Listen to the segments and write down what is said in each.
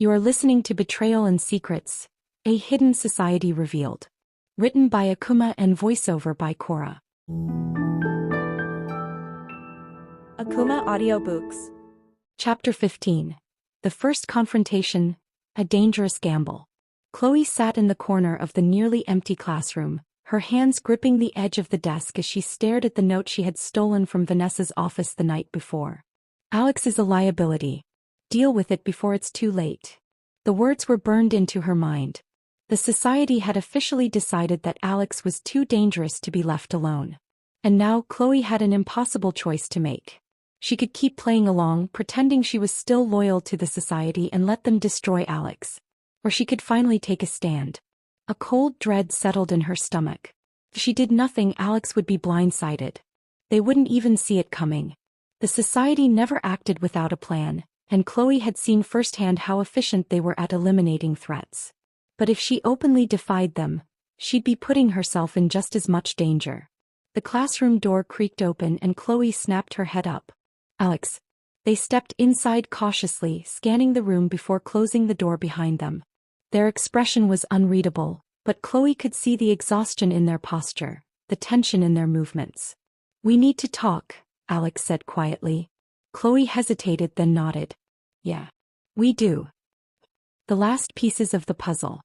You are listening to Betrayal and Secrets, a Hidden Society Revealed. Written by Akumah and voiceover by Sara. Akumah Audiobooks. Chapter 15. The First Confrontation, a Dangerous Gamble. Chloe sat in the corner of the nearly empty classroom, her hands gripping the edge of the desk as she stared at the note she had stolen from Vanessa's office the night before. Alex is a liability. Deal with it before it's too late. The words were burned into her mind. The society had officially decided that Alex was too dangerous to be left alone. And now Chloe had an impossible choice to make. She could keep playing along, pretending she was still loyal to the society and let them destroy Alex. Or she could finally take a stand. A cold dread settled in her stomach. If she did nothing, Alex would be blindsided. They wouldn't even see it coming. The society never acted without a plan, and Chloe had seen firsthand how efficient they were at eliminating threats. But if she openly defied them, she'd be putting herself in just as much danger. The classroom door creaked open and Chloe snapped her head up. Alex. They stepped inside cautiously, scanning the room before closing the door behind them. Their expression was unreadable, but Chloe could see the exhaustion in their posture, the tension in their movements. "We need to talk," Alex said quietly. Chloe hesitated then nodded. "Yeah. We do." The last pieces of the puzzle.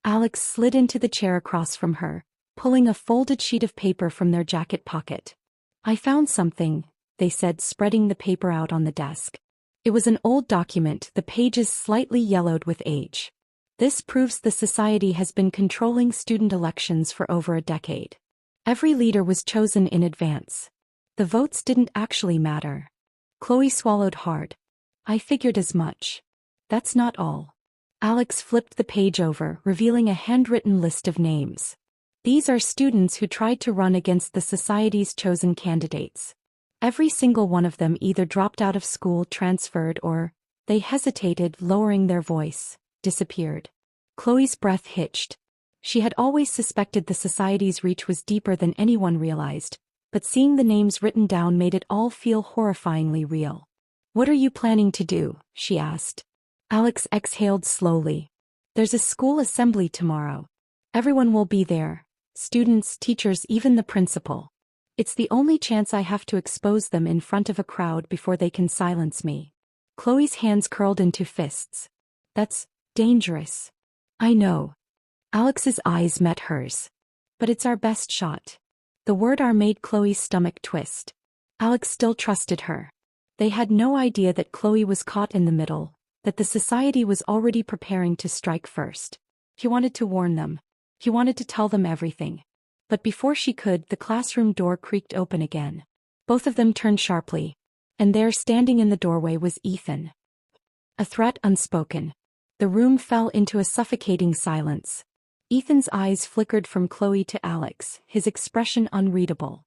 Alex slid into the chair across from her, pulling a folded sheet of paper from their jacket pocket. "I found something," they said, spreading the paper out on the desk. It was an old document, the pages slightly yellowed with age. "This proves the society has been controlling student elections for over a decade. Every leader was chosen in advance. The votes didn't actually matter." Chloe swallowed hard. "I figured as much. That's not all." Alex flipped the page over, revealing a handwritten list of names. "These are students who tried to run against the society's chosen candidates. Every single one of them either dropped out of school, transferred, or," they hesitated, lowering their voice, "disappeared." Chloe's breath hitched. She had always suspected the society's reach was deeper than anyone realized, but seeing the names written down made it all feel horrifyingly real. "What are you planning to do?" she asked. Alex exhaled slowly. "There's a school assembly tomorrow. Everyone will be there. Students, teachers, even the principal. It's the only chance I have to expose them in front of a crowd before they can silence me." Chloe's hands curled into fists. "That's dangerous." "I know." Alex's eyes met hers. "But it's our best shot." The word "our" made Chloe's stomach twist. Alex still trusted her. They had no idea that Chloe was caught in the middle, that the society was already preparing to strike first. He wanted to warn them. He wanted to tell them everything. But before she could, the classroom door creaked open again. Both of them turned sharply. And there, standing in the doorway, was Ethan. A threat unspoken. The room fell into a suffocating silence. Ethan's eyes flickered from Chloe to Alex, his expression unreadable.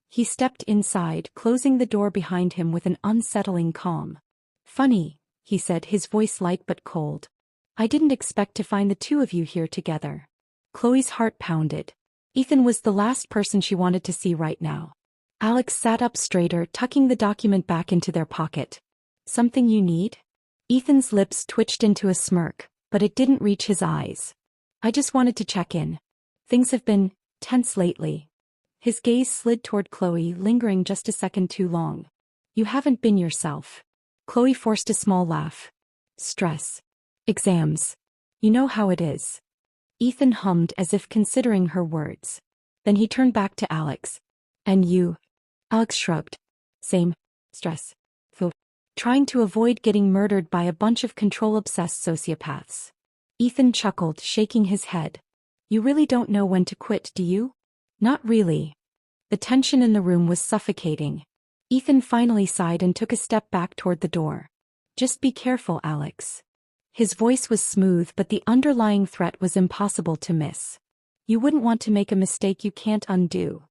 He stepped inside, closing the door behind him with an unsettling calm. "Funny," he said, his voice light but cold. "I didn't expect to find the two of you here together." Chloe's heart pounded. Ethan was the last person she wanted to see right now. Alex sat up straighter, tucking the document back into their pocket. "Something you need?" Ethan's lips twitched into a smirk, but it didn't reach his eyes. "I just wanted to check in. Things have been tense lately." His gaze slid toward Chloe, lingering just a second too long. "You haven't been yourself." Chloe forced a small laugh. "Stress. Exams. You know how it is." Ethan hummed as if considering her words. Then he turned back to Alex. "And you?" Alex shrugged. "Same. Stress. Trying to avoid getting murdered by a bunch of control-obsessed sociopaths." Ethan chuckled, shaking his head. "You really don't know when to quit, do you?" "Not really." The tension in the room was suffocating. Ethan finally sighed and took a step back toward the door. "Just be careful, Alex." His voice was smooth, but the underlying threat was impossible to miss. "You wouldn't want to make a mistake you can't undo."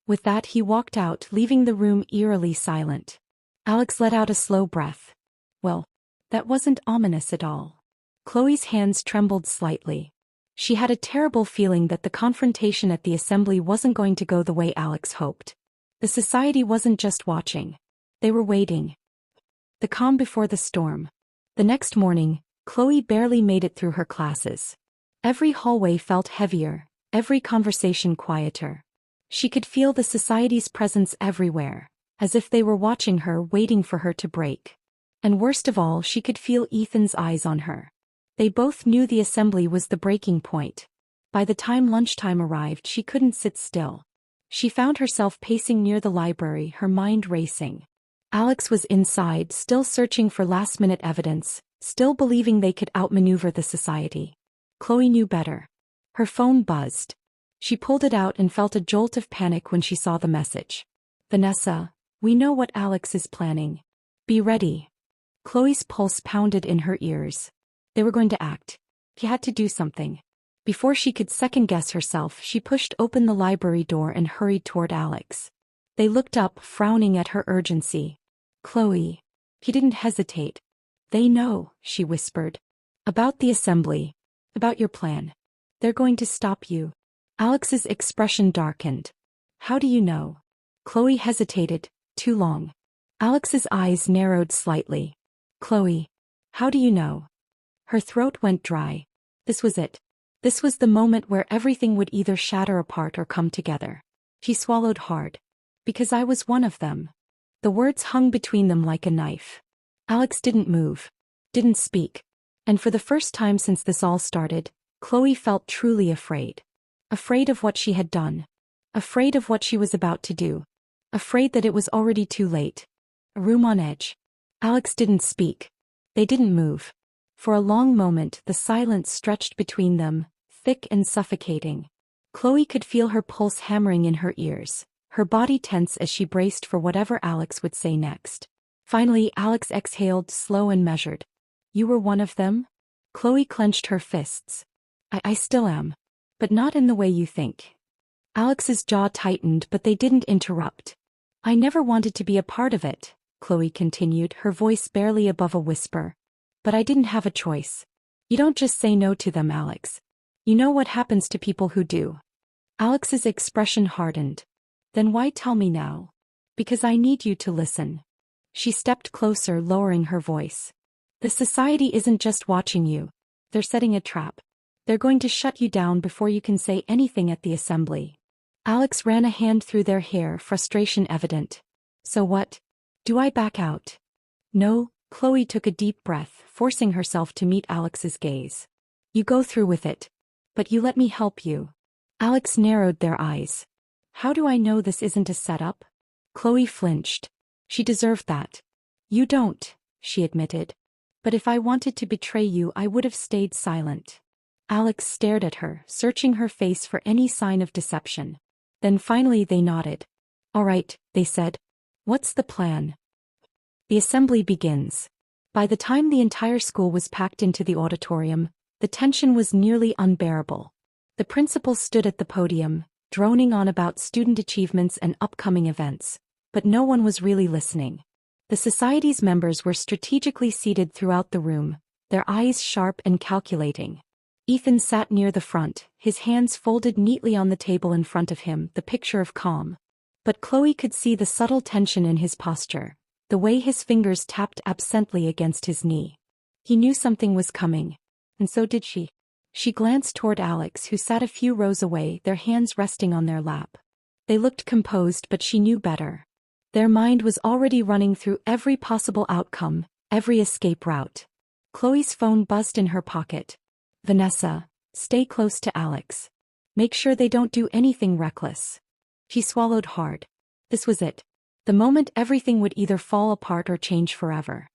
With that, he walked out, leaving the room eerily silent. Alex let out a slow breath. Well, that wasn't ominous at all. Chloe's hands trembled slightly. She had a terrible feeling that the confrontation at the assembly wasn't going to go the way Alex hoped. The society wasn't just watching. They were waiting. The calm before the storm. The next morning, Chloe barely made it through her classes. Every hallway felt heavier, every conversation quieter. She could feel the society's presence everywhere, as if they were watching her, waiting for her to break. And worst of all, she could feel Ethan's eyes on her. They both knew the assembly was the breaking point. By the time lunchtime arrived, she couldn't sit still. She found herself pacing near the library, her mind racing. Alex was inside, still searching for last-minute evidence, still believing they could outmaneuver the society. Chloe knew better. Her phone buzzed. She pulled it out and felt a jolt of panic when she saw the message. "Vanessa, we know what Alex is planning. Be ready." Chloe's pulse pounded in her ears. They were going to act. He had to do something. Before she could second-guess herself, she pushed open the library door and hurried toward Alex. They looked up, frowning at her urgency. "Chloe." He didn't hesitate. "They know," she whispered. "About the assembly. About your plan. They're going to stop you." Alex's expression darkened. "How do you know?" Chloe hesitated, too long. Alex's eyes narrowed slightly. "Chloe, how do you know?" Her throat went dry. This was it. This was the moment where everything would either shatter apart or come together. She swallowed hard. "Because I was one of them." The words hung between them like a knife. Alex didn't move. Didn't speak. And for the first time since this all started, Chloe felt truly afraid. Afraid of what she had done. Afraid of what she was about to do. Afraid that it was already too late. A room on edge. Alex didn't speak. They didn't move. For a long moment, the silence stretched between them, thick and suffocating. Chloe could feel her pulse hammering in her ears, her body tense as she braced for whatever Alex would say next. Finally, Alex exhaled, slow and measured. "You were one of them?" Chloe clenched her fists. I still am. But not in the way you think." Alex's jaw tightened, but they didn't interrupt. "I never wanted to be a part of it," Chloe continued, her voice barely above a whisper. "But I didn't have a choice. You don't just say no to them, Alex. You know what happens to people who do." Alex's expression hardened. "Then why tell me now?" "Because I need you to listen." She stepped closer, lowering her voice. "The society isn't just watching you. They're setting a trap. They're going to shut you down before you can say anything at the assembly." Alex ran a hand through their hair, frustration evident. "So what? Do I back out?" "No." Chloe took a deep breath, forcing herself to meet Alex's gaze. "You go through with it. But you let me help you." Alex narrowed their eyes. "How do I know this isn't a setup?" Chloe flinched. She deserved that. "You don't," she admitted. "But if I wanted to betray you, I would have stayed silent." Alex stared at her, searching her face for any sign of deception. Then finally they nodded. "All right," they said. "What's the plan?" The assembly begins. By the time the entire school was packed into the auditorium, the tension was nearly unbearable. The principal stood at the podium, droning on about student achievements and upcoming events, but no one was really listening. The society's members were strategically seated throughout the room, their eyes sharp and calculating. Ethan sat near the front, his hands folded neatly on the table in front of him, the picture of calm. But Chloe could see the subtle tension in his posture, the way his fingers tapped absently against his knee. He knew something was coming. And so did she. She glanced toward Alex, who sat a few rows away, their hands resting on their lap. They looked composed, but she knew better. Their mind was already running through every possible outcome, every escape route. Chloe's phone buzzed in her pocket. "Vanessa, stay close to Alex. Make sure they don't do anything reckless." She swallowed hard. This was it. The moment everything would either fall apart or change forever.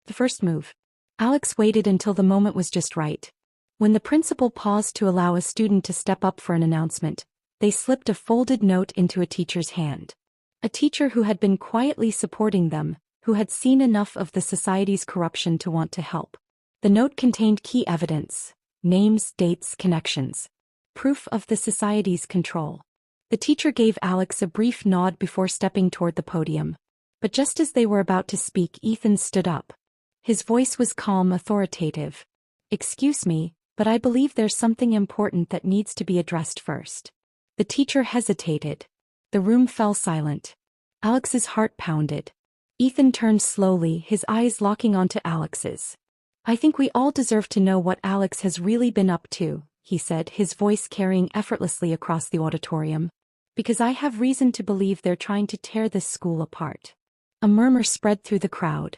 The first move. Alex waited until the moment was just right. When the principal paused to allow a student to step up for an announcement, they slipped a folded note into a teacher's hand. A teacher who had been quietly supporting them, who had seen enough of the society's corruption to want to help. The note contained key evidence: names, dates, connections. Proof of the society's control. The teacher gave Alex a brief nod before stepping toward the podium. But just as they were about to speak, Ethan stood up. His voice was calm, authoritative. "Excuse me, but I believe there's something important that needs to be addressed first." The teacher hesitated. The room fell silent. Alex's heart pounded. Ethan turned slowly, his eyes locking onto Alex's. I think we all deserve to know what Alex has really been up to, he said, his voice carrying effortlessly across the auditorium. Because I have reason to believe they're trying to tear this school apart. A murmur spread through the crowd.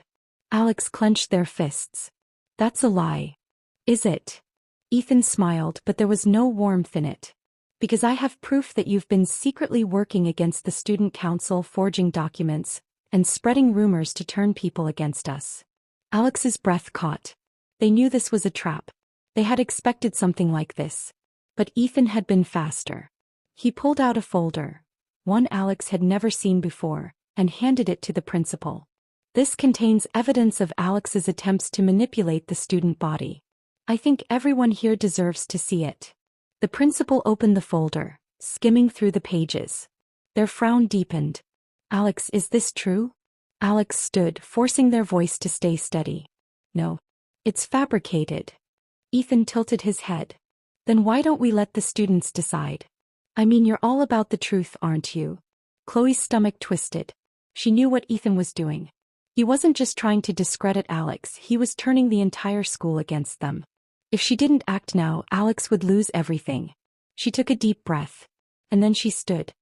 Alex clenched their fists. That's a lie. Is it? Ethan smiled, but there was no warmth in it. Because I have proof that you've been secretly working against the student council, forging documents, and spreading rumors to turn people against us. Alex's breath caught. They knew this was a trap. They had expected something like this. But Ethan had been faster. He pulled out a folder, one Alex had never seen before, and handed it to the principal. This contains evidence of Alex's attempts to manipulate the student body. I think everyone here deserves to see it. The principal opened the folder, skimming through the pages. Their frown deepened. Alex, is this true? Alex stood, forcing their voice to stay steady. No. It's fabricated. Ethan tilted his head. Then why don't we let the students decide? I mean, you're all about the truth, aren't you? Chloe's stomach twisted. She knew what Ethan was doing. He wasn't just trying to discredit Alex, he was turning the entire school against them. If she didn't act now, Alex would lose everything. She took a deep breath. And then she stood,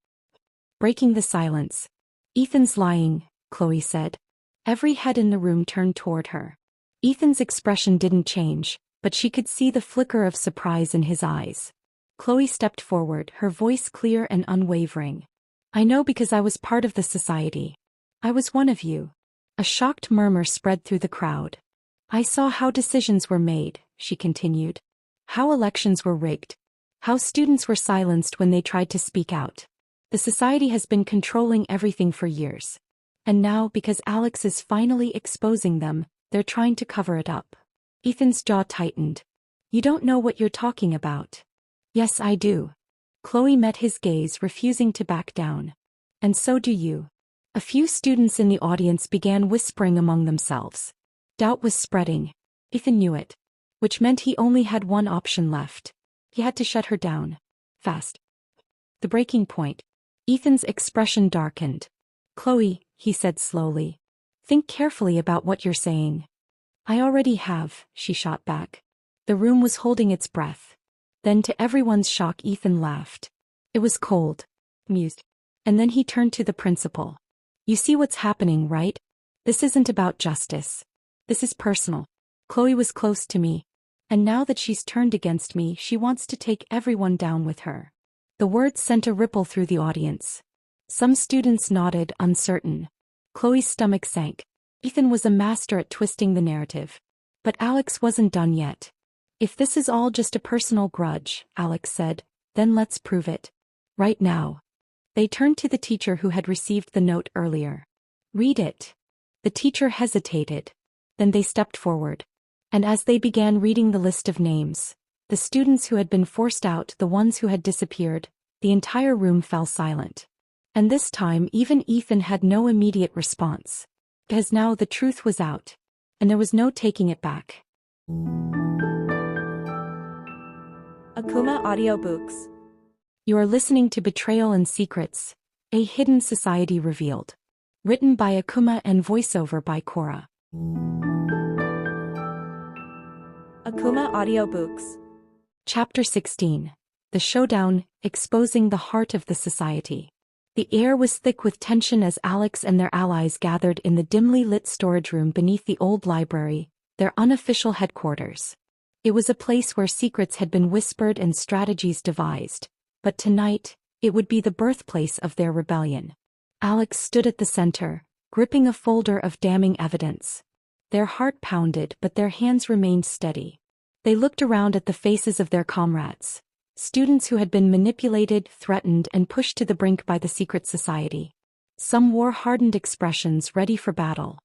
breaking the silence. Ethan's lying, Chloe said. Every head in the room turned toward her. Ethan's expression didn't change, but she could see the flicker of surprise in his eyes. Chloe stepped forward, her voice clear and unwavering. I know because I was part of the society. I was one of you. A shocked murmur spread through the crowd. I saw how decisions were made, she continued. How elections were rigged. How students were silenced when they tried to speak out. The society has been controlling everything for years. And now, because Alex is finally exposing them, they're trying to cover it up. Ethan's jaw tightened. You don't know what you're talking about. Yes, I do. Chloe met his gaze, refusing to back down. And so do you. A few students in the audience began whispering among themselves. Doubt was spreading. Ethan knew it. Which meant he only had one option left. He had to shut her down. Fast. The breaking point. Ethan's expression darkened. Chloe, he said slowly. Think carefully about what you're saying. I already have, she shot back. The room was holding its breath. Then to everyone's shock, Ethan laughed. It was cold. Amused. And then he turned to the principal. You see what's happening, right? This isn't about justice. This is personal. Chloe was close to me. And now that she's turned against me, she wants to take everyone down with her. The words sent a ripple through the audience. Some students nodded, uncertain. Chloe's stomach sank. Ethan was a master at twisting the narrative. But Alex wasn't done yet. If this is all just a personal grudge, Alex said, then let's prove it. Right now. They turned to the teacher who had received the note earlier. Read it. The teacher hesitated. Then they stepped forward. And as they began reading the list of names, the students who had been forced out, the ones who had disappeared, the entire room fell silent. And this time even Ethan had no immediate response. Because now the truth was out. And there was no taking it back. Akumah Audiobooks. You are listening to Betrayal and Secrets, A Hidden Society Revealed. Written by Akumah and voiceover by Cora. Akumah Audiobooks. Chapter 16. The Showdown, Exposing the Heart of the Society. The air was thick with tension as Alex and their allies gathered in the dimly lit storage room beneath the old library, their unofficial headquarters. It was a place where secrets had been whispered and strategies devised, but tonight, it would be the birthplace of their rebellion. Alex stood at the center, gripping a folder of damning evidence. Their heart pounded, but their hands remained steady. They looked around at the faces of their comrades, students who had been manipulated, threatened, and pushed to the brink by the secret society. Some wore hardened expressions ready for battle.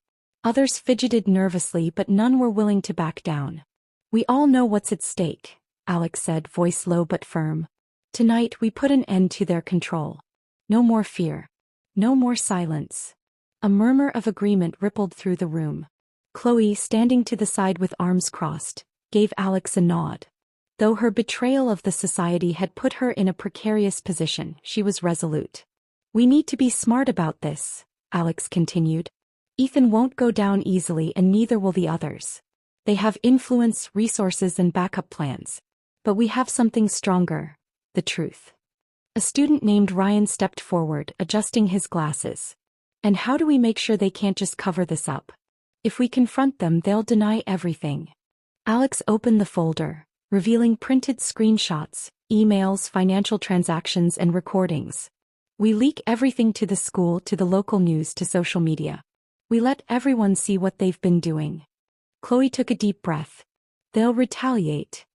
Others fidgeted nervously, but none were willing to back down. We all know what's at stake, Alex said, voice low but firm. Tonight we put an end to their control. No more fear. No more silence. A murmur of agreement rippled through the room. Chloe, standing to the side with arms crossed, gave Alex a nod. Though her betrayal of the society had put her in a precarious position, she was resolute. We need to be smart about this, Alex continued. Ethan won't go down easily and neither will the others. They have influence, resources, and backup plans. But we have something stronger: the truth. A student named Ryan stepped forward, adjusting his glasses. And how do we make sure they can't just cover this up? If we confront them, they'll deny everything. Alex opened the folder, revealing printed screenshots, emails, financial transactions, and recordings. We leak everything to the school, to the local news, to social media. We let everyone see what they've been doing. Chloe took a deep breath. They'll retaliate.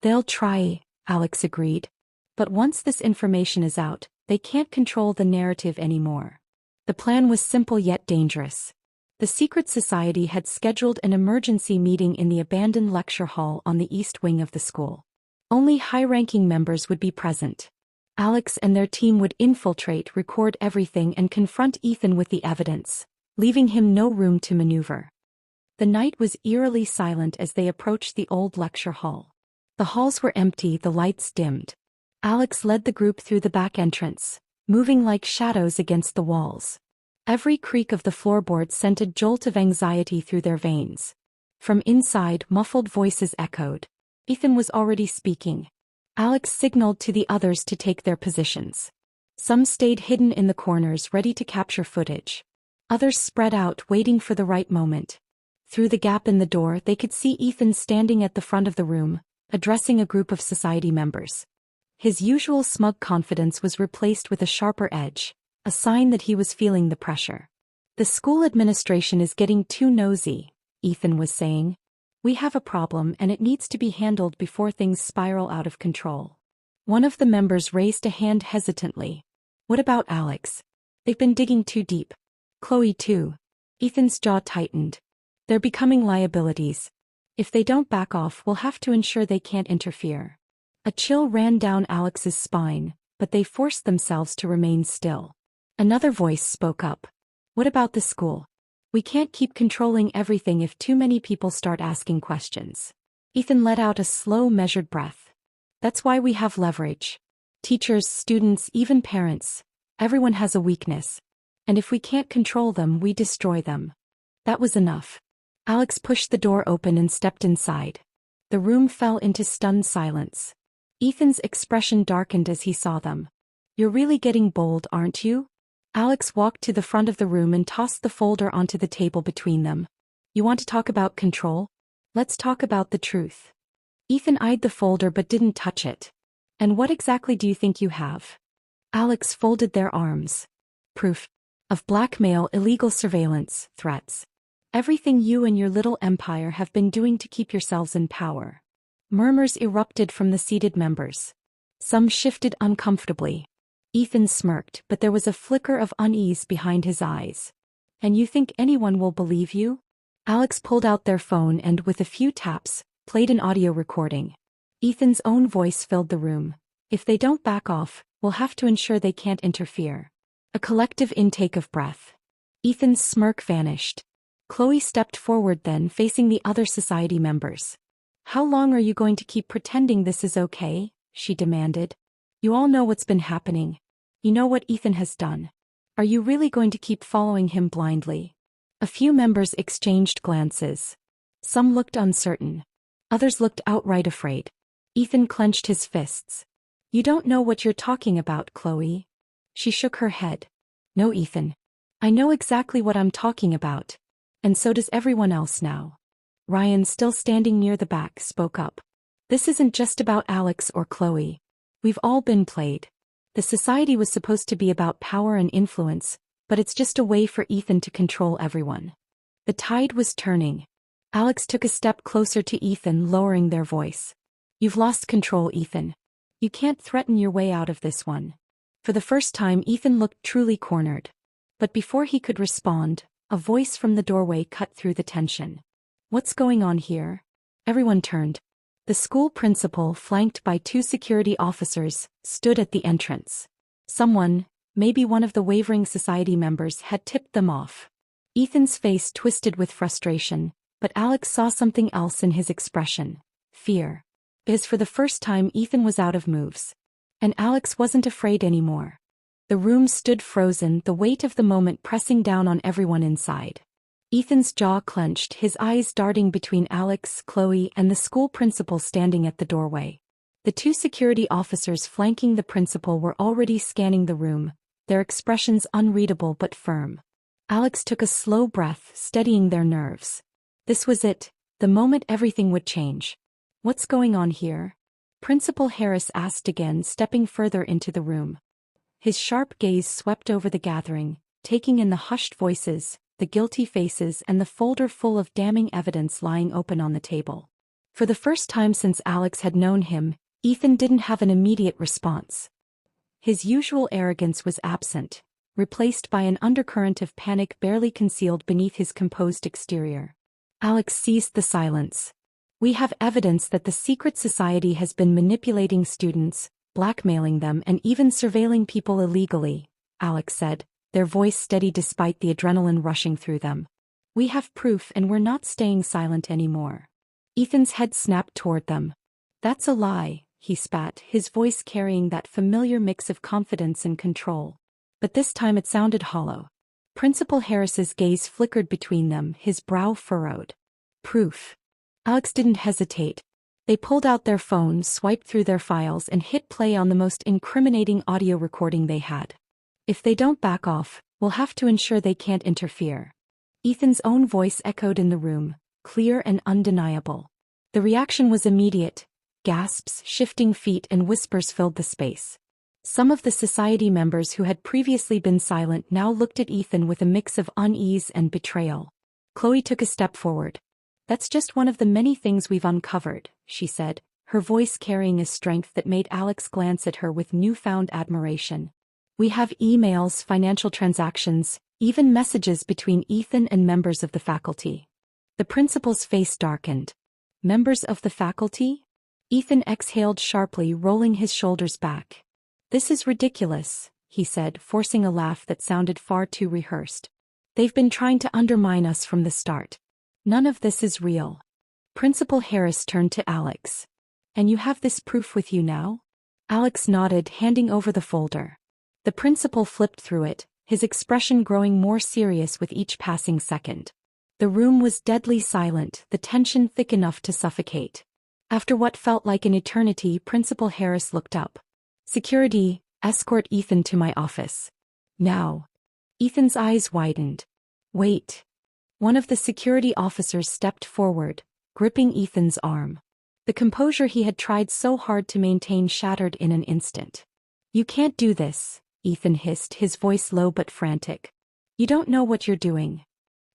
They'll try, Alex agreed. But once this information is out, they can't control the narrative anymore. The plan was simple yet dangerous. The secret society had scheduled an emergency meeting in the abandoned lecture hall on the east wing of the school. Only high-ranking members would be present. Alex and their team would infiltrate, record everything, and confront Ethan with the evidence, leaving him no room to maneuver. The night was eerily silent as they approached the old lecture hall. The halls were empty, the lights dimmed. Alex led the group through the back entrance, moving like shadows against the walls. Every creak of the floorboards sent a jolt of anxiety through their veins. From inside, muffled voices echoed. Ethan was already speaking. Alex signaled to the others to take their positions. Some stayed hidden in the corners, ready to capture footage. Others spread out, waiting for the right moment. Through the gap in the door, they could see Ethan standing at the front of the room, addressing a group of society members. His usual smug confidence was replaced with a sharper edge, a sign that he was feeling the pressure. The school administration is getting too nosy, Ethan was saying. We have a problem and it needs to be handled before things spiral out of control. One of the members raised a hand hesitantly. What about Alex? They've been digging too deep. Chloe too. Ethan's jaw tightened. They're becoming liabilities. If they don't back off, we'll have to ensure they can't interfere. A chill ran down Alex's spine, but they forced themselves to remain still. Another voice spoke up. What about the school? We can't keep controlling everything if too many people start asking questions. Ethan let out a slow, measured breath. That's why we have leverage. Teachers, students, even parents. Everyone has a weakness. And if we can't control them, we destroy them. That was enough. Alex pushed the door open and stepped inside. The room fell into stunned silence. Ethan's expression darkened as he saw them. You're really getting bold, aren't you? Alex walked to the front of the room and tossed the folder onto the table between them. You want to talk about control? Let's talk about the truth. Ethan eyed the folder but didn't touch it. And what exactly do you think you have? Alex folded their arms. Proof. Of blackmail, illegal surveillance, threats. Everything you and your little empire have been doing to keep yourselves in power. Murmurs erupted from the seated members. Some shifted uncomfortably. Ethan smirked, but there was a flicker of unease behind his eyes. And you think anyone will believe you? Alex pulled out their phone and, with a few taps, played an audio recording. Ethan's own voice filled the room. If they don't back off, we'll have to ensure they can't interfere. A collective intake of breath. Ethan's smirk vanished. Chloe stepped forward then, facing the other society members. How long are you going to keep pretending this is okay? She demanded. You all know what's been happening. You know what Ethan has done. Are you really going to keep following him blindly? A few members exchanged glances. Some looked uncertain. Others looked outright afraid. Ethan clenched his fists. You don't know what you're talking about, Chloe. She shook her head. No, Ethan. I know exactly what I'm talking about. And so does everyone else now. Ryan, still standing near the back, spoke up. This isn't just about Alex or Chloe. We've all been played. The society was supposed to be about power and influence, but it's just a way for Ethan to control everyone. The tide was turning. Alex took a step closer to Ethan, lowering their voice. You've lost control, Ethan. You can't threaten your way out of this one. For the first time, Ethan looked truly cornered. But before he could respond, a voice from the doorway cut through the tension. What's going on here? Everyone turned. The school principal, flanked by 2 security officers, stood at the entrance. Someone, maybe one of the wavering society members, had tipped them off. Ethan's face twisted with frustration, but Alex saw something else in his expression. Fear. Because for the first time Ethan was out of moves. And Alex wasn't afraid anymore. The room stood frozen, the weight of the moment pressing down on everyone inside. Ethan's jaw clenched, his eyes darting between Alex, Chloe, and the school principal standing at the doorway. The two security officers flanking the principal were already scanning the room, their expressions unreadable but firm. Alex took a slow breath, steadying their nerves. This was it, the moment everything would change. "What's going on here?" Principal Harris asked again, stepping further into the room. His sharp gaze swept over the gathering, taking in the hushed voices, the guilty faces, and the folder full of damning evidence lying open on the table. For the first time since Alex had known him, Ethan didn't have an immediate response. His usual arrogance was absent, replaced by an undercurrent of panic barely concealed beneath his composed exterior. Alex seized the silence. "We have evidence that the secret society has been manipulating students, blackmailing them, and even surveilling people illegally," Alex said, their voice steady despite the adrenaline rushing through them. "We have proof, and we're not staying silent anymore." Ethan's head snapped toward them. "That's a lie," he spat, his voice carrying that familiar mix of confidence and control. But this time it sounded hollow. Principal Harris's gaze flickered between them, his brow furrowed. "Proof." Alex didn't hesitate. They pulled out their phones, swiped through their files, and hit play on the most incriminating audio recording they had. "If they don't back off, we'll have to ensure they can't interfere." Ethan's own voice echoed in the room, clear and undeniable. The reaction was immediate. Gasps, shifting feet, and whispers filled the space. Some of the society members who had previously been silent now looked at Ethan with a mix of unease and betrayal. Chloe took a step forward. "That's just one of the many things we've uncovered," she said, her voice carrying a strength that made Alex glance at her with newfound admiration. "We have emails, financial transactions, even messages between Ethan and members of the faculty." The principal's face darkened. "Members of the faculty?" Ethan exhaled sharply, rolling his shoulders back. "This is ridiculous," he said, forcing a laugh that sounded far too rehearsed. "They've been trying to undermine us from the start. None of this is real." Principal Harris turned to Alex. "And you have this proof with you now?" Alex nodded, handing over the folder. The principal flipped through it, his expression growing more serious with each passing second. The room was deadly silent, the tension thick enough to suffocate. After what felt like an eternity, Principal Harris looked up. "Security, escort Ethan to my office. Now." Ethan's eyes widened. "Wait." One of the security officers stepped forward, gripping Ethan's arm. The composure he had tried so hard to maintain shattered in an instant. "You can't do this," Ethan hissed, his voice low but frantic. "You don't know what you're doing."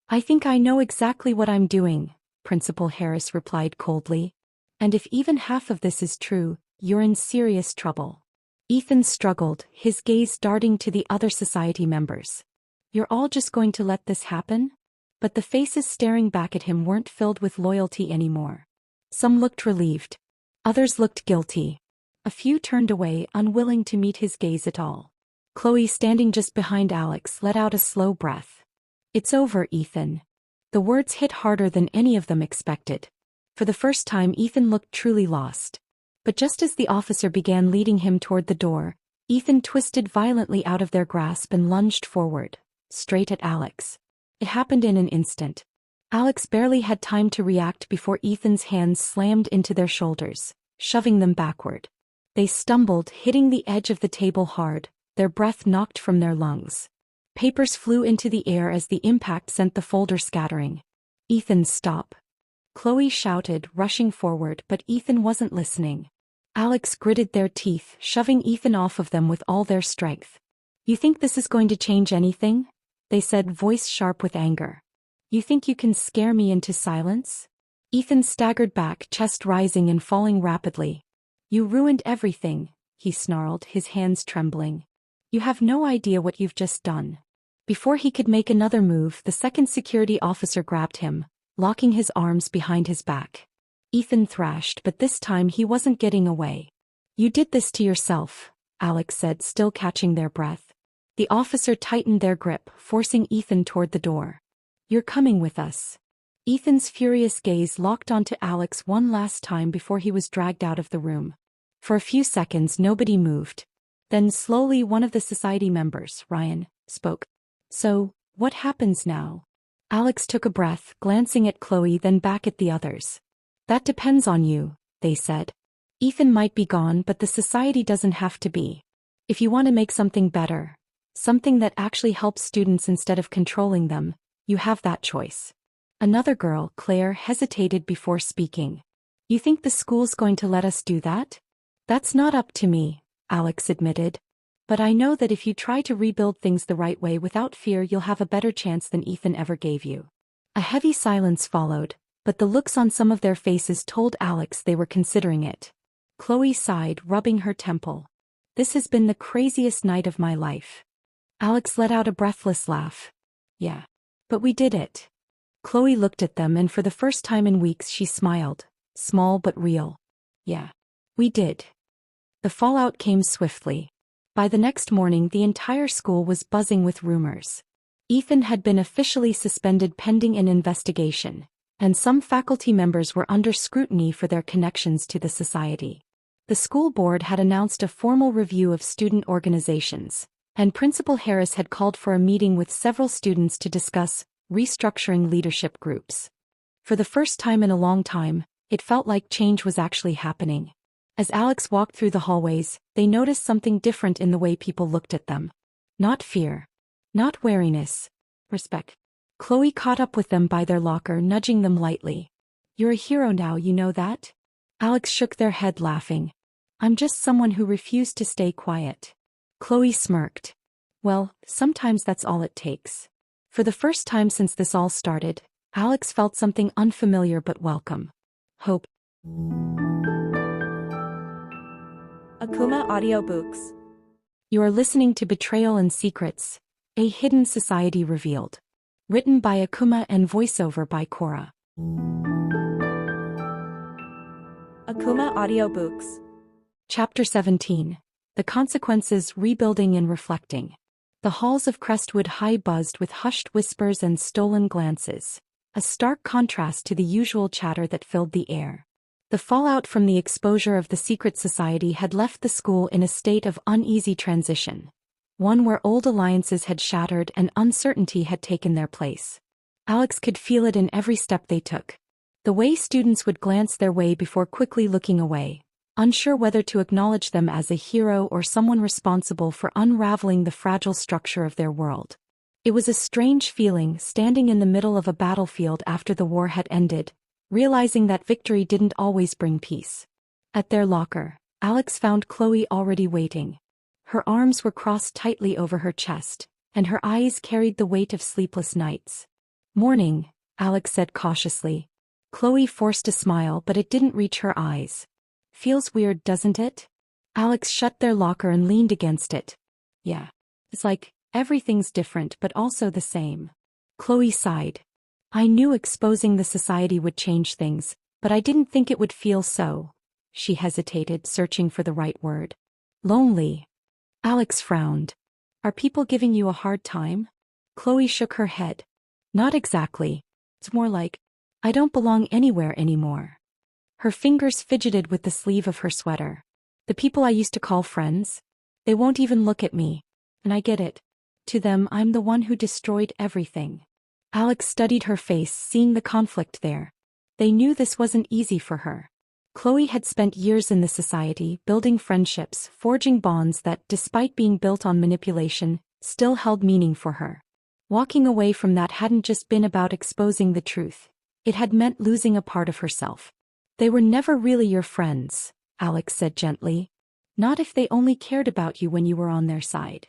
"I think I know exactly what I'm doing," Principal Harris replied coldly. "And if even half of this is true, you're in serious trouble." Ethan struggled, his gaze darting to the other society members. "You're all just going to let this happen?" But the faces staring back at him weren't filled with loyalty anymore. Some looked relieved. Others looked guilty. A few turned away, unwilling to meet his gaze at all. Chloe, standing just behind Alex, let out a slow breath. "It's over, Ethan." The words hit harder than any of them expected. For the first time, Ethan looked truly lost. But just as the officer began leading him toward the door, Ethan twisted violently out of their grasp and lunged forward, straight at Alex. It happened in an instant. Alex barely had time to react before Ethan's hands slammed into their shoulders, shoving them backward. They stumbled, hitting the edge of the table hard, their breath knocked from their lungs. Papers flew into the air as the impact sent the folder scattering. "Ethan, stop!" Chloe shouted, rushing forward, but Ethan wasn't listening. Alex gritted their teeth, shoving Ethan off of them with all their strength. "You think this is going to change anything?" they said, voice sharp with anger. "You think you can scare me into silence?" Ethan staggered back, chest rising and falling rapidly. "You ruined everything," he snarled, his hands trembling. "You have no idea what you've just done." Before he could make another move, the second security officer grabbed him, locking his arms behind his back. Ethan thrashed, but this time he wasn't getting away. "You did this to yourself," Alex said, still catching their breath. The officer tightened their grip, forcing Ethan toward the door. "You're coming with us." Ethan's furious gaze locked onto Alex one last time before he was dragged out of the room. For a few seconds nobody moved. Then slowly one of the society members, Ryan, spoke. "So, what happens now?" Alex took a breath, glancing at Chloe then back at the others. That depends on you, they said. Ethan might be gone, but the society doesn't have to be. If you want to make something better, something that actually helps students instead of controlling them, you have that choice. Another girl, Claire, hesitated before speaking. You think the school's going to let us do that? That's not up to me, Alex admitted. But I know that if you try to rebuild things the right way without fear, you'll have a better chance than Ethan ever gave you. A heavy silence followed, but the looks on some of their faces told Alex they were considering it. Chloe sighed, rubbing her temple. This has been the craziest night of my life. Alex let out a breathless laugh. Yeah. But we did it. Chloe looked at them and for the first time in weeks she smiled, small but real. Yeah. We did. The fallout came swiftly. By the next morning the entire school was buzzing with rumors. Ethan had been officially suspended pending an investigation, and some faculty members were under scrutiny for their connections to the society. The school board had announced a formal review of student organizations, and Principal Harris had called for a meeting with several students to discuss restructuring leadership groups. For the first time in a long time, it felt like change was actually happening. As Alex walked through the hallways, they noticed something different in the way people looked at them. Not fear. Not wariness. Respect. Chloe caught up with them by their locker, nudging them lightly. You're a hero now, you know that? Alex shook their head, laughing. I'm just someone who refused to stay quiet. Chloe smirked. Well, sometimes that's all it takes. For the first time since this all started, Alex felt something unfamiliar but welcome. Hope. Akumah Audiobooks. You are listening to Betrayal and Secrets, A Hidden Society Revealed. Written by Akumah and voiceover by Cora. Akumah Audiobooks. Chapter 17. The Consequences, Rebuilding and Reflecting. The halls of Crestwood High buzzed with hushed whispers and stolen glances, a stark contrast to the usual chatter that filled the air. The fallout from the exposure of the secret society had left the school in a state of uneasy transition, one where old alliances had shattered and uncertainty had taken their place. Alex could feel it in every step they took. The way students would glance their way before quickly looking away, unsure whether to acknowledge them as a hero or someone responsible for unraveling the fragile structure of their world. It was a strange feeling standing in the middle of a battlefield after the war had ended, realizing that victory didn't always bring peace. At their locker, Alex found Chloe already waiting. Her arms were crossed tightly over her chest, and her eyes carried the weight of sleepless nights. Morning, Alex said cautiously. Chloe forced a smile, but it didn't reach her eyes. Feels weird, doesn't it? Alex shut their locker and leaned against it. Yeah. It's like, everything's different but also the same. Chloe sighed. I knew exposing the society would change things, but I didn't think it would feel so. She hesitated, searching for the right word. Lonely. Alex frowned. Are people giving you a hard time? Chloe shook her head. Not exactly. It's more like, I don't belong anywhere anymore. Her fingers fidgeted with the sleeve of her sweater. The people I used to call friends, they won't even look at me. And I get it. To them, I'm the one who destroyed everything. Alex studied her face, seeing the conflict there. They knew this wasn't easy for her. Chloe had spent years in the society, building friendships, forging bonds that, despite being built on manipulation, still held meaning for her. Walking away from that hadn't just been about exposing the truth. It had meant losing a part of herself. They were never really your friends, Alex said gently. Not if they only cared about you when you were on their side.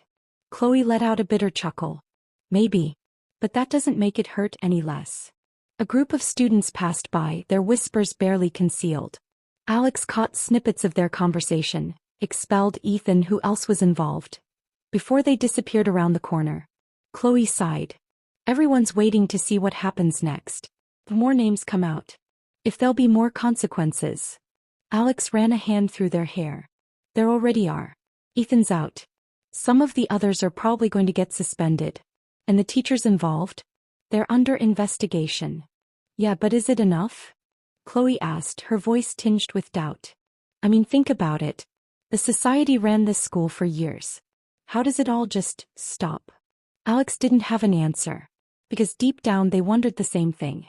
Chloe let out a bitter chuckle. Maybe. But that doesn't make it hurt any less. A group of students passed by, their whispers barely concealed. Alex caught snippets of their conversation, expelled Ethan, who else was involved. Before they disappeared around the corner. Chloe sighed. Everyone's waiting to see what happens next. The more names come out. If there'll be more consequences. Alex ran a hand through their hair. There already are. Ethan's out. Some of the others are probably going to get suspended. And the teachers involved? They're under investigation. Yeah, but is it enough? Chloe asked, her voice tinged with doubt. I mean, think about it. The society ran this school for years. How does it all just stop? Alex didn't have an answer. because deep down they wondered the same thing.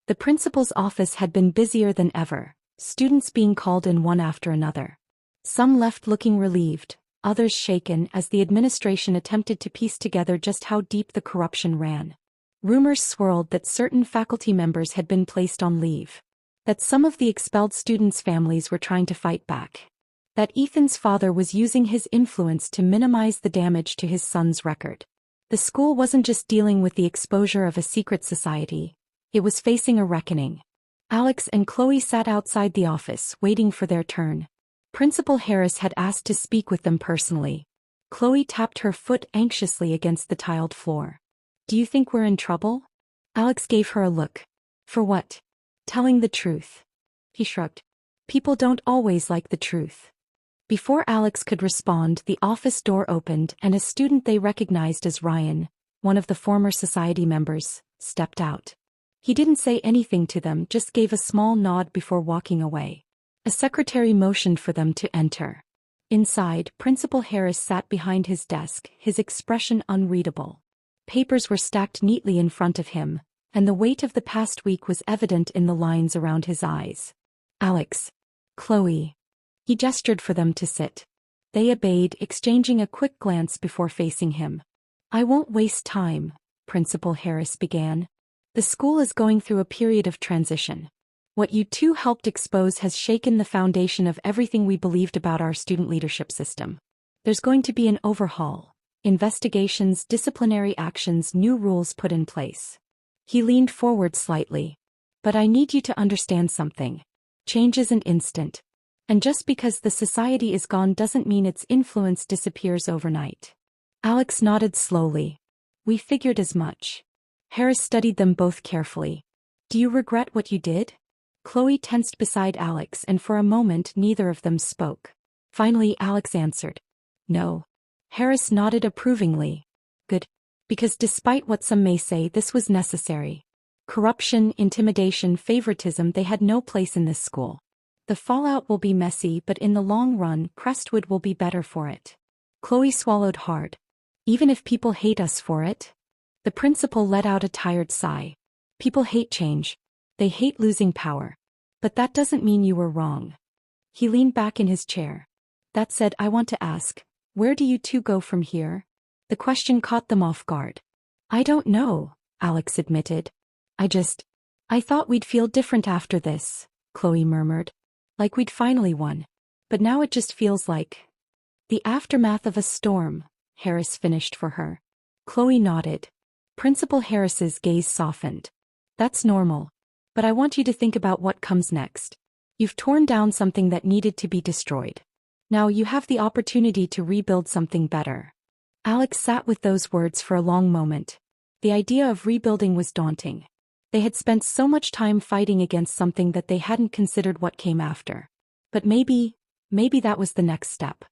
The principal's office had been busier than ever, students being called in one after another. Some left looking relieved, others shaken as the administration attempted to piece together just how deep the corruption ran. Rumors swirled that certain faculty members had been placed on leave. That some of the expelled students' families were trying to fight back. That Ethan's father was using his influence to minimize the damage to his son's record. The school wasn't just dealing with the exposure of a secret society, it was facing a reckoning. Alex and Chloe sat outside the office, waiting for their turn. Principal Harris had asked to speak with them personally. Chloe tapped her foot anxiously against the tiled floor. "Do you think we're in trouble?" Alex gave her a look. "For what?" "Telling the truth." He shrugged. "People don't always like the truth." Before Alex could respond, the office door opened and a student they recognized as Ryan, one of the former society members, stepped out. He didn't say anything to them, just gave a small nod before walking away. A secretary motioned for them to enter. Inside, Principal Harris sat behind his desk, his expression unreadable. Papers were stacked neatly in front of him, and the weight of the past week was evident in the lines around his eyes. "Alex. Chloe." He gestured for them to sit. They obeyed, exchanging a quick glance before facing him. "I won't waste time," Principal Harris began. "The school is going through a period of transition. What you two helped expose has shaken the foundation of everything we believed about our student leadership system. There's going to be an overhaul. Investigations, disciplinary actions, new rules put in place." He leaned forward slightly. "But I need you to understand something. Change isn't instant. And just because the society is gone doesn't mean its influence disappears overnight." Alex nodded slowly. "We figured as much." Harris studied them both carefully. "Do you regret what you did?" Chloe tensed beside Alex, and for a moment neither of them spoke. Finally Alex answered. "No." Harris nodded approvingly. "Good. Because despite what some may say, this was necessary. Corruption, intimidation, favoritism, they had no place in this school. The fallout will be messy, but in the long run, Crestwood will be better for it." Chloe swallowed hard. "Even if people hate us for it?" The principal let out a tired sigh. "People hate change. They hate losing power. But that doesn't mean you were wrong." He leaned back in his chair. "That said, I want to ask, where do you two go from here?" The question caught them off guard. "I don't know," Alex admitted. I thought we'd feel different after this," Chloe murmured. "Like we'd finally won. But now it just feels like the aftermath of a storm," Harris finished for her. Chloe nodded. Principal Harris's gaze softened. "That's normal. But I want you to think about what comes next. You've torn down something that needed to be destroyed. Now you have the opportunity to rebuild something better." Alex sat with those words for a long moment. The idea of rebuilding was daunting. They had spent so much time fighting against something that they hadn't considered what came after. But maybe that was the next step.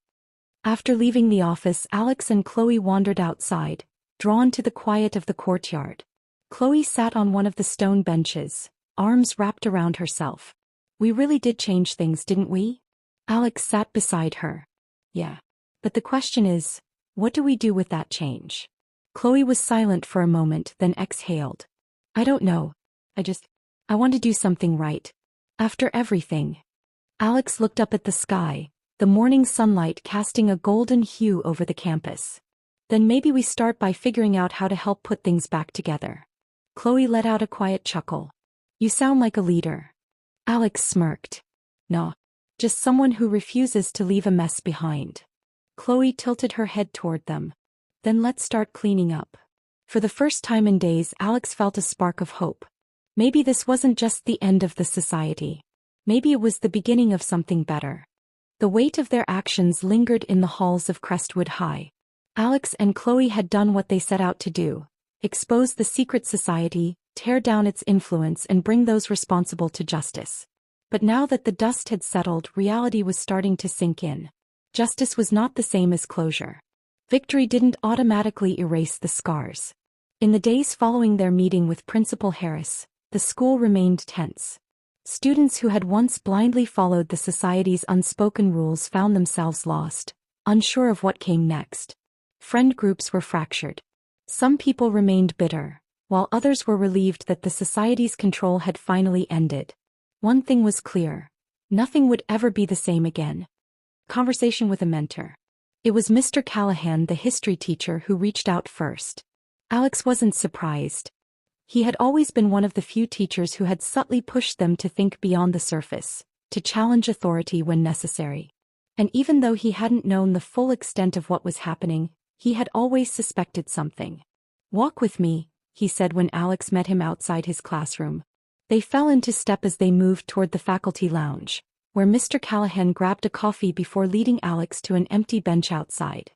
After leaving the office, Alex and Chloe wandered outside, drawn to the quiet of the courtyard. Chloe sat on one of the stone benches, arms wrapped around herself. "We really did change things, didn't we?" Alex sat beside her. "Yeah. But the question is, what do we do with that change?" Chloe was silent for a moment, then exhaled. "I don't know. I want to do something right. After everything." Alex looked up at the sky, the morning sunlight casting a golden hue over the campus. "Then maybe we start by figuring out how to help put things back together." Chloe let out a quiet chuckle. "You sound like a leader." Alex smirked. "No. Just someone who refuses to leave a mess behind." Chloe tilted her head toward them. "Then let's start cleaning up." For the first time in days, Alex felt a spark of hope. Maybe this wasn't just the end of the society. Maybe it was the beginning of something better. The weight of their actions lingered in the halls of Crestwood High. Alex and Chloe had done what they set out to do: expose the secret society, tear down its influence, and bring those responsible to justice. But now that the dust had settled, reality was starting to sink in. Justice was not the same as closure. Victory didn't automatically erase the scars. In the days following their meeting with Principal Harris, the school remained tense. Students who had once blindly followed the society's unspoken rules found themselves lost, unsure of what came next. Friend groups were fractured. Some people remained bitter, while others were relieved that the society's control had finally ended. One thing was clear. Nothing would ever be the same again. Conversation with a mentor. It was Mr. Callahan, the history teacher, who reached out first. Alex wasn't surprised. He had always been one of the few teachers who had subtly pushed them to think beyond the surface, to challenge authority when necessary. And even though he hadn't known the full extent of what was happening, he had always suspected something. "Walk with me," he said when Alex met him outside his classroom. They fell into step as they moved toward the faculty lounge, where Mr. Callahan grabbed a coffee before leading Alex to an empty bench outside.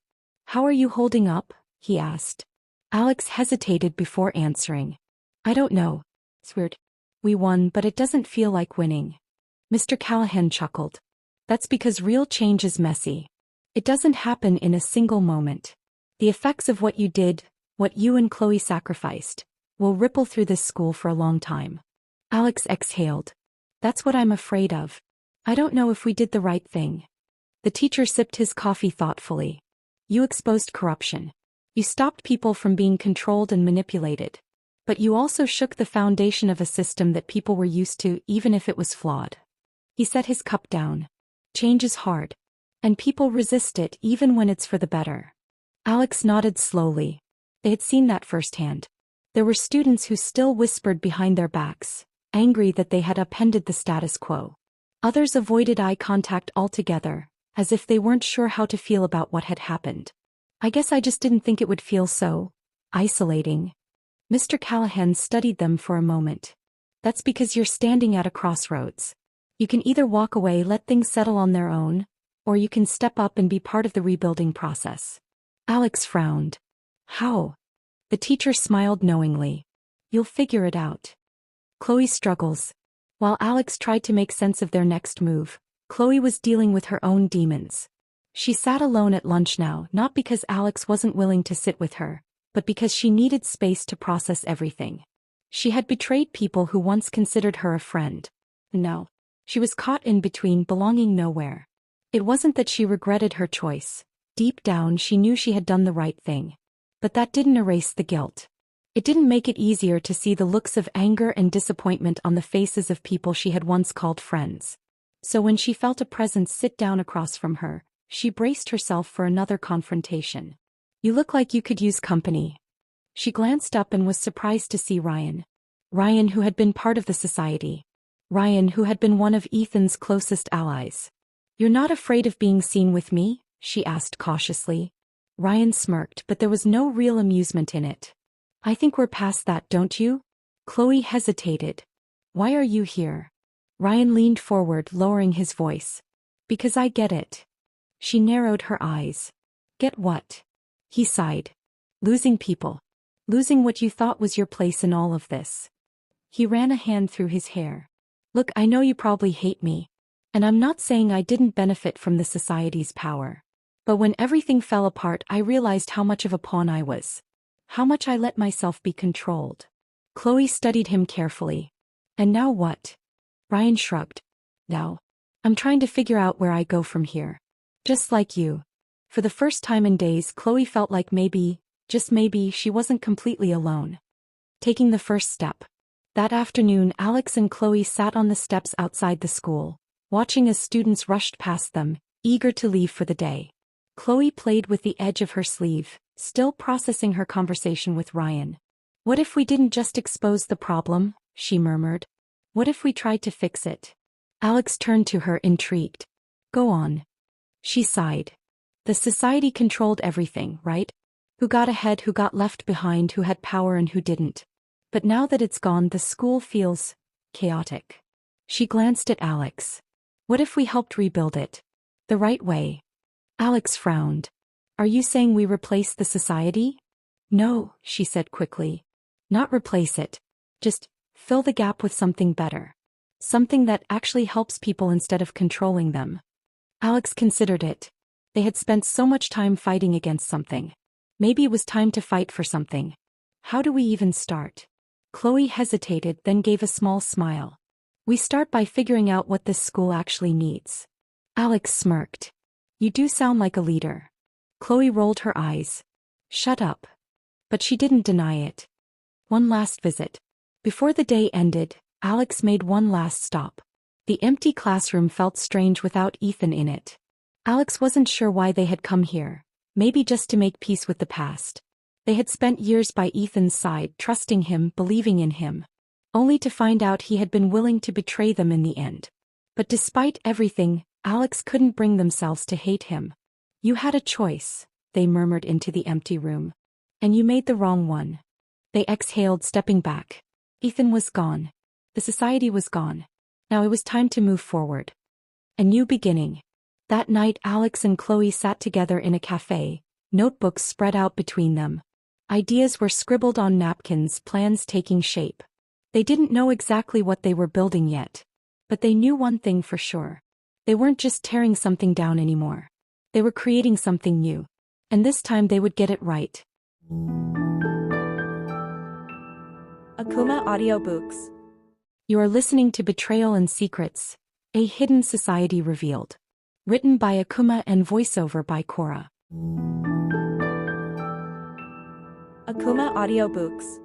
"How are you holding up?" he asked. Alex hesitated before answering. "I don't know. It's weird. We won, but it doesn't feel like winning." Mr. Callahan chuckled. "That's because real change is messy. It doesn't happen in a single moment. The effects of what you did, what you and Chloe sacrificed, will ripple through this school for a long time." Alex exhaled. "That's what I'm afraid of. I don't know if we did the right thing." The teacher sipped his coffee thoughtfully. "You exposed corruption. You stopped people from being controlled and manipulated. But you also shook the foundation of a system that people were used to, even if it was flawed." He set his cup down. "Change is hard. And people resist it even when it's for the better." Alex nodded slowly. They had seen that firsthand. There were students who still whispered behind their backs, angry that they had upended the status quo. Others avoided eye contact altogether, as if they weren't sure how to feel about what had happened. "I guess I just didn't think it would feel so isolating." Mr. Callahan studied them for a moment. "That's because you're standing at a crossroads. You can either walk away, let things settle on their own, or you can step up and be part of the rebuilding process." Alex frowned. "How?" The teacher smiled knowingly. "You'll figure it out." Chloe struggles. While Alex tried to make sense of their next move, Chloe was dealing with her own demons. She sat alone at lunch now, not because Alex wasn't willing to sit with her, but because she needed space to process everything. She had betrayed people who once considered her a friend. Now, she was caught in between, belonging nowhere. It wasn't that she regretted her choice. Deep down she knew she had done the right thing. But that didn't erase the guilt. It didn't make it easier to see the looks of anger and disappointment on the faces of people she had once called friends. So when she felt a presence sit down across from her, she braced herself for another confrontation. "You look like you could use company." She glanced up and was surprised to see Ryan. Ryan, who had been part of the society. Ryan, who had been one of Ethan's closest allies. "You're not afraid of being seen with me?" she asked cautiously. Ryan smirked, but there was no real amusement in it. "I think we're past that, don't you?" Chloe hesitated. "Why are you here?" Ryan leaned forward, lowering his voice. "Because I get it." She narrowed her eyes. "Get what?" He sighed. "Losing people. Losing what you thought was your place in all of this." He ran a hand through his hair. "Look, I know you probably hate me. And I'm not saying I didn't benefit from the society's power. But when everything fell apart, I realized how much of a pawn I was. How much I let myself be controlled." Chloe studied him carefully. "And now what?" Ryan shrugged. "Now, I'm trying to figure out where I go from here. Just like you." For the first time in days, Chloe felt like maybe, just maybe, she wasn't completely alone. Taking the first step. That afternoon, Alex and Chloe sat on the steps outside the school, watching as students rushed past them, eager to leave for the day. Chloe played with the edge of her sleeve, still processing her conversation with Ryan. "What if we didn't just expose the problem?" she murmured. "What if we tried to fix it?" Alex turned to her, intrigued. "Go on." She sighed. "The society controlled everything, right? Who got ahead, who got left behind, who had power and who didn't. But now that it's gone, the school feels chaotic." She glanced at Alex. "What if we helped rebuild it? The right way?" Alex frowned. "Are you saying we replace the society?" "No," she said quickly. "Not replace it. Just fill the gap with something better. Something that actually helps people instead of controlling them." Alex considered it. They had spent so much time fighting against something. Maybe it was time to fight for something. How do we even start? Chloe hesitated, then gave a small smile. "We start by figuring out what this school actually needs." Alex smirked. "You do sound like a leader." Chloe rolled her eyes. "Shut up." But she didn't deny it. One last visit. Before the day ended, Alex made one last stop. The empty classroom felt strange without Ethan in it. Alex wasn't sure why they had come here, maybe just to make peace with the past. They had spent years by Ethan's side, trusting him, believing in him, only to find out he had been willing to betray them in the end. But despite everything, Alex couldn't bring themselves to hate him. You had a choice, they murmured into the empty room. And you made the wrong one. They exhaled, stepping back. Ethan was gone. The society was gone. Now it was time to move forward. A new beginning. That night Alex and Chloe sat together in a cafe, notebooks spread out between them. Ideas were scribbled on napkins, plans taking shape. They didn't know exactly what they were building yet. But they knew one thing for sure. They weren't just tearing something down anymore. They were creating something new. And this time they would get it right. Akumah Audiobooks. You are listening to Betrayal and Secrets, A Hidden Society Revealed. Written by Akumah and voiceover by Sara. Akumah Audiobooks.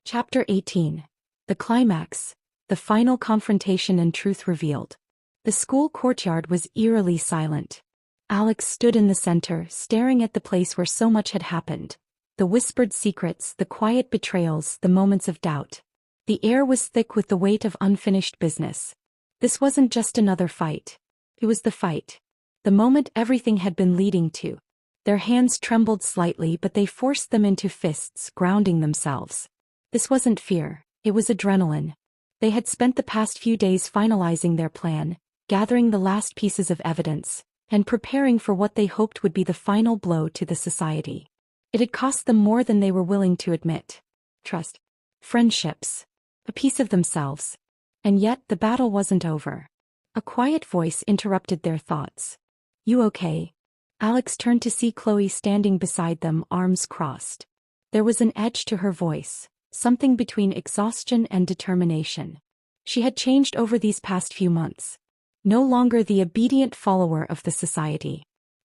Chapter 18. The Climax, the Final Confrontation and Truth Revealed. The school courtyard was eerily silent. Alex stood in the center, staring at the place where so much had happened. The whispered secrets, the quiet betrayals, the moments of doubt. The air was thick with the weight of unfinished business. This wasn't just another fight. It was the fight. The moment everything had been leading to. Their hands trembled slightly, but they forced them into fists, grounding themselves. This wasn't fear, it was adrenaline. They had spent the past few days finalizing their plan, gathering the last pieces of evidence, and preparing for what they hoped would be the final blow to the society. It had cost them more than they were willing to admit. Trust. Friendships. A piece of themselves. And yet the battle wasn't over. A quiet voice interrupted their thoughts. You okay? Alex turned to see Chloe standing beside them, arms crossed. There was an edge to her voice, something between exhaustion and determination. She had changed over these past few months. No longer the obedient follower of the society.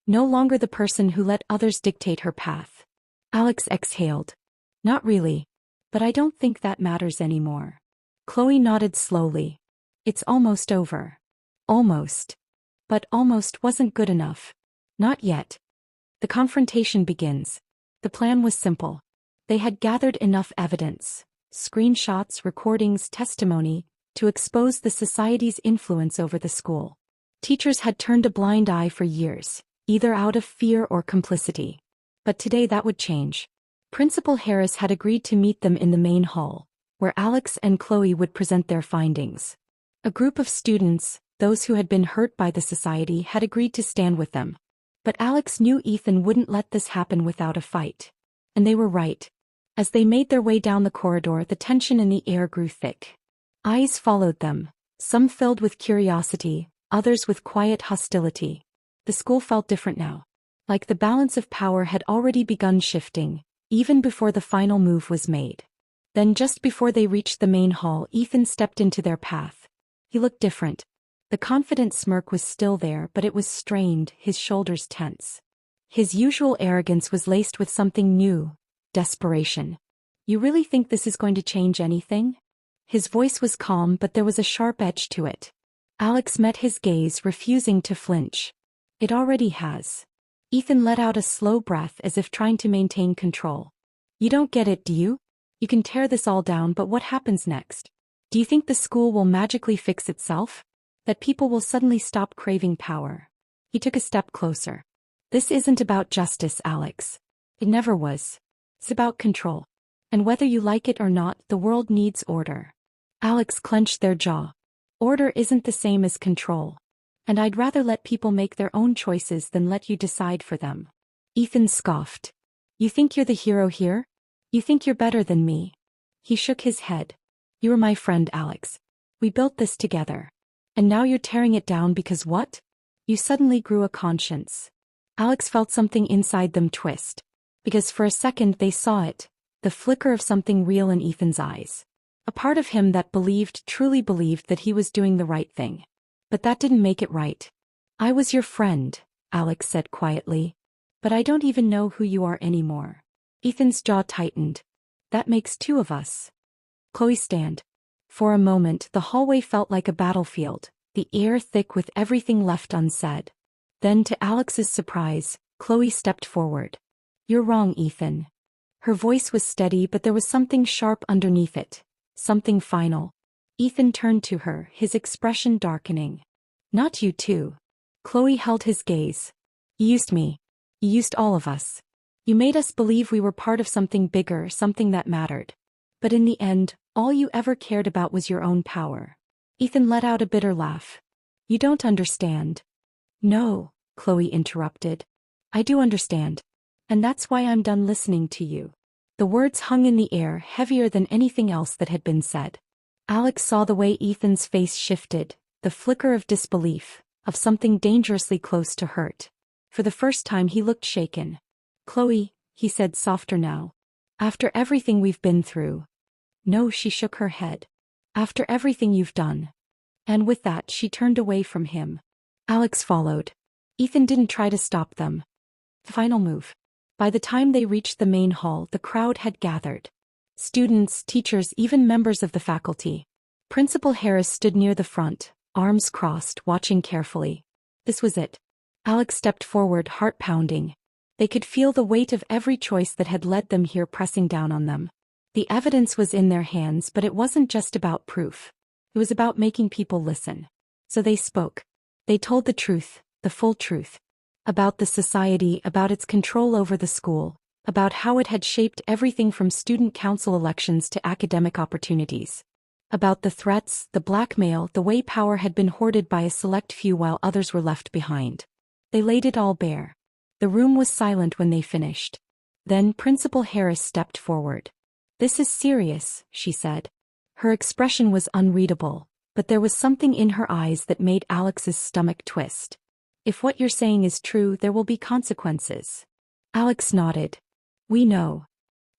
No longer the person who let others dictate her path. Alex exhaled. Not really. But I don't think that matters anymore. Chloe nodded slowly. It's almost over. Almost. But almost wasn't good enough. Not yet. The confrontation begins. The plan was simple. They had gathered enough evidence, screenshots, recordings, testimony, to expose the society's influence over the school. Teachers had turned a blind eye for years, either out of fear or complicity. But today that would change. Principal Harris had agreed to meet them in the main hall, where Alex and Chloe would present their findings. A group of students, those who had been hurt by the society, had agreed to stand with them. But Alex knew Ethan wouldn't let this happen without a fight. And they were right. As they made their way down the corridor, the tension in the air grew thick. Eyes followed them, some filled with curiosity, others with quiet hostility. The school felt different now. Like the balance of power had already begun shifting, even before the final move was made. Then just before they reached the main hall, Ethan stepped into their path. He looked different. The confident smirk was still there, but it was strained, his shoulders tense. His usual arrogance was laced with something new, desperation. You really think this is going to change anything? His voice was calm, but there was a sharp edge to it. Alex met his gaze, refusing to flinch. It already has. Ethan let out a slow breath as if trying to maintain control. You don't get it, do you? You can tear this all down, but what happens next? Do you think the school will magically fix itself? That people will suddenly stop craving power? He took a step closer. This isn't about justice, Alex. It never was. It's about control. And whether you like it or not, the world needs order. Alex clenched their jaw. Order isn't the same as control. And I'd rather let people make their own choices than let you decide for them. Ethan scoffed. You think you're the hero here? You think you're better than me? He shook his head. You were my friend, Alex. We built this together. And now you're tearing it down because what? You suddenly grew a conscience. Alex felt something inside them twist. Because for a second they saw it, the flicker of something real in Ethan's eyes. A part of him that believed, truly believed that he was doing the right thing. But that didn't make it right. I was your friend, Alex said quietly. But I don't even know who you are anymore. Ethan's jaw tightened. That makes two of us. Chloe stand. For a moment the hallway felt like a battlefield, the air thick with everything left unsaid. Then to Alex's surprise, Chloe stepped forward. You're wrong, Ethan. Her voice was steady but there was something sharp underneath it. Something final. Ethan turned to her, his expression darkening. Not you too. Chloe held his gaze. You used me. You used all of us. You made us believe we were part of something bigger, something that mattered. But in the end, all you ever cared about was your own power. Ethan let out a bitter laugh. You don't understand. No, Chloe interrupted. I do understand. And that's why I'm done listening to you. The words hung in the air, heavier than anything else that had been said. Alex saw the way Ethan's face shifted, the flicker of disbelief, of something dangerously close to hurt. For the first time he looked shaken. Chloe, he said softer now. After everything we've been through. No, she shook her head. After everything you've done. And with that she turned away from him. Alex followed. Ethan didn't try to stop them. Final move. By the time they reached the main hall, the crowd had gathered. Students, teachers, even members of the faculty. Principal Harris stood near the front, arms crossed, watching carefully. This was it. Alex stepped forward, heart pounding. They could feel the weight of every choice that had led them here pressing down on them. The evidence was in their hands, but it wasn't just about proof. It was about making people listen. So they spoke. They told the truth, the full truth. About the society, about its control over the school, about how it had shaped everything from student council elections to academic opportunities. About the threats, the blackmail, the way power had been hoarded by a select few while others were left behind. They laid it all bare. The room was silent when they finished. Then Principal Harris stepped forward. This is serious, she said. Her expression was unreadable, but there was something in her eyes that made Alex's stomach twist. If what you're saying is true, there will be consequences. Alex nodded. We know.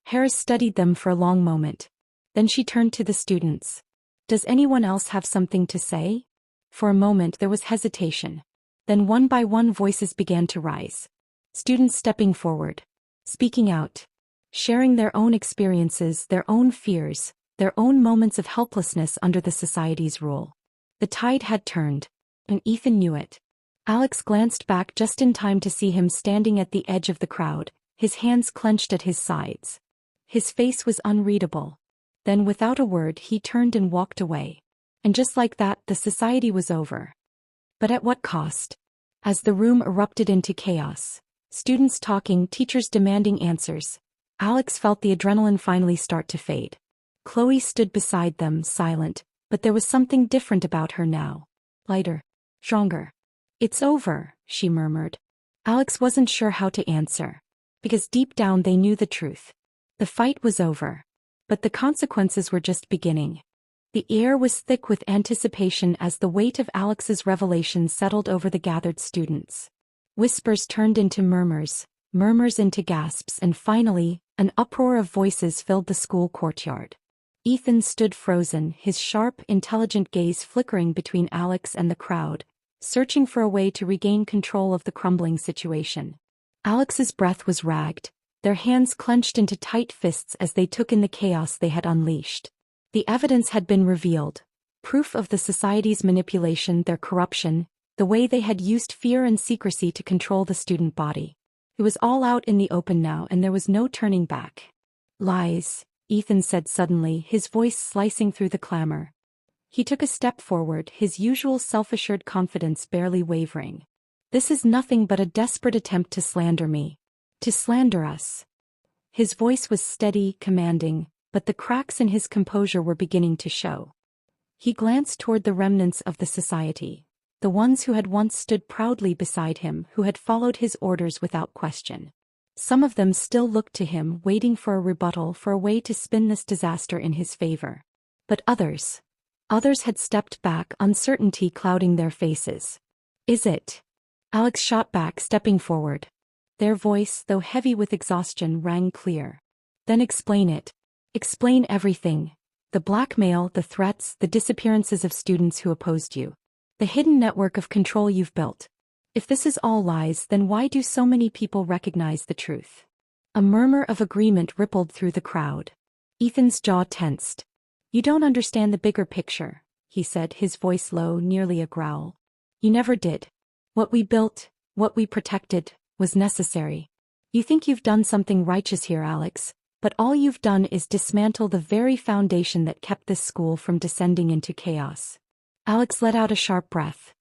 Harris studied them for a long moment. Then she turned to the students. Does anyone else have something to say? For a moment there was hesitation. Then one by one voices began to rise. Students stepping forward. Speaking out. Sharing their own experiences, their own fears, their own moments of helplessness under the society's rule. The tide had turned, and Ethan knew it. Alex glanced back just in time to see him standing at the edge of the crowd, his hands clenched at his sides. His face was unreadable. Then without a word he turned and walked away. And just like that, the society was over. But at what cost? As the room erupted into chaos, students talking, teachers demanding answers, Alex felt the adrenaline finally start to fade. Chloe stood beside them, silent, but there was something different about her now. Lighter. Stronger. It's over, she murmured. Alex wasn't sure how to answer. Because deep down they knew the truth. The fight was over. But the consequences were just beginning. The air was thick with anticipation as the weight of Alex's revelation settled over the gathered students. Whispers turned into murmurs, murmurs into gasps, and finally, an uproar of voices filled the school courtyard. Ethan stood frozen, his sharp, intelligent gaze flickering between Alex and the crowd, searching for a way to regain control of the crumbling situation. Alex's breath was ragged, their hands clenched into tight fists as they took in the chaos they had unleashed. The evidence had been revealed, proof of the society's manipulation, their corruption, the way they had used fear and secrecy to control the student body. It was all out in the open now, and there was no turning back. Lies, Ethan said suddenly, his voice slicing through the clamor. He took a step forward, his usual self-assured confidence barely wavering. This is nothing but a desperate attempt to slander me. To slander us. His voice was steady, commanding, but the cracks in his composure were beginning to show. He glanced toward the remnants of the society, the ones who had once stood proudly beside him, who had followed his orders without question. Some of them still looked to him, waiting for a rebuttal, for a way to spin this disaster in his favor. But others had stepped back, uncertainty clouding their faces. Is it? Alex shot back, stepping forward. Their voice, though heavy with exhaustion, rang clear. Then explain it. Explain everything. The blackmail, the threats, the disappearances of students who opposed you. The hidden network of control you've built. If this is all lies, then why do so many people recognize the truth? A murmur of agreement rippled through the crowd. Ethan's jaw tensed. You don't understand the bigger picture, he said, his voice low, nearly a growl. You never did. What we built, what we protected, was necessary. You think you've done something righteous here, Alex, but all you've done is dismantle the very foundation that kept this school from descending into chaos. Alex let out a sharp breath.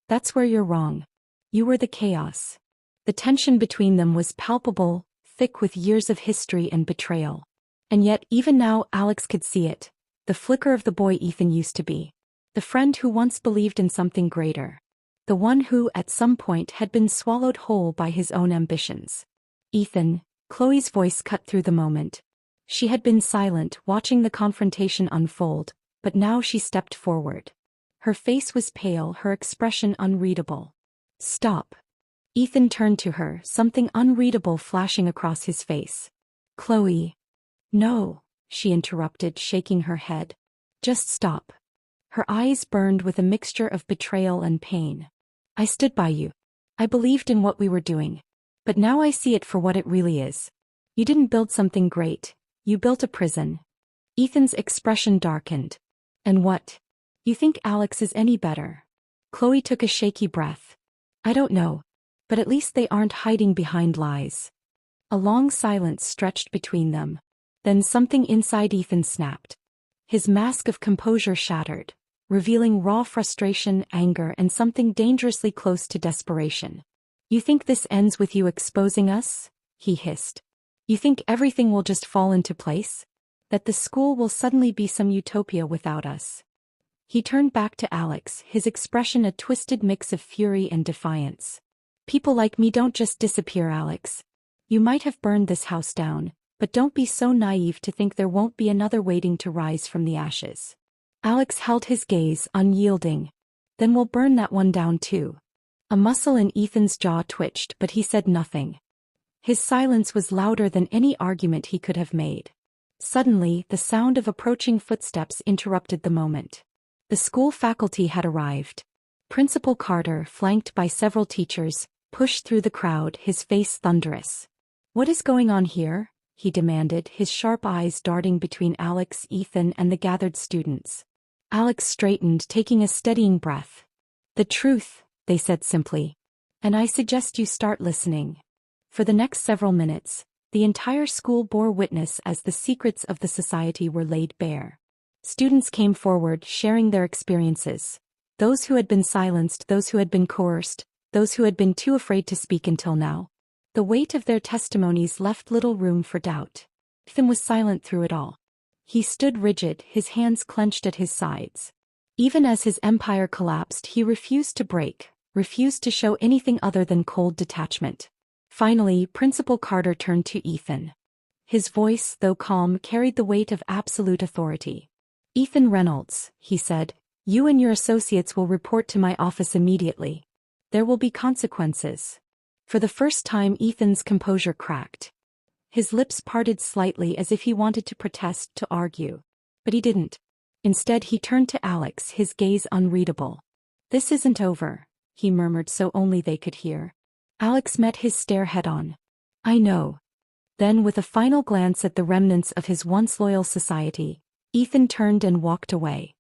That's where you're wrong. You were the chaos. The tension between them was palpable, thick with years of history and betrayal. And yet, even now, Alex could see it. The flicker of the boy Ethan used to be. The friend who once believed in something greater. The one who, at some point, had been swallowed whole by his own ambitions. Ethan, Chloe's voice cut through the moment. She had been silent, watching the confrontation unfold, but now she stepped forward. Her face was pale, her expression unreadable. Stop. Ethan turned to her, something unreadable flashing across his face. Chloe. No, she interrupted, shaking her head. Just stop. Her eyes burned with a mixture of betrayal and pain. I stood by you. I believed in what we were doing. But now I see it for what it really is. You didn't build something great. You built a prison. Ethan's expression darkened. And what? You think Alex is any better? Chloe took a shaky breath. I don't know. But at least they aren't hiding behind lies. A long silence stretched between them. Then something inside Ethan snapped. His mask of composure shattered, revealing raw frustration, anger, and something dangerously close to desperation. You think this ends with you exposing us? He hissed. You think everything will just fall into place? That the school will suddenly be some utopia without us? He turned back to Alex, his expression a twisted mix of fury and defiance. People like me don't just disappear, Alex. You might have burned this house down, but don't be so naive to think there won't be another waiting to rise from the ashes. Alex held his gaze, unyielding. Then we'll burn that one down too. A muscle in Ethan's jaw twitched, but he said nothing. His silence was louder than any argument he could have made. Suddenly, the sound of approaching footsteps interrupted the moment. The school faculty had arrived. Principal Carter, flanked by several teachers, pushed through the crowd, his face thunderous. What is going on here? He demanded, his sharp eyes darting between Alex, Ethan, and the gathered students. Alex straightened, taking a steadying breath. The truth, they said simply. And I suggest you start listening. For the next several minutes, the entire school bore witness as the secrets of the society were laid bare. Students came forward, sharing their experiences. Those who had been silenced, those who had been coerced, those who had been too afraid to speak until now. The weight of their testimonies left little room for doubt. Ethan was silent through it all. He stood rigid, his hands clenched at his sides. Even as his empire collapsed, he refused to break, refused to show anything other than cold detachment. Finally, Principal Carter turned to Ethan. His voice, though calm, carried the weight of absolute authority. Ethan Reynolds, he said, you and your associates will report to my office immediately. There will be consequences. For the first time, Ethan's composure cracked. His lips parted slightly as if he wanted to protest, to argue. But he didn't. Instead, he turned to Alex, his gaze unreadable. This isn't over, he murmured so only they could hear. Alex met his stare head-on. I know. Then, with a final glance at the remnants of his once loyal society, Ethan turned and walked away.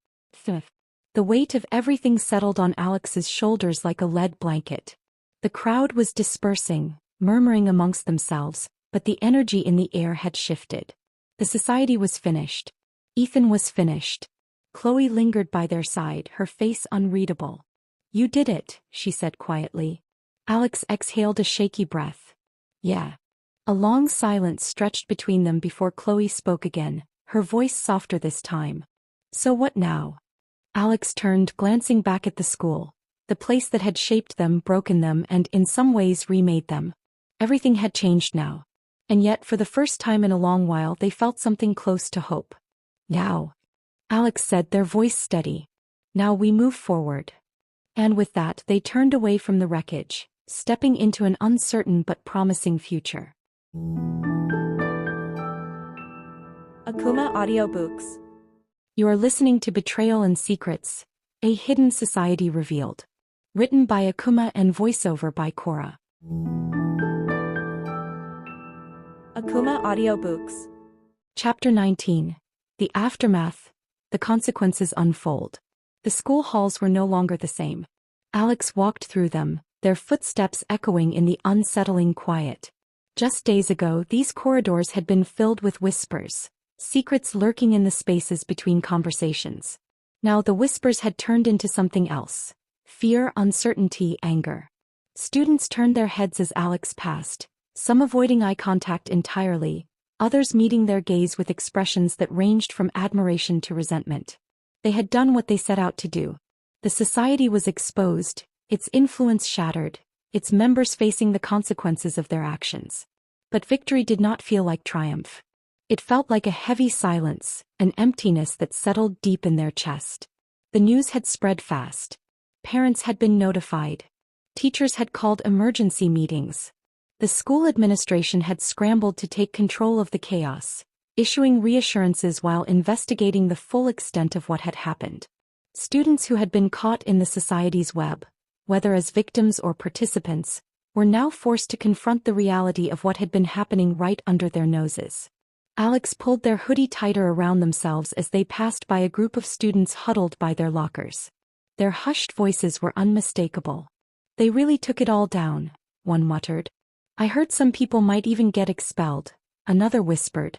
The weight of everything settled on Alex's shoulders like a lead blanket. The crowd was dispersing, murmuring amongst themselves, but the energy in the air had shifted. The society was finished. Ethan was finished. Chloe lingered by their side, her face unreadable. You did it, she said quietly. Alex exhaled a shaky breath. Yeah. A long silence stretched between them before Chloe spoke again, her voice softer this time. So what now? Alex turned, glancing back at the school, the place that had shaped them, broken them, and in some ways remade them. Everything had changed now. And yet, for the first time in a long while, they felt something close to hope. Now, Alex said, their voice steady. Now we move forward. And with that, they turned away from the wreckage, stepping into an uncertain but promising future. Akumah Audiobooks. You are listening to Betrayal and Secrets, A Hidden Society Revealed. Written by Akumah and voiceover by Cora. Akumah Audiobooks. Chapter 19. The Aftermath. The Consequences Unfold. The school halls were no longer the same. Alex walked through them, their footsteps echoing in the unsettling quiet. Just days ago, these corridors had been filled with whispers, secrets lurking in the spaces between conversations. Now the whispers had turned into something else. Fear, uncertainty, anger. Students turned their heads as Alex passed, some avoiding eye contact entirely, others meeting their gaze with expressions that ranged from admiration to resentment. They had done what they set out to do. The society was exposed, its influence shattered, its members facing the consequences of their actions. But victory did not feel like triumph. It felt like a heavy silence, an emptiness that settled deep in their chest. The news had spread fast. Parents had been notified. Teachers had called emergency meetings. The school administration had scrambled to take control of the chaos, issuing reassurances while investigating the full extent of what had happened. Students who had been caught in the society's web, whether as victims or participants, were now forced to confront the reality of what had been happening right under their noses. Alex pulled their hoodie tighter around themselves as they passed by a group of students huddled by their lockers. Their hushed voices were unmistakable. "They really took it all down," one muttered. "I heard some people might even get expelled," another whispered.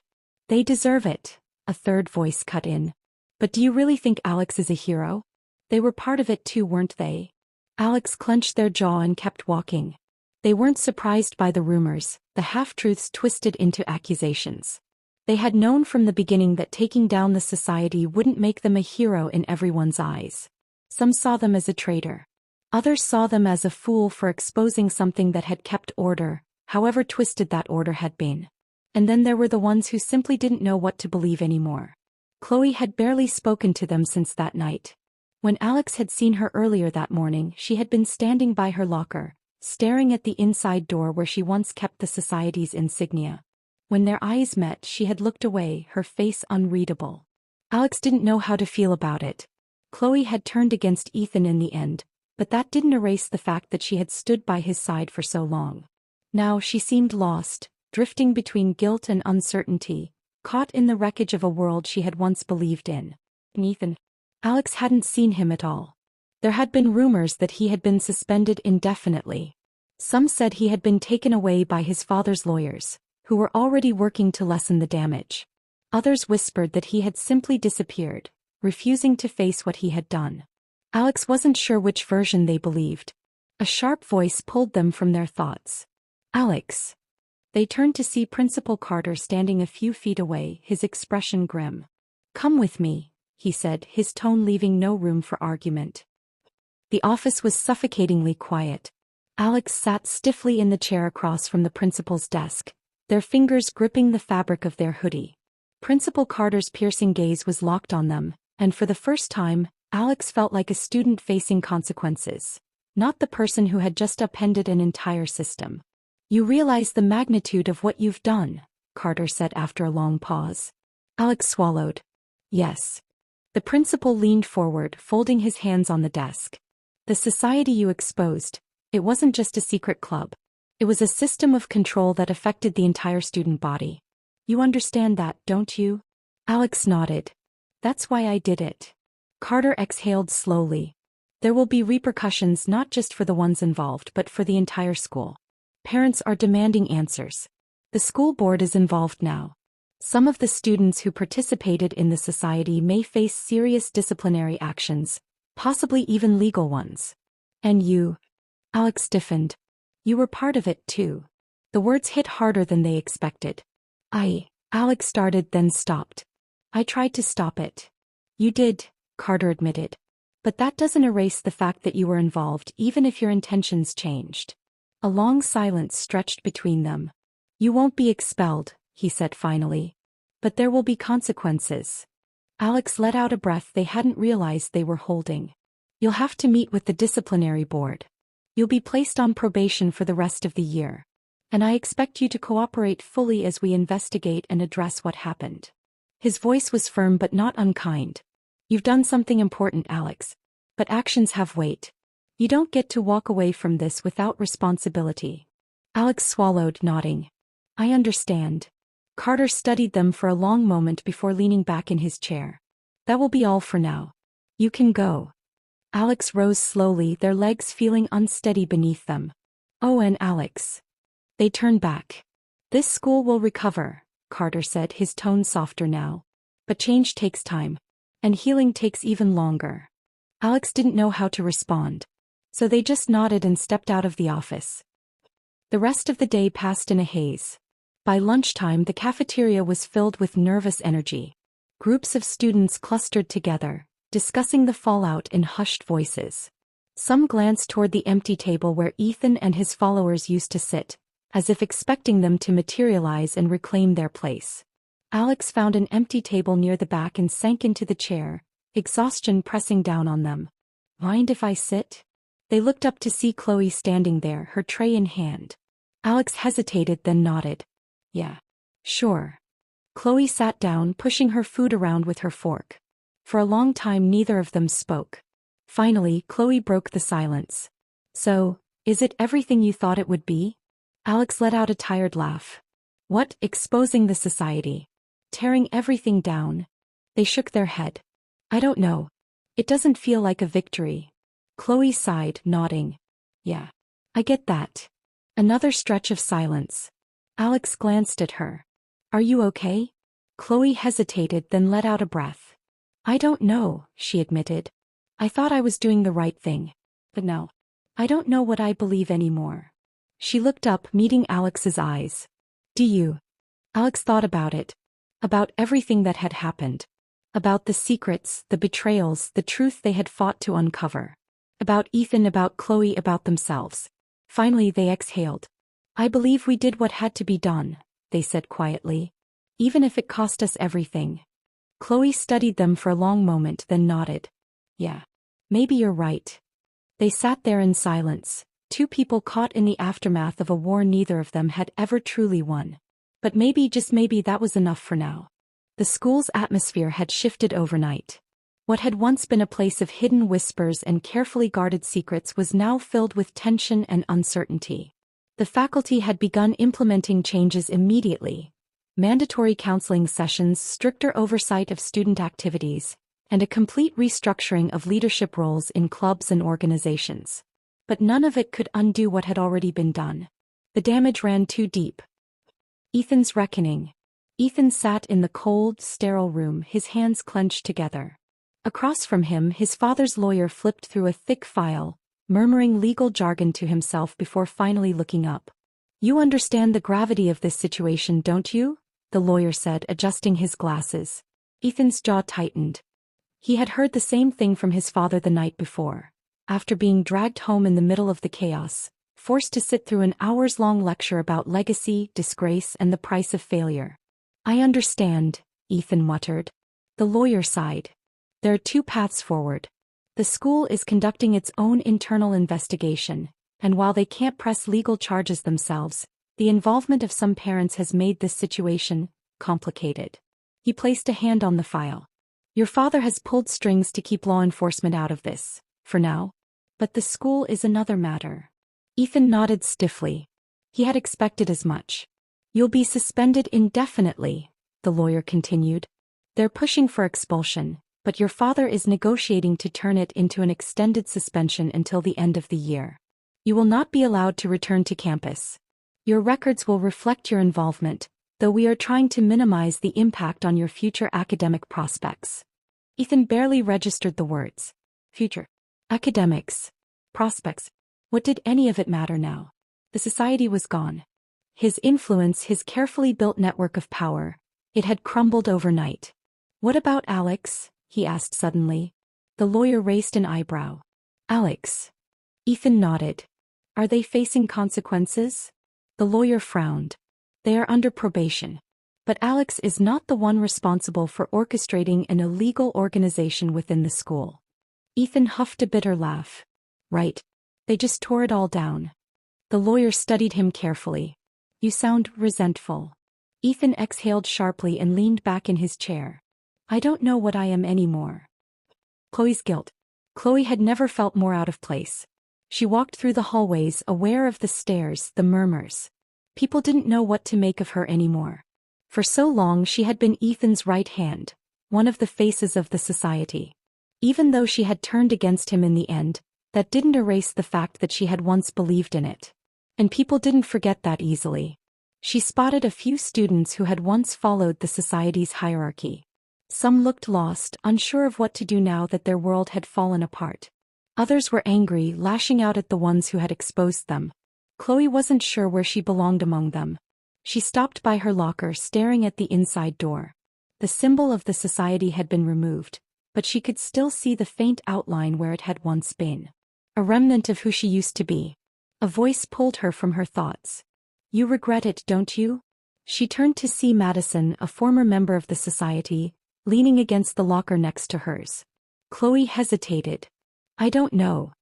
"They deserve it," a third voice cut in. "But do you really think Alex is a hero? They were part of it too, weren't they?" Alex clenched their jaw and kept walking. They weren't surprised by the rumors, the half-truths twisted into accusations. They had known from the beginning that taking down the society wouldn't make them a hero in everyone's eyes. Some saw them as a traitor. Others saw them as a fool for exposing something that had kept order, however twisted that order had been. And then there were the ones who simply didn't know what to believe anymore. Chloe had barely spoken to them since that night. When Alex had seen her earlier that morning, she had been standing by her locker, staring at the inside door where she once kept the society's insignia. When their eyes met, she had looked away, her face unreadable. Alex didn't know how to feel about it. Chloe had turned against Ethan in the end, but that didn't erase the fact that she had stood by his side for so long. Now she seemed lost, drifting between guilt and uncertainty, caught in the wreckage of a world she had once believed in. Ethan. Alex hadn't seen him at all. There had been rumors that he had been suspended indefinitely. Some said he had been taken away by his father's lawyers, who were already working to lessen the damage. Others whispered that he had simply disappeared, refusing to face what he had done. Alex wasn't sure which version they believed. A sharp voice pulled them from their thoughts. "Alex." They turned to see Principal Carter standing a few feet away, his expression grim. "Come with me," he said, his tone leaving no room for argument. The office was suffocatingly quiet. Alex sat stiffly in the chair across from the principal's desk, their fingers gripping the fabric of their hoodie. Principal Carter's piercing gaze was locked on them, and for the first time, Alex felt like a student facing consequences, not the person who had just upended an entire system. "You realize the magnitude of what you've done," Carter said after a long pause. Alex swallowed. "Yes." The principal leaned forward, folding his hands on the desk. "The society you exposed, it wasn't just a secret club. It was a system of control that affected the entire student body. You understand that, don't you?" Alex nodded. "That's why I did it." Carter exhaled slowly. "There will be repercussions not just for the ones involved but for the entire school. Parents are demanding answers. The school board is involved now. Some of the students who participated in the society may face serious disciplinary actions, possibly even legal ones. And you..." Alex stiffened. "You were part of it too." The words hit harder than they expected. Alex started, then stopped. "I tried to stop it." "You did," Carter admitted. "But that doesn't erase the fact that you were involved, even if your intentions changed." A long silence stretched between them. "You won't be expelled," he said finally. "But there will be consequences." Alex let out a breath they hadn't realized they were holding. "You'll have to meet with the disciplinary board. You'll be placed on probation for the rest of the year. And I expect you to cooperate fully as we investigate and address what happened." His voice was firm but not unkind. "You've done something important, Alex. But actions have weight. You don't get to walk away from this without responsibility." Alex swallowed, nodding. "I understand." Carter studied them for a long moment before leaning back in his chair. That will be all for now. You can go. Alex rose slowly, their legs feeling unsteady beneath them. Oh, and Alex. They turned back. This school will recover, Carter said, his tone softer now. But change takes time. And healing takes even longer. Alex didn't know how to respond. So they just nodded and stepped out of the office. The rest of the day passed in a haze. By lunchtime, the cafeteria was filled with nervous energy. Groups of students clustered together, discussing the fallout in hushed voices. Some glanced toward the empty table where Ethan and his followers used to sit, as if expecting them to materialize and reclaim their place. Alex found an empty table near the back and sank into the chair, exhaustion pressing down on them. Mind if I sit? They looked up to see Chloe standing there, her tray in hand. Alex hesitated, then nodded. Yeah. Sure. Chloe sat down, pushing her food around with her fork. For a long time neither of them spoke. Finally, Chloe broke the silence. So, is it everything you thought it would be? Alex let out a tired laugh. What, exposing the society? Tearing everything down? They shook their head. I don't know. It doesn't feel like a victory. Chloe sighed, nodding. Yeah. I get that. Another stretch of silence. Alex glanced at her. Are you okay? Chloe hesitated, then let out a breath. I don't know, she admitted. I thought I was doing the right thing. But now, I don't know what I believe anymore. She looked up, meeting Alex's eyes. Do you? Alex thought about it. About everything that had happened. About the secrets, the betrayals, the truth they had fought to uncover. About Ethan, about Chloe, about themselves. Finally they exhaled. I believe we did what had to be done, they said quietly. Even if it cost us everything. Chloe studied them for a long moment, then nodded. Yeah. Maybe you're right. They sat there in silence, two people caught in the aftermath of a war neither of them had ever truly won. But maybe, just maybe, that was enough for now. The school's atmosphere had shifted overnight. What had once been a place of hidden whispers and carefully guarded secrets was now filled with tension and uncertainty. The faculty had begun implementing changes immediately. Mandatory counseling sessions, stricter oversight of student activities, and a complete restructuring of leadership roles in clubs and organizations. But none of it could undo what had already been done. The damage ran too deep. Ethan's reckoning. Ethan sat in the cold, sterile room, his hands clenched together. Across from him, his father's lawyer flipped through a thick file, murmuring legal jargon to himself before finally looking up. You understand the gravity of this situation, don't you? The lawyer said, adjusting his glasses. Ethan's jaw tightened. He had heard the same thing from his father the night before. After being dragged home in the middle of the chaos, forced to sit through an hours-long lecture about legacy, disgrace, and the price of failure. I understand, Ethan muttered. The lawyer sighed. There are two paths forward. The school is conducting its own internal investigation, and while they can't press legal charges themselves, the involvement of some parents has made this situation complicated. He placed a hand on the file. Your father has pulled strings to keep law enforcement out of this, for now. But the school is another matter. Ethan nodded stiffly. He had expected as much. You'll be suspended indefinitely, the lawyer continued. They're pushing for expulsion, but your father is negotiating to turn it into an extended suspension until the end of the year. You will not be allowed to return to campus. Your records will reflect your involvement, though we are trying to minimize the impact on your future academic prospects. Ethan barely registered the words. Future. Academics. Prospects. What did any of it matter now? The society was gone. His influence, his carefully built network of power, it had crumbled overnight. What about Alex? He asked suddenly. The lawyer raised an eyebrow. Alex. Ethan nodded. Are they facing consequences? The lawyer frowned. They are under probation. But Alex is not the one responsible for orchestrating an illegal organization within the school. Ethan huffed a bitter laugh. Right. They just tore it all down. The lawyer studied him carefully. You sound resentful. Ethan exhaled sharply and leaned back in his chair. I don't know what I am anymore. Chloe's guilt. Chloe had never felt more out of place. She walked through the hallways, aware of the stares, the murmurs. People didn't know what to make of her anymore. For so long she had been Ethan's right hand, one of the faces of the society. Even though she had turned against him in the end, that didn't erase the fact that she had once believed in it. And people didn't forget that easily. She spotted a few students who had once followed the society's hierarchy. Some looked lost, unsure of what to do now that their world had fallen apart. Others were angry, lashing out at the ones who had exposed them. Chloe wasn't sure where she belonged among them. She stopped by her locker, staring at the inside door. The symbol of the society had been removed, but she could still see the faint outline where it had once been. A remnant of who she used to be. A voice pulled her from her thoughts. "You regret it, don't you?" She turned to see Madison, a former member of the society, leaning against the locker next to hers. Chloe hesitated. "I don't know."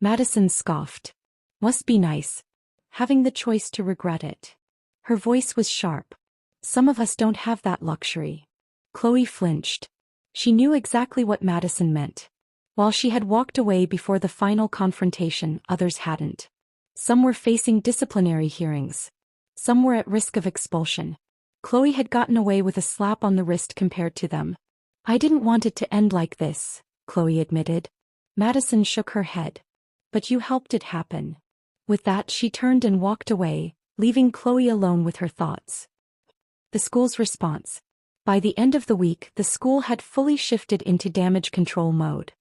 Madison scoffed. "Must be nice. Having the choice to regret it." Her voice was sharp. "Some of us don't have that luxury." Chloe flinched. She knew exactly what Madison meant. While she had walked away before the final confrontation, others hadn't. Some were facing disciplinary hearings. Some were at risk of expulsion. Chloe had gotten away with a slap on the wrist compared to them. "I didn't want it to end like this," Chloe admitted. Madison shook her head. "But you helped it happen." With that she turned and walked away, leaving Chloe alone with her thoughts. The school's response. By the end of the week, the school had fully shifted into damage control mode.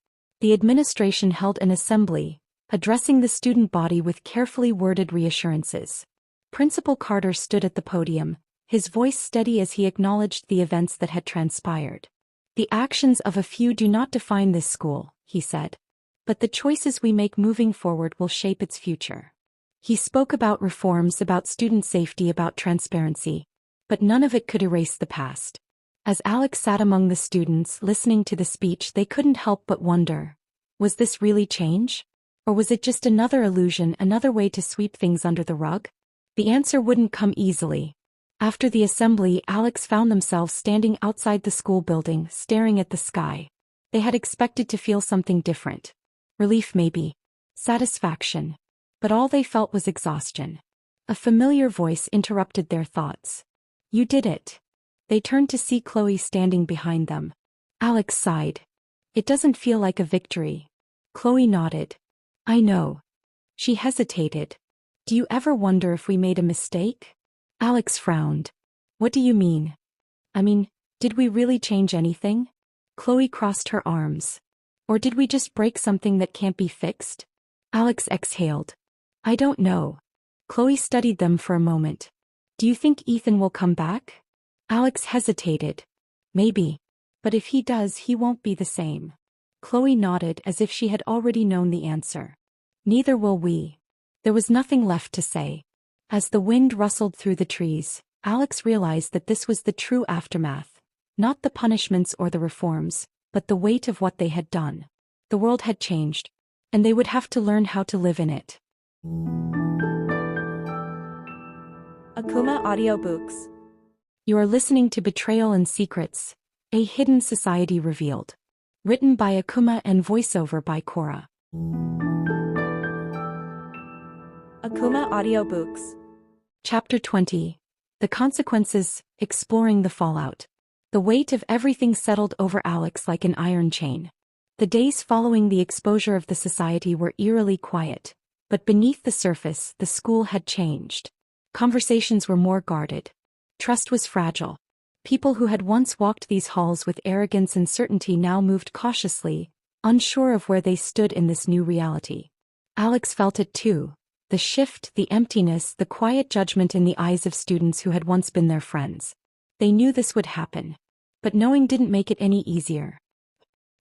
The administration held an assembly, addressing the student body with carefully worded reassurances. Principal Carter stood at the podium, his voice steady as he acknowledged the events that had transpired. "The actions of a few do not define this school," he said. "But the choices we make moving forward will shape its future." He spoke about reforms, about student safety, about transparency. But none of it could erase the past. As Alex sat among the students listening to the speech, they couldn't help but wonder, was this really change? Or was it just another illusion, another way to sweep things under the rug? The answer wouldn't come easily. After the assembly, Alex found themselves standing outside the school building, staring at the sky. They had expected to feel something different. Relief maybe. Satisfaction. But all they felt was exhaustion. A familiar voice interrupted their thoughts. "You did it." They turned to see Chloe standing behind them. Alex sighed. "It doesn't feel like a victory." Chloe nodded. "I know." She hesitated. "Do you ever wonder if we made a mistake?" Alex frowned. "What do you mean?" "I mean, did we really change anything?" Chloe crossed her arms. "Or did we just break something that can't be fixed?" Alex exhaled. "I don't know." Chloe studied them for a moment. "Do you think Ethan will come back?" Alex hesitated. "Maybe. But if he does, he won't be the same." Chloe nodded as if she had already known the answer. "Neither will we." There was nothing left to say. As the wind rustled through the trees, Alex realized that this was the true aftermath. Not the punishments or the reforms, but the weight of what they had done. The world had changed, and they would have to learn how to live in it. Akumah Audiobooks. You are listening to Betrayal and Secrets, A Hidden Society Revealed. Written by Akumah and voiceover by Cora. Akumah Audiobooks. Chapter 20. The Consequences, Exploring the Fallout. The weight of everything settled over Alex like an iron chain. The days following the exposure of the society were eerily quiet, but beneath the surface, the school had changed. Conversations were more guarded. Trust was fragile. People who had once walked these halls with arrogance and certainty now moved cautiously, unsure of where they stood in this new reality. Alex felt it too. The shift, the emptiness, the quiet judgment in the eyes of students who had once been their friends. They knew this would happen. But knowing didn't make it any easier.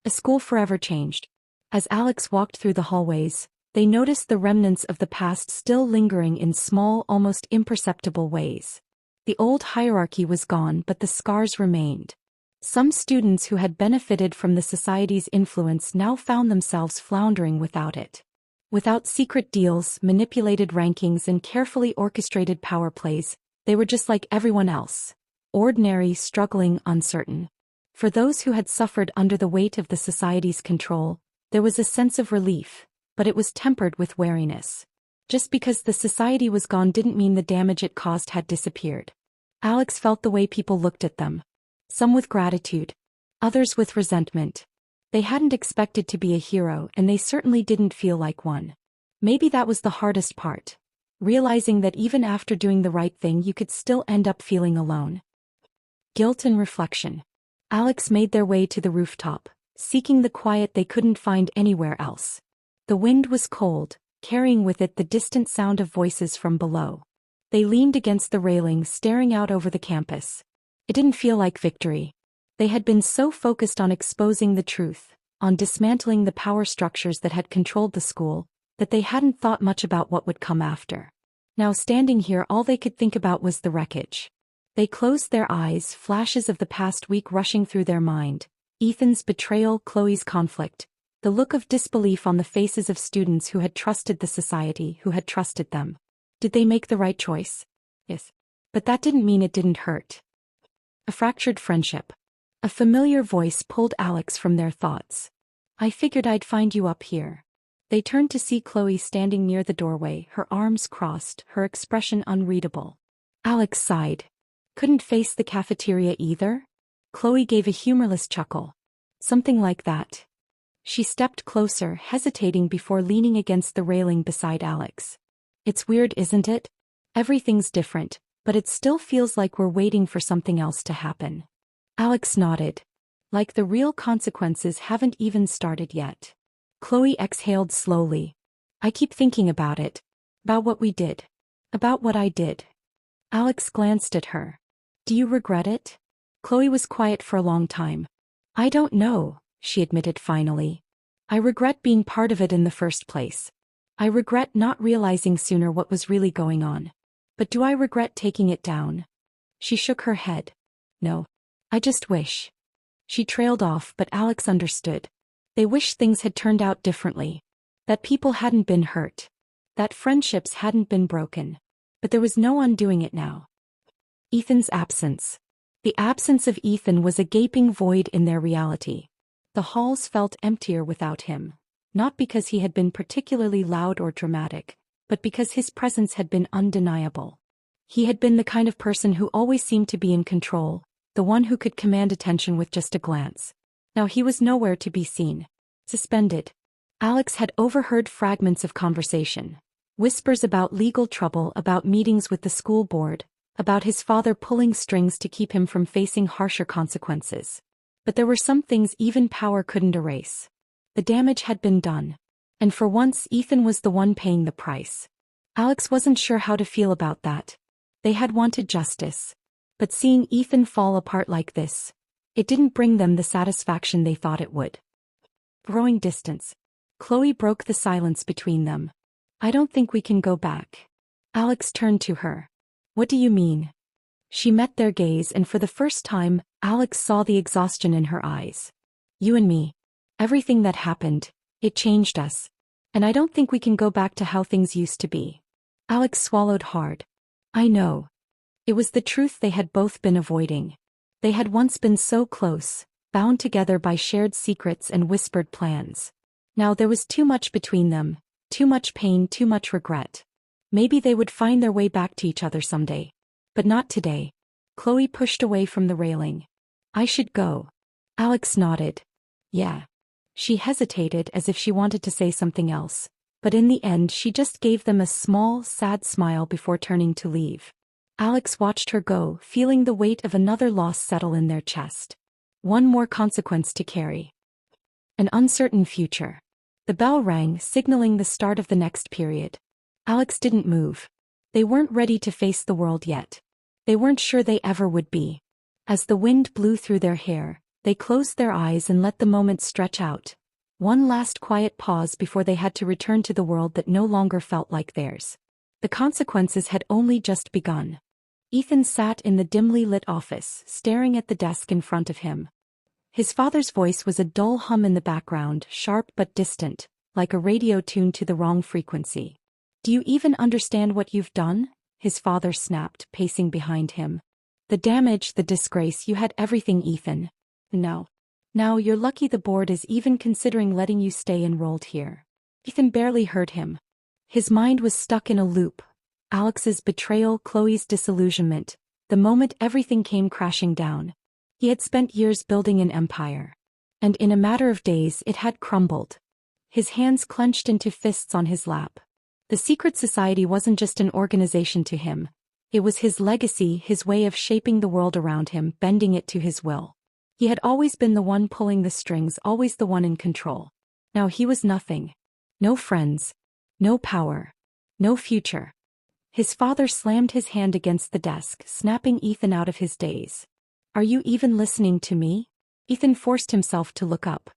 A school forever changed. As Alex walked through the hallways, they noticed the remnants of the past still lingering in small, almost imperceptible ways. The old hierarchy was gone, but the scars remained. Some students who had benefited from the society's influence now found themselves floundering without it. Without secret deals, manipulated rankings, and carefully orchestrated power plays, they were just like everyone else. Ordinary, struggling, uncertain. For those who had suffered under the weight of the society's control, there was a sense of relief, but it was tempered with wariness. Just because the society was gone didn't mean the damage it caused had disappeared. Alex felt the way people looked at them. Some with gratitude, others with resentment. They hadn't expected to be a hero, and they certainly didn't feel like one. Maybe that was the hardest part. Realizing that even after doing the right thing you could still end up feeling alone. Guilt and reflection. Alex made their way to the rooftop, seeking the quiet they couldn't find anywhere else. The wind was cold, carrying with it the distant sound of voices from below. They leaned against the railing, staring out over the campus. It didn't feel like victory. They had been so focused on exposing the truth, on dismantling the power structures that had controlled the school, that they hadn't thought much about what would come after. Now standing here, all they could think about was the wreckage. They closed their eyes, flashes of the past week rushing through their mind. Ethan's betrayal, Chloe's conflict, the look of disbelief on the faces of students who had trusted the society, who had trusted them. Did they make the right choice? Yes. But that didn't mean it didn't hurt. A fractured friendship. A familiar voice pulled Alex from their thoughts. I figured I'd find you up here. They turned to see Chloe standing near the doorway, her arms crossed, her expression unreadable. Alex sighed. Couldn't face the cafeteria either? Chloe gave a humorless chuckle. Something like that. She stepped closer, hesitating before leaning against the railing beside Alex. It's weird, isn't it? Everything's different, but it still feels like we're waiting for something else to happen. Alex nodded. Like the real consequences haven't even started yet. Chloe exhaled slowly. I keep thinking about it. About what we did. About what I did. Alex glanced at her. Do you regret it? Chloe was quiet for a long time. I don't know, she admitted finally. I regret being part of it in the first place. I regret not realizing sooner what was really going on. But do I regret taking it down? She shook her head. No. I just wish. She trailed off, but Alex understood. They wished things had turned out differently. That people hadn't been hurt. That friendships hadn't been broken. But there was no undoing it now. Ethan's absence. The absence of Ethan was a gaping void in their reality. The halls felt emptier without him. Not because he had been particularly loud or dramatic, but because his presence had been undeniable. He had been the kind of person who always seemed to be in control, the one who could command attention with just a glance. Now he was nowhere to be seen. Suspended. Alex had overheard fragments of conversation. Whispers about legal trouble, about meetings with the school board, about his father pulling strings to keep him from facing harsher consequences. But there were some things even power couldn't erase. The damage had been done. And for once Ethan was the one paying the price. Alex wasn't sure how to feel about that. They had wanted justice. But seeing Ethan fall apart like this, it didn't bring them the satisfaction they thought it would. Growing distance. Chloe broke the silence between them. I don't think we can go back. Alex turned to her. What do you mean? She met their gaze, and for the first time, Alex saw the exhaustion in her eyes. You and me. Everything that happened, it changed us. And I don't think we can go back to how things used to be. Alex swallowed hard. I know. It was the truth they had both been avoiding. They had once been so close, bound together by shared secrets and whispered plans. Now there was too much between them, too much pain, too much regret. Maybe they would find their way back to each other someday. But not today. Chloe pushed away from the railing. I should go. Alex nodded. Yeah. She hesitated as if she wanted to say something else, but in the end she just gave them a small, sad smile before turning to leave. Alex watched her go, feeling the weight of another loss settle in their chest. One more consequence to carry. An uncertain future. The bell rang, signaling the start of the next period. Alex didn't move. They weren't ready to face the world yet. They weren't sure they ever would be. As the wind blew through their hair, they closed their eyes and let the moment stretch out. One last quiet pause before they had to return to the world that no longer felt like theirs. The consequences had only just begun. Ethan sat in the dimly lit office, staring at the desk in front of him. His father's voice was a dull hum in the background, sharp but distant, like a radio tuned to the wrong frequency. Do you even understand what you've done? His father snapped, pacing behind him. The damage, the disgrace, you had everything, Ethan. Now you're lucky the board is even considering letting you stay enrolled here. Ethan barely heard him. His mind was stuck in a loop. Alex's betrayal, Chloe's disillusionment, The moment everything came crashing down. He had spent years building an empire. And in a matter of days it had crumbled. His hands clenched into fists on his lap. The secret society wasn't just an organization to him. It was his legacy, his way of shaping the world around him, bending it to his will. He had always been the one pulling the strings, always the one in control. Now he was nothing. No friends. No power. No future. His father slammed his hand against the desk, snapping Ethan out of his daze. Are you even listening to me? Ethan forced himself to look up.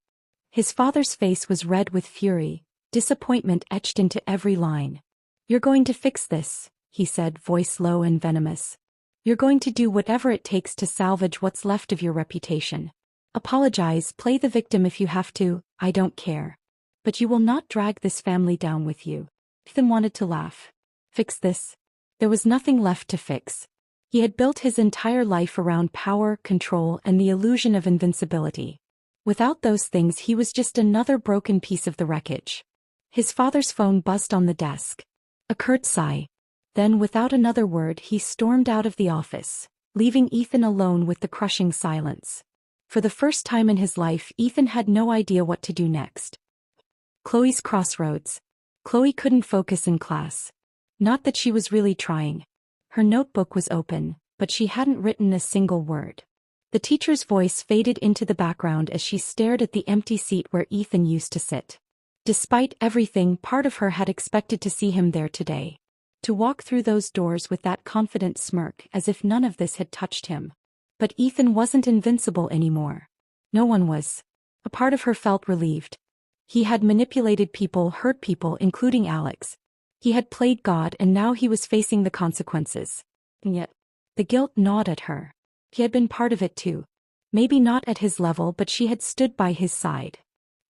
His father's face was red with fury, disappointment etched into every line. You're going to fix this, he said, voice low and venomous. You're going to do whatever it takes to salvage what's left of your reputation. Apologize, play the victim if you have to, I don't care. But you will not drag this family down with you. Ethan wanted to laugh. Fix this? There was nothing left to fix. He had built his entire life around power, control, and the illusion of invincibility. Without those things he was just another broken piece of the wreckage. His father's phone buzzed on the desk. A curt sigh. Then without another word he stormed out of the office, leaving Ethan alone with the crushing silence. For the first time in his life Ethan had no idea what to do next. Chloe's crossroads. Chloe couldn't focus in class. Not that she was really trying. Her notebook was open, but she hadn't written a single word. The teacher's voice faded into the background as she stared at the empty seat where Ethan used to sit. Despite everything, part of her had expected to see him there today. To walk through those doors with that confident smirk as if none of this had touched him. But Ethan wasn't invincible anymore. No one was. A part of her felt relieved. He had manipulated people, hurt people, including Alex. He had played God and now he was facing the consequences. And yet, the guilt gnawed at her. He had been part of it too. Maybe not at his level, but she had stood by his side.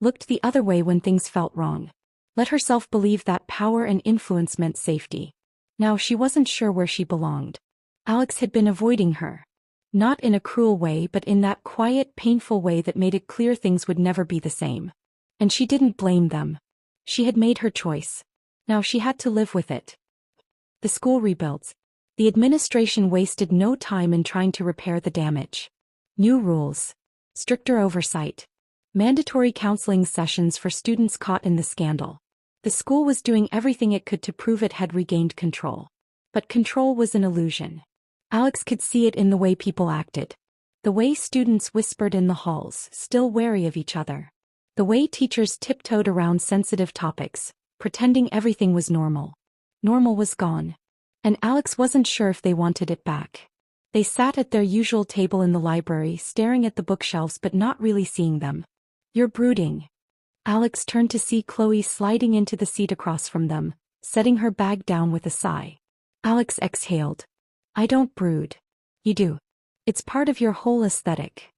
Looked the other way when things felt wrong. Let herself believe that power and influence meant safety. Now she wasn't sure where she belonged. Alex had been avoiding her. Not in a cruel way, but in that quiet, painful way that made it clear things would never be the same. And she didn't blame them. She had made her choice. Now she had to live with it. The school rebuilds. The administration wasted no time in trying to repair the damage. New rules. Stricter oversight. Mandatory counseling sessions for students caught in the scandal. The school was doing everything it could to prove it had regained control. But control was an illusion. Alex could see it in the way people acted. The way students whispered in the halls, still wary of each other. The way teachers tiptoed around sensitive topics, pretending everything was normal. Normal was gone. And Alex wasn't sure if they wanted it back. They sat at their usual table in the library, staring at the bookshelves but not really seeing them. You're brooding. Alex turned to see Chloe sliding into the seat across from them, setting her bag down with a sigh. Alex exhaled. I don't brood. You do. It's part of your whole aesthetic.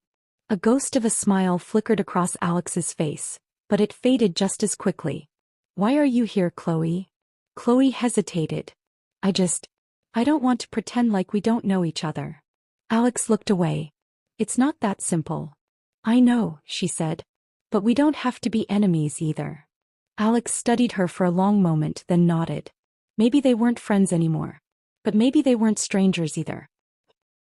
A ghost of a smile flickered across Alex's face, but it faded just as quickly. Why are you here, Chloe? Chloe hesitated. I don't want to pretend like we don't know each other. Alex looked away. It's not that simple. I know, she said. But we don't have to be enemies either. Alex studied her for a long moment, then nodded. Maybe they weren't friends anymore. But maybe they weren't strangers either.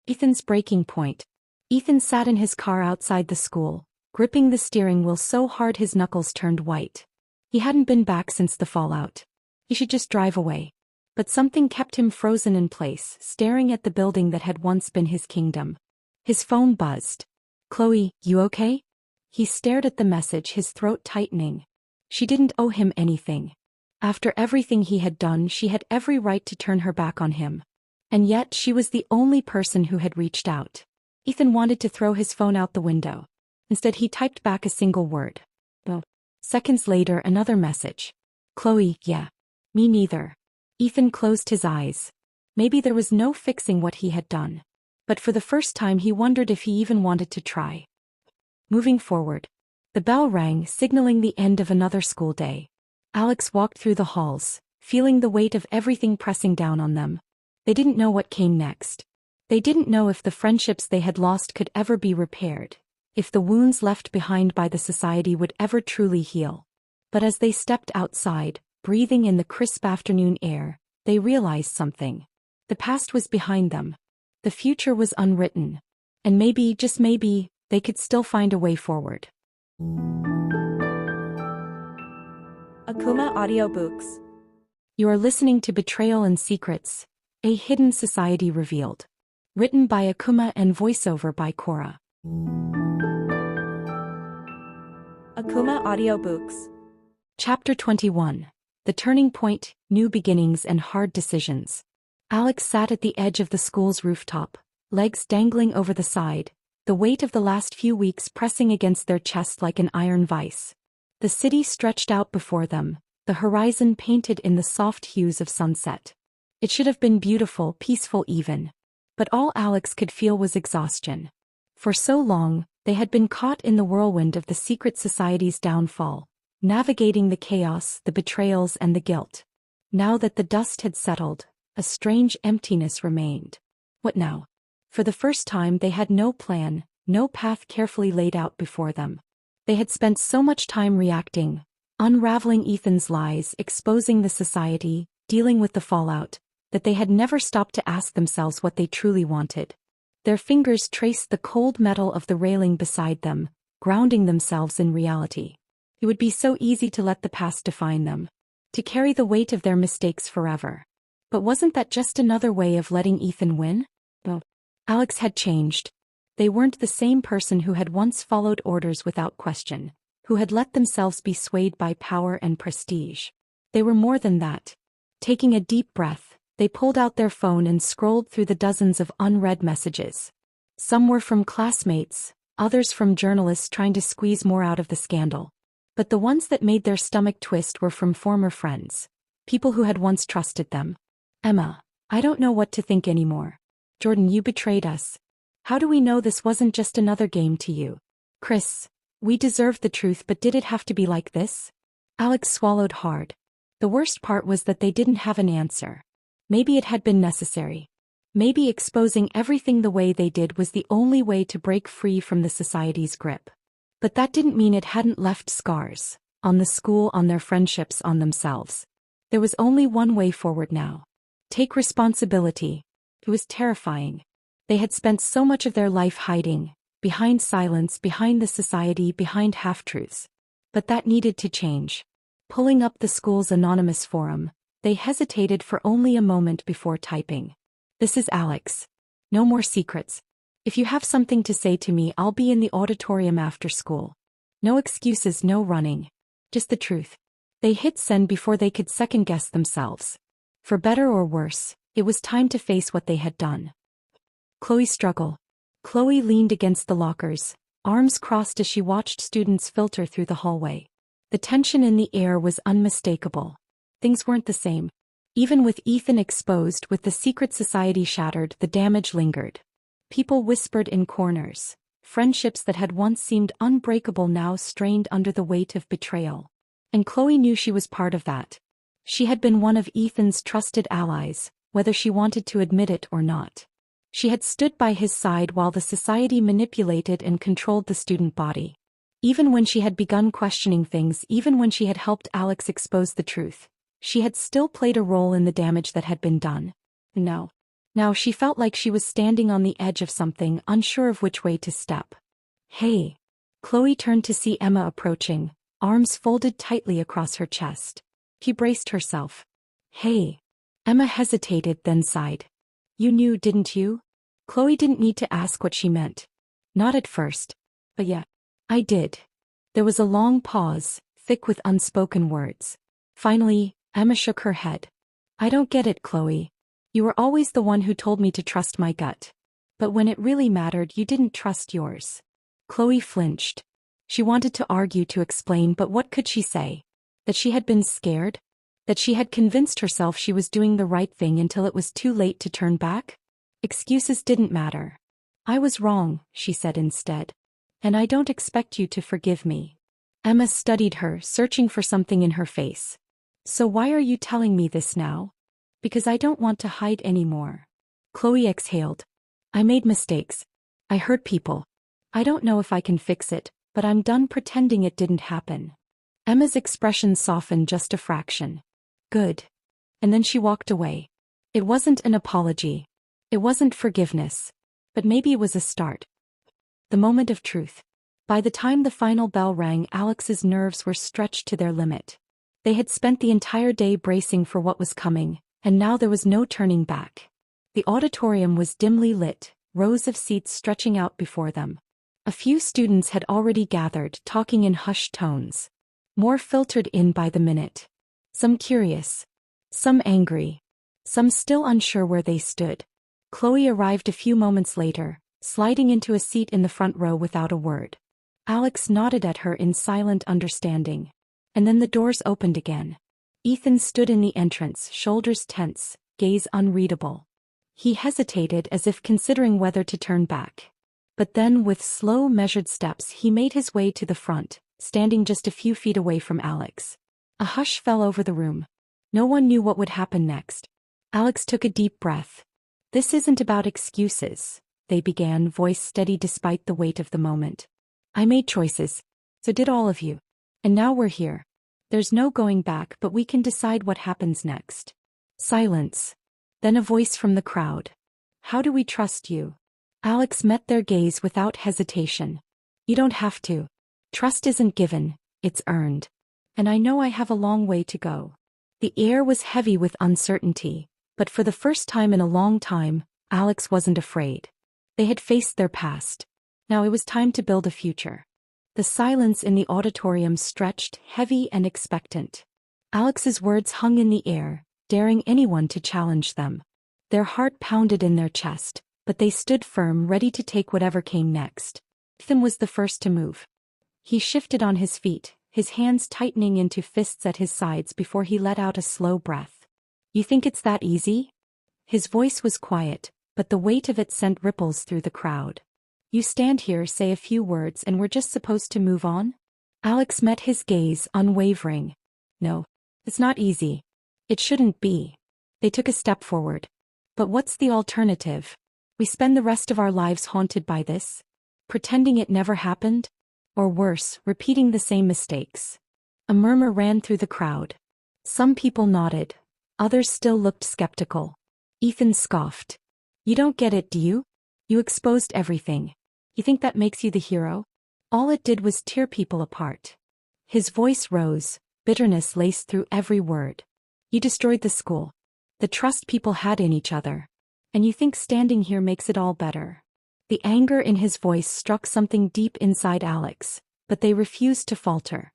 Ethan's breaking point. Ethan sat in his car outside the school, gripping the steering wheel so hard his knuckles turned white. He hadn't been back since the fallout. He should just drive away. But something kept him frozen in place, staring at the building that had once been his kingdom. His phone buzzed. Chloe, you okay? He stared at the message, his throat tightening. She didn't owe him anything. After everything he had done, she had every right to turn her back on him. And yet she was the only person who had reached out. Ethan wanted to throw his phone out the window. Instead he typed back a single word. Oh. Seconds later, another message. Chloe, yeah. Me neither. Ethan closed his eyes. Maybe there was no fixing what he had done. But for the first time he wondered if he even wanted to try. Moving forward. The bell rang, signaling the end of another school day. Alex walked through the halls, feeling the weight of everything pressing down on them. They didn't know what came next. They didn't know if the friendships they had lost could ever be repaired, if the wounds left behind by the society would ever truly heal. But as they stepped outside, breathing in the crisp afternoon air, they realized something. The past was behind them. The future was unwritten. And maybe, just maybe, they could still find a way forward. Akumah Audiobooks. You are listening to Betrayal and Secrets, a hidden society revealed. Written by Akumah and voiceover by Sara. Akumah Audiobooks. Chapter 21. The Turning Point, New Beginnings and Hard Decisions. Alex sat at the edge of the school's rooftop, legs dangling over the side, the weight of the last few weeks pressing against their chest like an iron vice. The city stretched out before them, the horizon painted in the soft hues of sunset. It should have been beautiful, peaceful even. But all Alex could feel was exhaustion. For so long, they had been caught in the whirlwind of the secret society's downfall, navigating the chaos, the betrayals and the guilt. Now that the dust had settled, a strange emptiness remained. What now? For the first time they had no plan, no path carefully laid out before them. They had spent so much time reacting, unraveling Ethan's lies, exposing the society, dealing with the fallout, that they had never stopped to ask themselves what they truly wanted. Their fingers traced the cold metal of the railing beside them, grounding themselves in reality. It would be so easy to let the past define them, to carry the weight of their mistakes forever. But wasn't that just another way of letting Ethan win? No. Alex had changed. They weren't the same person who had once followed orders without question, who had let themselves be swayed by power and prestige. They were more than that. Taking a deep breath, they pulled out their phone and scrolled through the dozens of unread messages. Some were from classmates, others from journalists trying to squeeze more out of the scandal. But the ones that made their stomach twist were from former friends, people who had once trusted them. Emma, I don't know what to think anymore. Jordan, you betrayed us. How do we know this wasn't just another game to you? Chris, we deserved the truth, but did it have to be like this? Alex swallowed hard. The worst part was that they didn't have an answer. Maybe it had been necessary. Maybe exposing everything the way they did was the only way to break free from the society's grip. But that didn't mean it hadn't left scars, on the school, on their friendships, on themselves. There was only one way forward now. Take responsibility. It was terrifying. They had spent so much of their life hiding, behind silence, behind the society, behind half-truths. But that needed to change. Pulling up the school's anonymous forum, they hesitated for only a moment before typing. This is Alex. No more secrets. If you have something to say to me, I'll be in the auditorium after school. No excuses, no running. Just the truth. They hit send before they could second-guess themselves. For better or worse, it was time to face what they had done. Chloe struggled. Chloe leaned against the lockers, arms crossed as she watched students filter through the hallway. The tension in the air was unmistakable. Things weren't the same. Even with Ethan exposed, with the secret society shattered, the damage lingered. People whispered in corners. Friendships that had once seemed unbreakable now strained under the weight of betrayal. And Chloe knew she was part of that. She had been one of Ethan's trusted allies, whether she wanted to admit it or not. She had stood by his side while the society manipulated and controlled the student body. Even when she had begun questioning things, even when she had helped Alex expose the truth, she had still played a role in the damage that had been done. Now she felt like she was standing on the edge of something, unsure of which way to step. Hey. Chloe turned to see Emma approaching, arms folded tightly across her chest. She braced herself. Hey. Emma hesitated, then sighed. You knew, didn't you? Chloe didn't need to ask what she meant. Not at first. But yeah. I did. There was a long pause, thick with unspoken words. Finally, Emma shook her head. I don't get it, Chloe. You were always the one who told me to trust my gut. But when it really mattered, you didn't trust yours. Chloe flinched. She wanted to argue, to explain, but what could she say? That she had been scared? That she had convinced herself she was doing the right thing until it was too late to turn back? Excuses didn't matter. I was wrong, she said instead. And I don't expect you to forgive me. Emma studied her, searching for something in her face. So why are you telling me this now? Because I don't want to hide anymore. Chloe exhaled. I made mistakes. I hurt people. I don't know if I can fix it, but I'm done pretending it didn't happen. Emma's expression softened just a fraction. Good. And then she walked away. It wasn't an apology. It wasn't forgiveness. But maybe it was a start. The moment of truth. By the time the final bell rang, Alex's nerves were stretched to their limit. They had spent the entire day bracing for what was coming, and now there was no turning back. The auditorium was dimly lit, rows of seats stretching out before them. A few students had already gathered, talking in hushed tones. More filtered in by the minute. Some curious. Some angry. Some still unsure where they stood. Chloe arrived a few moments later, sliding into a seat in the front row without a word. Alex nodded at her in silent understanding. And then the doors opened again. Ethan stood in the entrance, shoulders tense, gaze unreadable. He hesitated as if considering whether to turn back. But then, with slow, measured steps, he made his way to the front, standing just a few feet away from Alex. A hush fell over the room. No one knew what would happen next. Alex took a deep breath. "This isn't about excuses," they began, voice steady despite the weight of the moment. "I made choices. So did all of you. And now we're here. There's no going back, but we can decide what happens next." Silence. Then a voice from the crowd. "How do we trust you?" Alex met their gaze without hesitation. "You don't have to. Trust isn't given, it's earned. And I know I have a long way to go." The air was heavy with uncertainty, but for the first time in a long time, Alex wasn't afraid. They had faced their past. Now it was time to build a future. The silence in the auditorium stretched, heavy and expectant. Alex's words hung in the air, daring anyone to challenge them. Their heart pounded in their chest, but they stood firm, ready to take whatever came next. Ethan was the first to move. He shifted on his feet, his hands tightening into fists at his sides before he let out a slow breath. "You think it's that easy?" His voice was quiet, but the weight of it sent ripples through the crowd. "You stand here, say a few words, and we're just supposed to move on?" Alex met his gaze, unwavering. "No, it's not easy. It shouldn't be." They took a step forward. "But what's the alternative? We spend the rest of our lives haunted by this? Pretending it never happened? Or worse, repeating the same mistakes?" A murmur ran through the crowd. Some people nodded. Others still looked skeptical. Ethan scoffed. "You don't get it, do you? You exposed everything. You think that makes you the hero? All it did was tear people apart." His voice rose, bitterness laced through every word. "You destroyed the school. The trust people had in each other. And you think standing here makes it all better." The anger in his voice struck something deep inside Alex, but they refused to falter.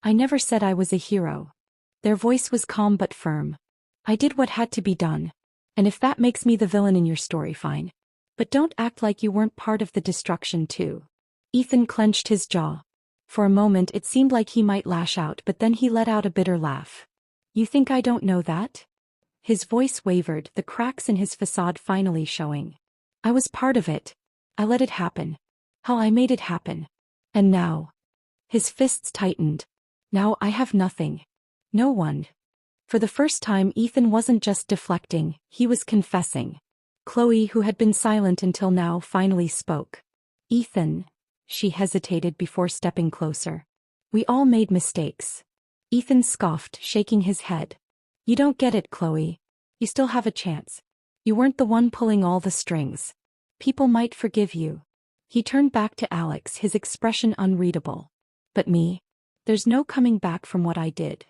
"I never said I was a hero." Their voice was calm but firm. "I did what had to be done. And if that makes me the villain in your story, fine. But don't act like you weren't part of the destruction too." Ethan clenched his jaw. For a moment it seemed like he might lash out, but then he let out a bitter laugh. "You think I don't know that?" His voice wavered, the cracks in his facade finally showing. "I was part of it. I let it happen. Hell, I made it happen. And now." His fists tightened. "Now I have nothing. No one." For the first time, Ethan wasn't just deflecting, he was confessing. Chloe, who had been silent until now, finally spoke. "Ethan," she hesitated before stepping closer. "We all made mistakes." Ethan scoffed, shaking his head. "You don't get it, Chloe. You still have a chance. You weren't the one pulling all the strings. People might forgive you." He turned back to Alex, his expression unreadable. "But me? There's no coming back from what I did."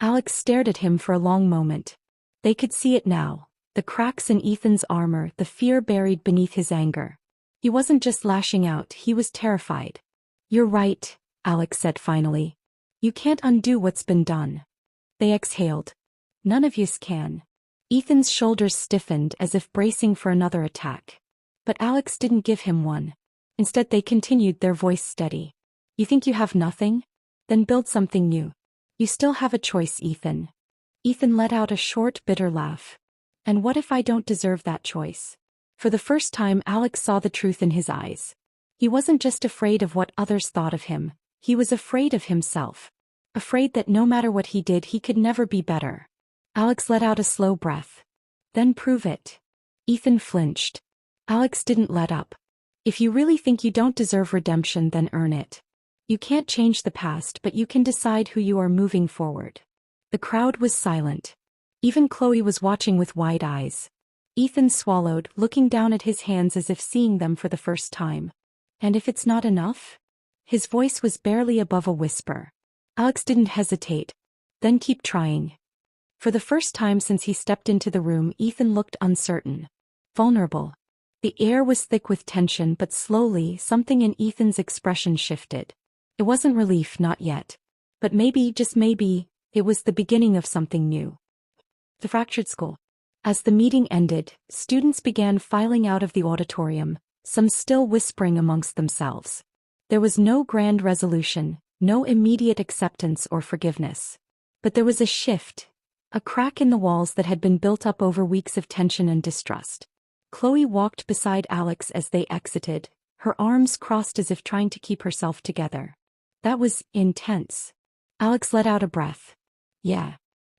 Alex stared at him for a long moment. They could see it now, the cracks in Ethan's armor, the fear buried beneath his anger. He wasn't just lashing out, he was terrified. "You're right," Alex said finally. "You can't undo what's been done." They exhaled. "None of yous can." Ethan's shoulders stiffened as if bracing for another attack. But Alex didn't give him one. Instead they continued, their voice steady. "You think you have nothing? Then build something new. You still have a choice, Ethan." Ethan let out a short, bitter laugh. "And what if I don't deserve that choice?" For the first time Alex saw the truth in his eyes. He wasn't just afraid of what others thought of him, he was afraid of himself. Afraid that no matter what he did he could never be better. Alex let out a slow breath. "Then prove it." Ethan flinched. Alex didn't let up. "If you really think you don't deserve redemption, then earn it. You can't change the past, but you can decide who you are moving forward." The crowd was silent. Even Chloe was watching with wide eyes. Ethan swallowed, looking down at his hands as if seeing them for the first time. And if it's not enough? His voice was barely above a whisper. Alex didn't hesitate. Then keep trying. For the first time since he stepped into the room, Ethan looked uncertain. Vulnerable. The air was thick with tension, but slowly, something in Ethan's expression shifted. It wasn't relief, not yet. But maybe, just maybe, it was the beginning of something new. The fractured skull. As the meeting ended, students began filing out of the auditorium, some still whispering amongst themselves. There was no grand resolution, no immediate acceptance or forgiveness. But there was a shift, a crack in the walls that had been built up over weeks of tension and distrust. Chloe walked beside Alex as they exited, her arms crossed as if trying to keep herself together. That was intense. Alex let out a breath. Yeah.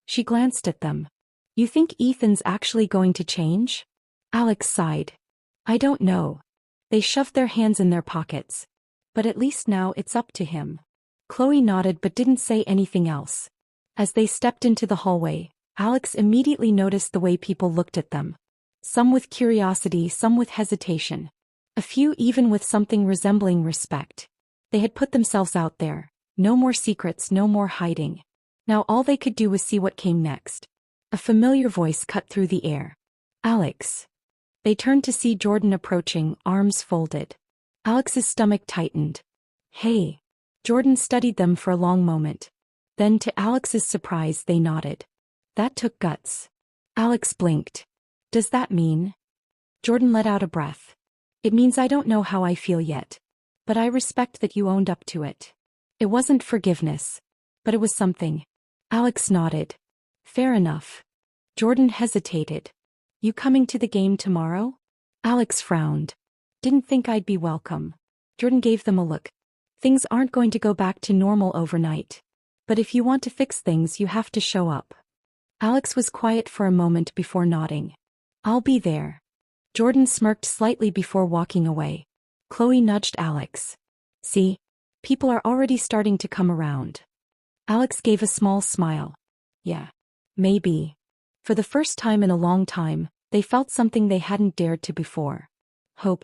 She glanced at them. You think Ethan's actually going to change? Alex sighed. I don't know. They shoved their hands in their pockets. But at least now it's up to him. Chloe nodded but didn't say anything else. As they stepped into the hallway, Alex immediately noticed the way people looked at them. Some with curiosity, some with hesitation. A few even with something resembling respect. They had put themselves out there. No more secrets, no more hiding. Now all they could do was see what came next. A familiar voice cut through the air. Alex. They turned to see Jordan approaching, arms folded. Alex's stomach tightened. Hey. Jordan studied them for a long moment. Then to Alex's surprise they nodded. That took guts. Alex blinked. Does that mean? Jordan let out a breath. It means I don't know how I feel yet. But I respect that you owned up to it. It wasn't forgiveness. But it was something. Alex nodded. Fair enough. Jordan hesitated. You coming to the game tomorrow? Alex frowned. Didn't think I'd be welcome. Jordan gave them a look. Things aren't going to go back to normal overnight. But if you want to fix things, you have to show up. Alex was quiet for a moment before nodding. I'll be there. Jordan smirked slightly before walking away. Chloe nudged Alex. See? People are already starting to come around. Alex gave a small smile. Yeah. Maybe. For the first time in a long time, they felt something they hadn't dared to before. Hope.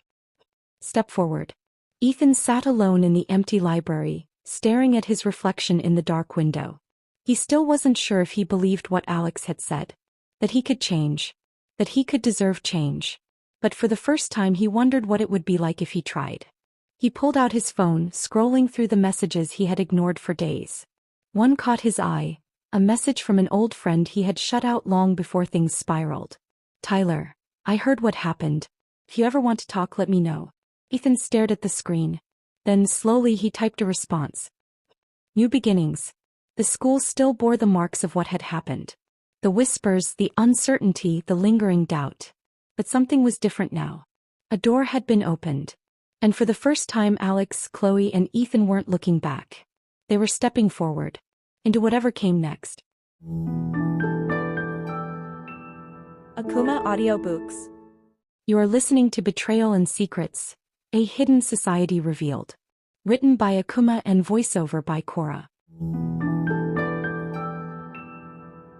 Step forward. Ethan sat alone in the empty library, staring at his reflection in the dark window. He still wasn't sure if he believed what Alex had said. That he could change. That he could deserve change. But for the first time he wondered what it would be like if he tried. He pulled out his phone, scrolling through the messages he had ignored for days. One caught his eye. A message from an old friend he had shut out long before things spiraled. Tyler, I heard what happened. If you ever want to talk, let me know. Ethan stared at the screen. Then slowly he typed a response. New beginnings. The school still bore the marks of what had happened. The whispers, the uncertainty, the lingering doubt. But something was different now. A door had been opened. And for the first time Alex, Chloe, and Ethan weren't looking back. They were stepping forward. Into whatever came next. Akumah Audiobooks. You are listening to Betrayal and Secrets, A Hidden Society Revealed. Written by Akumah and voiceover by Cora.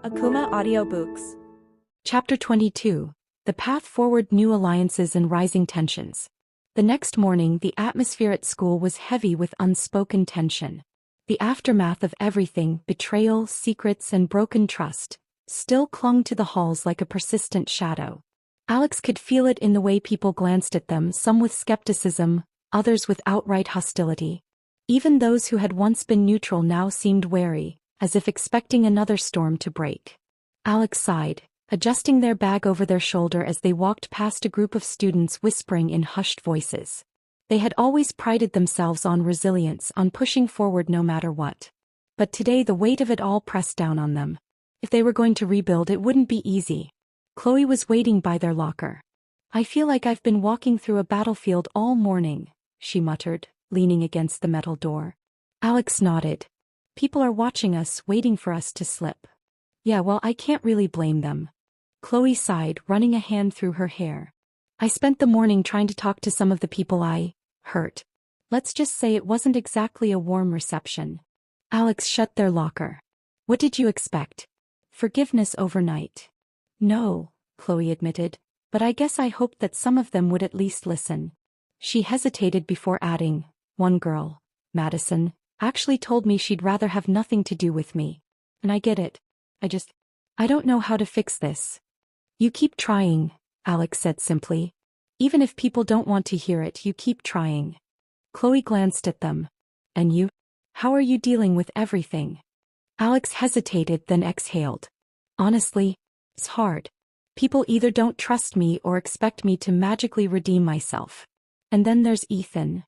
Akumah Audiobooks. Chapter 22. The Path Forward: New Alliances and Rising Tensions. The next morning, the atmosphere at school was heavy with unspoken tension. The aftermath of everything, betrayal, secrets, and broken trust, still clung to the halls like a persistent shadow. Alex could feel it in the way people glanced at them, some with skepticism, others with outright hostility. Even those who had once been neutral now seemed wary, as if expecting another storm to break. Alex sighed, adjusting their bag over their shoulder as they walked past a group of students whispering in hushed voices. They had always prided themselves on resilience, on pushing forward no matter what. But today the weight of it all pressed down on them. If they were going to rebuild, it wouldn't be easy. Chloe was waiting by their locker. I feel like I've been walking through a battlefield all morning, she muttered, leaning against the metal door. Alex nodded. People are watching us, waiting for us to slip. Yeah, well, I can't really blame them. Chloe sighed, running a hand through her hair. I spent the morning trying to talk to some of the people I hurt. Let's just say it wasn't exactly a warm reception. Alex shut their locker. What did you expect? Forgiveness overnight? No, Chloe admitted. but I guess I hoped that some of them would at least listen. She hesitated before adding, one girl, Madison, actually told me she'd rather have nothing to do with me. And I get it. I don't know how to fix this. You keep trying, Alex said simply. Even if people don't want to hear it, you keep trying. Chloe glanced at them. And you? How are you dealing with everything? Alex hesitated, then exhaled. Honestly, it's hard. People either don't trust me or expect me to magically redeem myself. And then there's Ethan.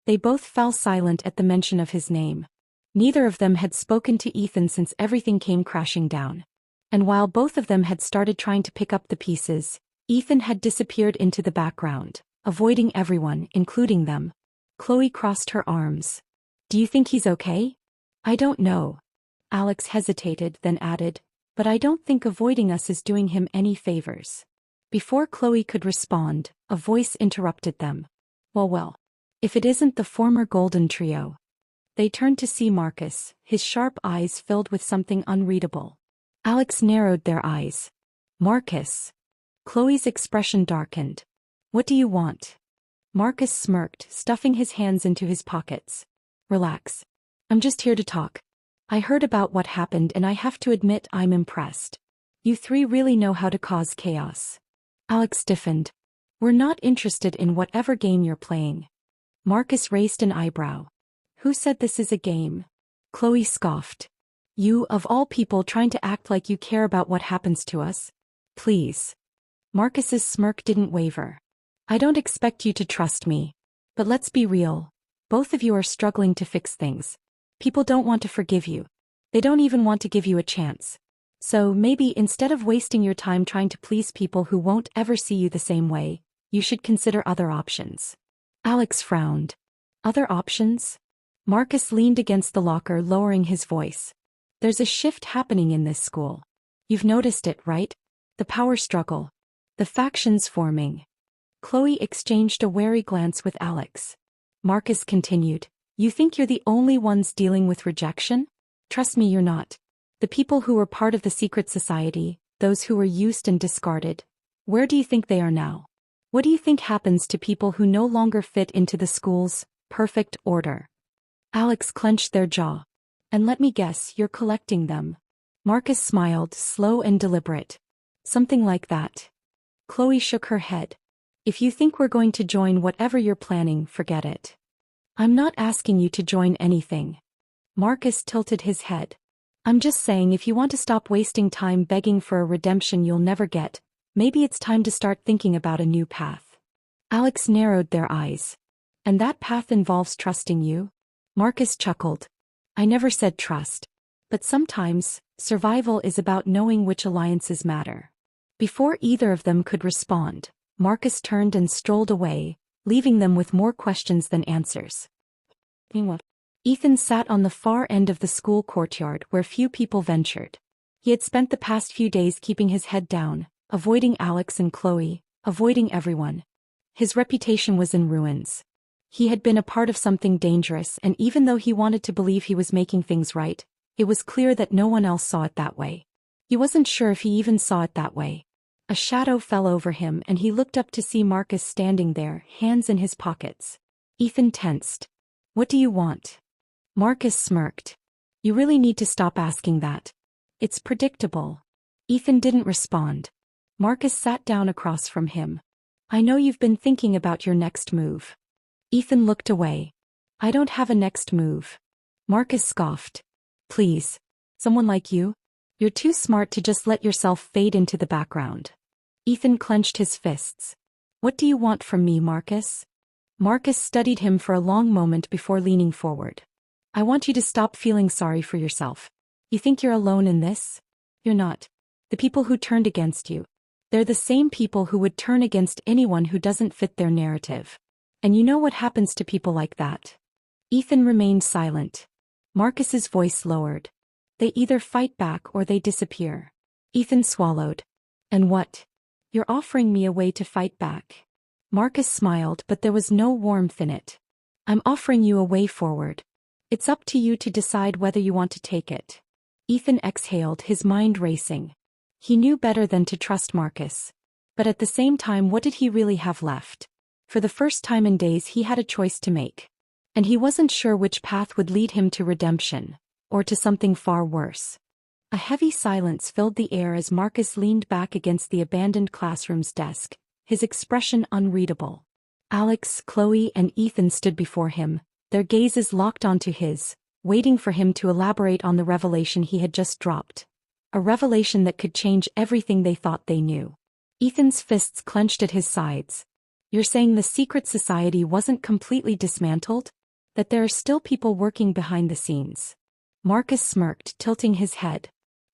They both fell silent at the mention of his name. Neither of them had spoken to Ethan since everything came crashing down. And while both of them had started trying to pick up the pieces, Ethan had disappeared into the background, avoiding everyone, including them. Chloe crossed her arms. Do you think he's okay? I don't know. Alex hesitated, then added, but I don't think avoiding us is doing him any favors. Before Chloe could respond, a voice interrupted them. Well, if it isn't the former Golden Trio. They turned to see Marcus, his sharp eyes filled with something unreadable. Alex narrowed their eyes. Marcus. Chloe's expression darkened. What do you want? Marcus smirked, stuffing his hands into his pockets. Relax. I'm just here to talk. I heard about what happened and I have to admit I'm impressed. You three really know how to cause chaos. Alex stiffened. We're not interested in whatever game you're playing. Marcus raised an eyebrow. Who said this is a game? Chloe scoffed. You, of all people, trying to act like you care about what happens to us? Please. Marcus's smirk didn't waver. I don't expect you to trust me. But let's be real. Both of you are struggling to fix things. People don't want to forgive you. They don't even want to give you a chance. So maybe instead of wasting your time trying to please people who won't ever see you the same way, you should consider other options. Alex frowned. Other options? Marcus leaned against the locker, lowering his voice. There's a shift happening in this school. You've noticed it, right? The power struggle. The factions forming. Chloe exchanged a wary glance with Alex. Marcus continued. You think you're the only ones dealing with rejection? Trust me, you're not. The people who were part of the secret society, those who were used and discarded, where do you think they are now? What do you think happens to people who no longer fit into the school's perfect order? Alex clenched their jaw. And let me guess, you're collecting them. Marcus smiled, slow and deliberate. Something like that. Chloe shook her head. If you think we're going to join whatever you're planning, forget it. I'm not asking you to join anything. Marcus tilted his head. I'm just saying if you want to stop wasting time begging for a redemption you'll never get, maybe it's time to start thinking about a new path. Alex narrowed their eyes. And that path involves trusting you? Marcus chuckled. I never said trust. But sometimes, survival is about knowing which alliances matter. Before either of them could respond, Marcus turned and strolled away, leaving them with more questions than answers. Meanwhile, Ethan sat on the far end of the school courtyard where few people ventured. He had spent the past few days keeping his head down, avoiding Alex and Chloe, avoiding everyone. His reputation was in ruins. He had been a part of something dangerous, and even though he wanted to believe he was making things right, it was clear that no one else saw it that way. He wasn't sure if he even saw it that way. A shadow fell over him and he looked up to see Marcus standing there, hands in his pockets. Ethan tensed. What do you want? Marcus smirked. You really need to stop asking that. It's predictable. Ethan didn't respond. Marcus sat down across from him. I know you've been thinking about your next move. Ethan looked away. I don't have a next move. Marcus scoffed. Please. Someone like you? You're too smart to just let yourself fade into the background. Ethan clenched his fists. What do you want from me, Marcus? Marcus studied him for a long moment before leaning forward. I want you to stop feeling sorry for yourself. You think you're alone in this? You're not. The people who turned against you. They're the same people who would turn against anyone who doesn't fit their narrative. And you know what happens to people like that. Ethan remained silent. Marcus's voice lowered. They either fight back or they disappear. Ethan swallowed. And what? You're offering me a way to fight back. Marcus smiled, but there was no warmth in it. I'm offering you a way forward. It's up to you to decide whether you want to take it. Ethan exhaled, his mind racing. He knew better than to trust Marcus. But at the same time, what did he really have left? For the first time in days, he had a choice to make. And he wasn't sure which path would lead him to redemption, or to something far worse. A heavy silence filled the air as Marcus leaned back against the abandoned classroom's desk, his expression unreadable. Alex, Chloe, and Ethan stood before him, their gazes locked onto his, waiting for him to elaborate on the revelation he had just dropped. A revelation that could change everything they thought they knew. Ethan's fists clenched at his sides. You're saying the secret society wasn't completely dismantled? That there are still people working behind the scenes? Marcus smirked, tilting his head.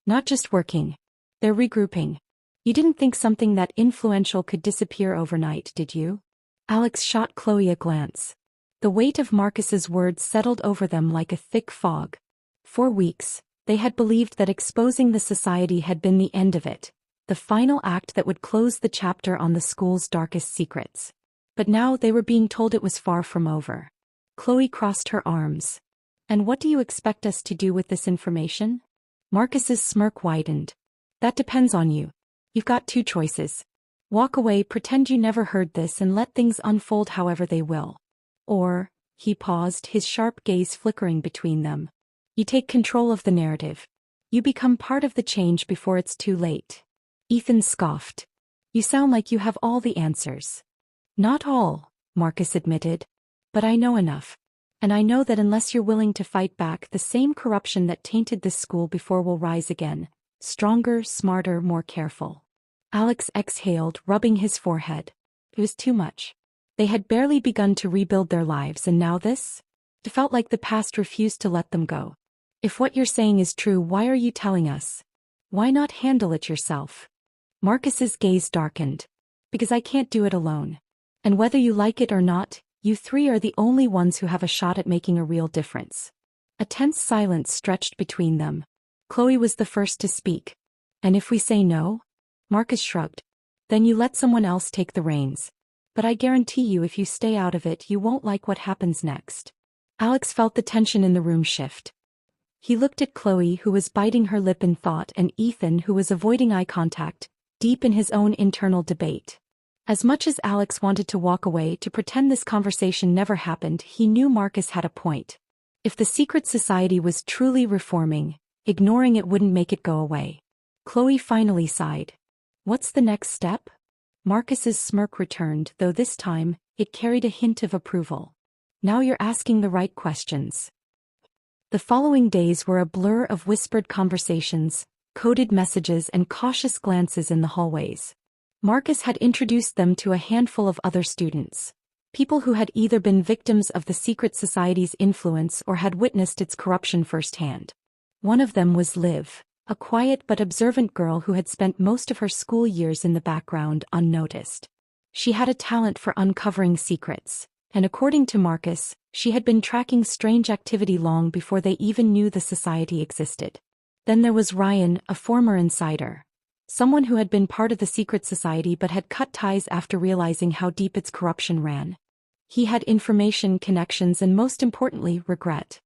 Not just working. They're regrouping. You didn't think something that influential could disappear overnight, did you? Alex shot Chloe a glance. The weight of Marcus's words settled over them like a thick fog. For weeks, they had believed that exposing the society had been the end of it, the final act that would close the chapter on the school's darkest secrets. But now they were being told it was far from over. Chloe crossed her arms. And what do you expect us to do with this information? Marcus's smirk widened. That depends on you. You've got two choices. Walk away, pretend you never heard this, and let things unfold however they will. Or, he paused, his sharp gaze flickering between them. You take control of the narrative. You become part of the change before it's too late. Ethan scoffed. You sound like you have all the answers. Not all, Marcus admitted. But I know enough. And I know that unless you're willing to fight back, the same corruption that tainted this school before will rise again. Stronger, smarter, more careful. Alex exhaled, rubbing his forehead. It was too much. They had barely begun to rebuild their lives, and now this? It felt like the past refused to let them go. If what you're saying is true, why are you telling us? Why not handle it yourself? Marcus's gaze darkened. Because I can't do it alone. And whether you like it or not, you three are the only ones who have a shot at making a real difference. A tense silence stretched between them. Chloe was the first to speak. And if we say no? Marcus shrugged. Then you let someone else take the reins. But I guarantee you, if you stay out of it, you won't like what happens next. Alex felt the tension in the room shift. He looked at Chloe, who was biting her lip in thought, and Ethan, who was avoiding eye contact, deep in his own internal debate. As much as Alex wanted to walk away, to pretend this conversation never happened, he knew Marcus had a point. If the secret society was truly reforming, ignoring it wouldn't make it go away. Chloe finally sighed. What's the next step? Marcus's smirk returned, though this time, it carried a hint of approval. Now you're asking the right questions. The following days were a blur of whispered conversations, coded messages, and cautious glances in the hallways. Marcus had introduced them to a handful of other students. People who had either been victims of the secret society's influence or had witnessed its corruption firsthand. One of them was Liv, a quiet but observant girl who had spent most of her school years in the background, unnoticed. She had a talent for uncovering secrets, and according to Marcus, she had been tracking strange activity long before they even knew the society existed. Then there was Ryan, a former insider. Someone who had been part of the secret society but had cut ties after realizing how deep its corruption ran. He had information, connections, and most importantly, regret.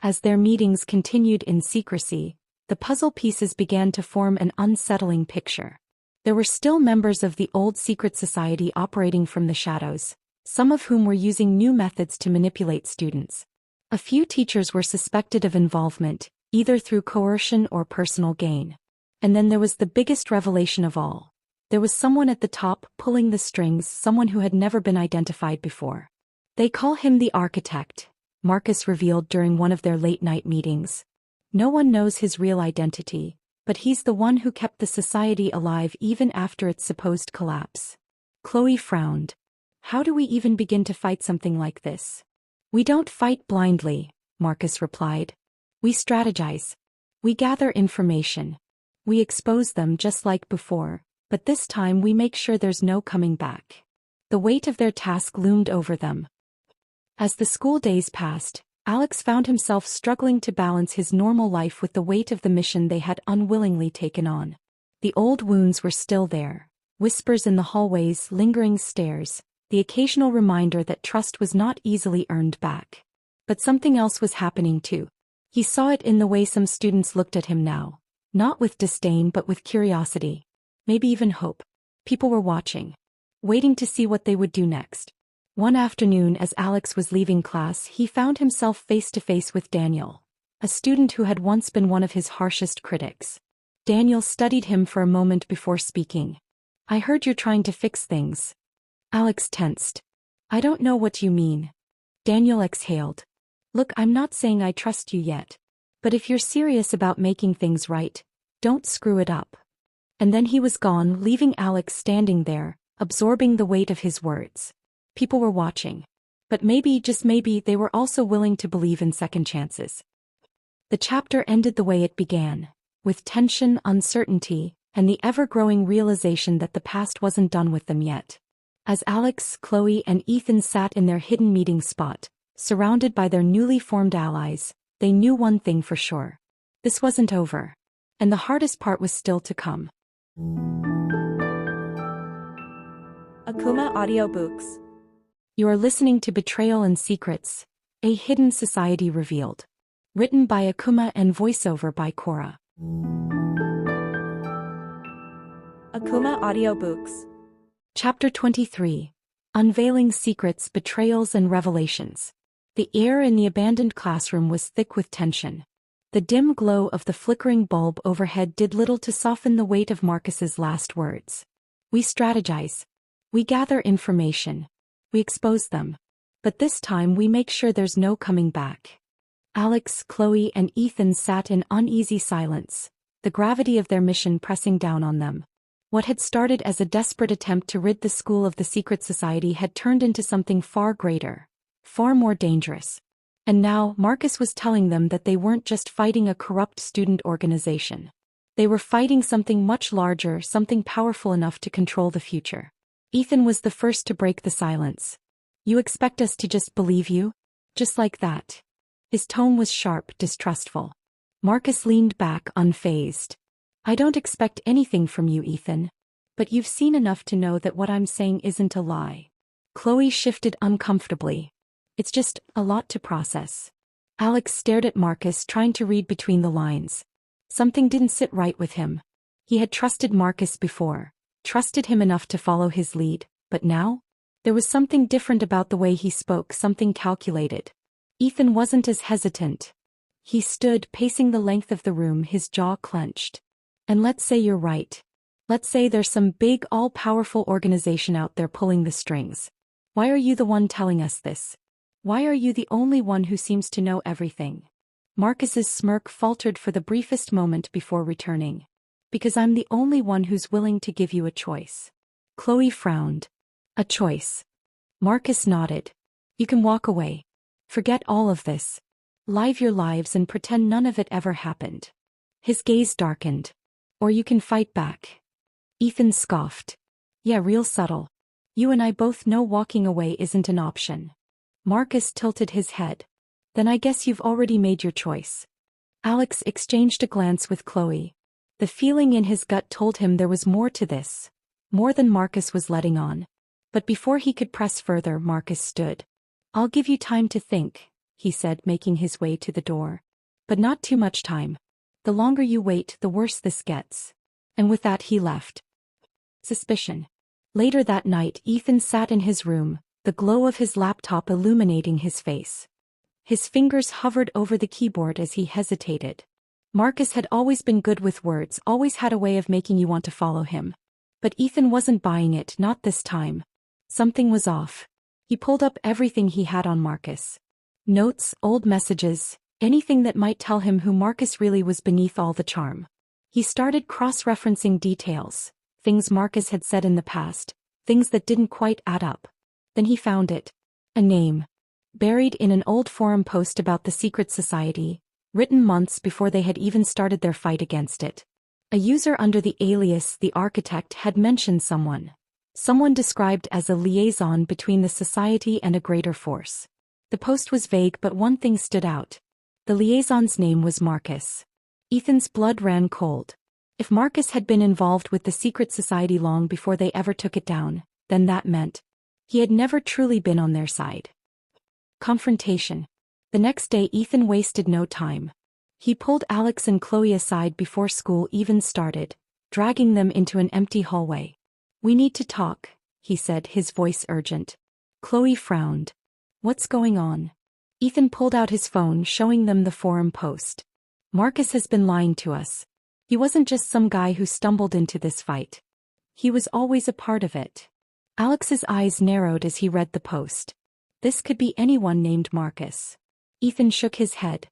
As their meetings continued in secrecy, the puzzle pieces began to form an unsettling picture. There were still members of the old secret society operating from the shadows, some of whom were using new methods to manipulate students. A few teachers were suspected of involvement, either through coercion or personal gain. And then there was the biggest revelation of all. There was someone at the top pulling the strings, someone who had never been identified before. They call him the architect, Marcus revealed during one of their late-night meetings. No one knows his real identity, but he's the one who kept the society alive even after its supposed collapse. Chloe frowned. How do we even begin to fight something like this? We don't fight blindly, Marcus replied. We strategize. We gather information. We expose them just like before, but this time we make sure there's no coming back. The weight of their task loomed over them. As the school days passed, Alex found himself struggling to balance his normal life with the weight of the mission they had unwillingly taken on. The old wounds were still there, whispers in the hallways, lingering stares, the occasional reminder that trust was not easily earned back. But something else was happening too. He saw it in the way some students looked at him now. Not with disdain but with curiosity. Maybe even hope. People were watching, waiting to see what they would do next. One afternoon as Alex was leaving class, he found himself face to face with Daniel, a student who had once been one of his harshest critics. Daniel studied him for a moment before speaking. "I heard you're trying to fix things." Alex tensed. "I don't know what you mean." Daniel exhaled. "Look, I'm not saying I trust you yet. But if you're serious about making things right, don't screw it up." And then he was gone, leaving Alex standing there, absorbing the weight of his words. People were watching. But maybe, just maybe, they were also willing to believe in second chances. The chapter ended the way it began, with tension, uncertainty, and the ever-growing realization that the past wasn't done with them yet. As Alex, Chloe, and Ethan sat in their hidden meeting spot, surrounded by their newly formed allies, they knew one thing for sure. This wasn't over. And the hardest part was still to come. Akumah Audiobooks. You are listening to Betrayal and Secrets, A Hidden Society Revealed. Written by Akumah and voiceover by Sara. Akumah Audiobooks. Chapter 23. Unveiling Secrets, Betrayals and Revelations. The air in the abandoned classroom was thick with tension. The dim glow of the flickering bulb overhead did little to soften the weight of Marcus's last words. "We strategize. We gather information. We expose them. But this time we make sure there's no coming back." Alex, Chloe, and Ethan sat in uneasy silence, the gravity of their mission pressing down on them. What had started as a desperate attempt to rid the school of the secret society had turned into something far greater, far more dangerous. And now, Marcus was telling them that they weren't just fighting a corrupt student organization. They were fighting something much larger, something powerful enough to control the future. Ethan was the first to break the silence. "You expect us to just believe you? Just like that?" His tone was sharp, distrustful. Marcus leaned back, unfazed. "I don't expect anything from you, Ethan. But you've seen enough to know that what I'm saying isn't a lie." Chloe shifted uncomfortably. "It's just a lot to process." Alex stared at Marcus, trying to read between the lines. Something didn't sit right with him. He had trusted Marcus before, trusted him enough to follow his lead, but now? There was something different about the way he spoke, something calculated. Ethan wasn't as hesitant. He stood, pacing the length of the room, his jaw clenched. "And let's say you're right. Let's say there's some big, all-powerful organization out there pulling the strings. Why are you the one telling us this? Why are you the only one who seems to know everything?" Marcus's smirk faltered for the briefest moment before returning. "Because I'm the only one who's willing to give you a choice." Chloe frowned. "A choice?" Marcus nodded. "You can walk away. Forget all of this. Live your lives and pretend none of it ever happened." His gaze darkened. "Or you can fight back." Ethan scoffed. "Yeah, real subtle. You and I both know walking away isn't an option." Marcus tilted his head. "Then I guess you've already made your choice." Alex exchanged a glance with Chloe. The feeling in his gut told him there was more to this, more than Marcus was letting on. But before he could press further, Marcus stood. "I'll give you time to think," he said, making his way to the door. "But not too much time. The longer you wait, the worse this gets." And with that he left. Suspicion. Later that night, Ethan sat in his room, the glow of his laptop illuminating his face. His fingers hovered over the keyboard as he hesitated. Marcus had always been good with words, always had a way of making you want to follow him. But Ethan wasn't buying it, not this time. Something was off. He pulled up everything he had on Marcus. Notes, old messages, anything that might tell him who Marcus really was beneath all the charm. He started cross-referencing details, things Marcus had said in the past, things that didn't quite add up. Then he found it. A name. Buried in an old forum post about the secret society, written months before they had even started their fight against it. A user under the alias The Architect had mentioned someone described as a liaison between the society and a greater force. The post was vague, but one thing stood out. The liaison's name was Marcus. Ethan's blood ran cold. If Marcus had been involved with the secret society long before they ever took it down, then that meant he had never truly been on their side. Confrontation. The next day Ethan wasted no time. He pulled Alex and Chloe aside before school even started, dragging them into an empty hallway. We need to talk, he said, his voice urgent. Chloe frowned. What's going on? Ethan pulled out his phone, showing them the forum post. Marcus has been lying to us. He wasn't just some guy who stumbled into this fight. He was always a part of it. Alex's eyes narrowed as he read the post. This could be anyone named Marcus. Ethan shook his head.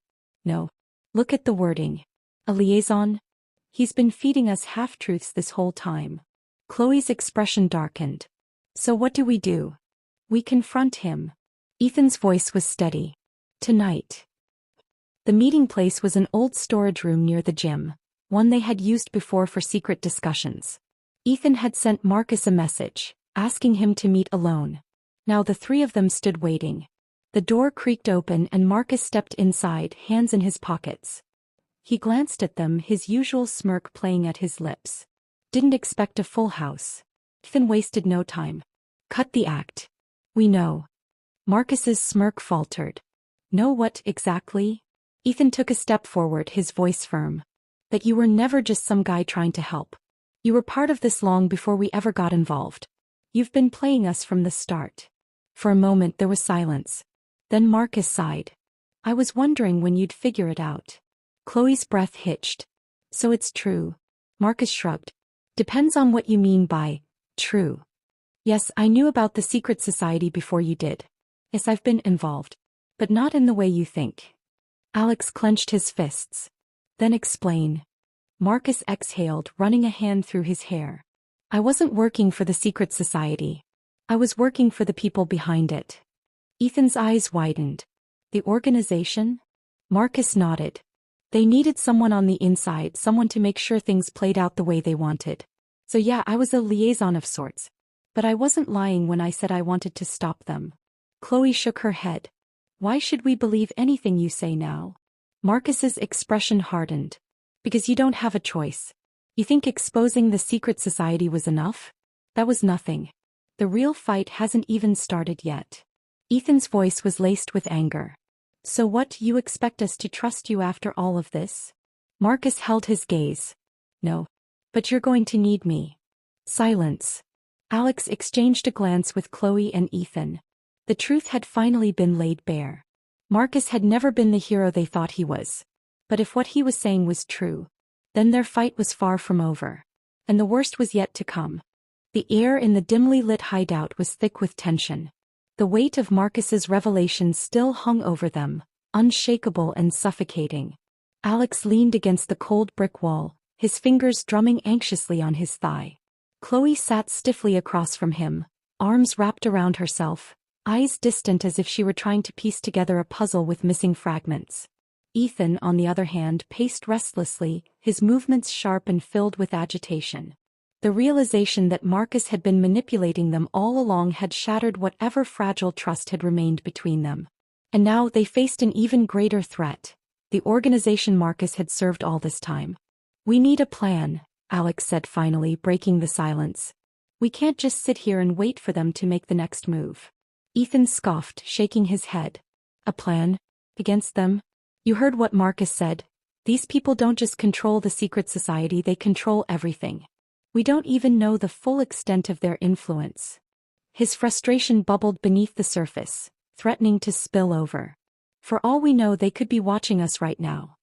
No. Look at the wording. A liaison? He's been feeding us half-truths this whole time. Chloe's expression darkened. So what do? We confront him. Ethan's voice was steady. Tonight. The meeting place was an old storage room near the gym, one they had used before for secret discussions. Ethan had sent Marcus a message, asking him to meet alone. Now the three of them stood waiting. The door creaked open and Marcus stepped inside, hands in his pockets. He glanced at them, his usual smirk playing at his lips. Didn't expect a full house. Ethan wasted no time. Cut the act. We know. Marcus's smirk faltered. Know what exactly? Ethan took a step forward, his voice firm. That you were never just some guy trying to help. You were part of this long before we ever got involved. You've been playing us from the start. For a moment there was silence. Then Marcus sighed. I was wondering when you'd figure it out. Chloe's breath hitched. So it's true. Marcus shrugged. Depends on what you mean by true. Yes, I knew about the secret society before you did. Yes, I've been involved. But not in the way you think. Alex clenched his fists. Then explain. Marcus exhaled, running a hand through his hair. I wasn't working for the secret society. I was working for the people behind it. Ethan's eyes widened. The organization? Marcus nodded. They needed someone on the inside, someone to make sure things played out the way they wanted. So yeah, I was a liaison of sorts. But I wasn't lying when I said I wanted to stop them. Chloe shook her head. Why should we believe anything you say now? Marcus's expression hardened. Because you don't have a choice. You think exposing the secret society was enough? That was nothing. The real fight hasn't even started yet. Ethan's voice was laced with anger. So what, you expect us to trust you after all of this? Marcus held his gaze. No. But you're going to need me. Silence. Alex exchanged a glance with Chloe and Ethan. The truth had finally been laid bare. Marcus had never been the hero they thought he was. But if what he was saying was true, then their fight was far from over. And the worst was yet to come. The air in the dimly lit hideout was thick with tension. The weight of Marcus's revelations still hung over them, unshakable and suffocating. Alex leaned against the cold brick wall, his fingers drumming anxiously on his thigh. Chloe sat stiffly across from him, arms wrapped around herself, eyes distant as if she were trying to piece together a puzzle with missing fragments. Ethan, on the other hand, paced restlessly, his movements sharp and filled with agitation. The realization that Marcus had been manipulating them all along had shattered whatever fragile trust had remained between them. And now they faced an even greater threat, the organization Marcus had served all this time. We need a plan, Alex said finally, breaking the silence. We can't just sit here and wait for them to make the next move. Ethan scoffed, shaking his head. A plan? Against them? You heard what Marcus said. These people don't just control the secret society, they control everything. We don't even know the full extent of their influence. His frustration bubbled beneath the surface, threatening to spill over. For all we know, they could be watching us right now.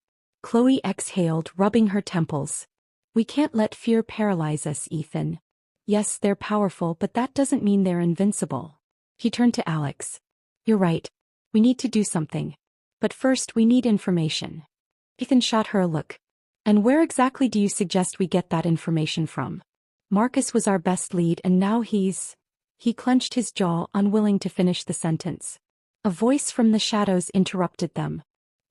Chloe exhaled, rubbing her temples. We can't let fear paralyze us, Ethan. Yes, they're powerful, but that doesn't mean they're invincible. He turned to Alex. You're right. We need to do something. But first we need information. Ethan shot her a look. And where exactly do you suggest we get that information from? Marcus was our best lead and now He clenched his jaw, unwilling to finish the sentence. A voice from the shadows interrupted them.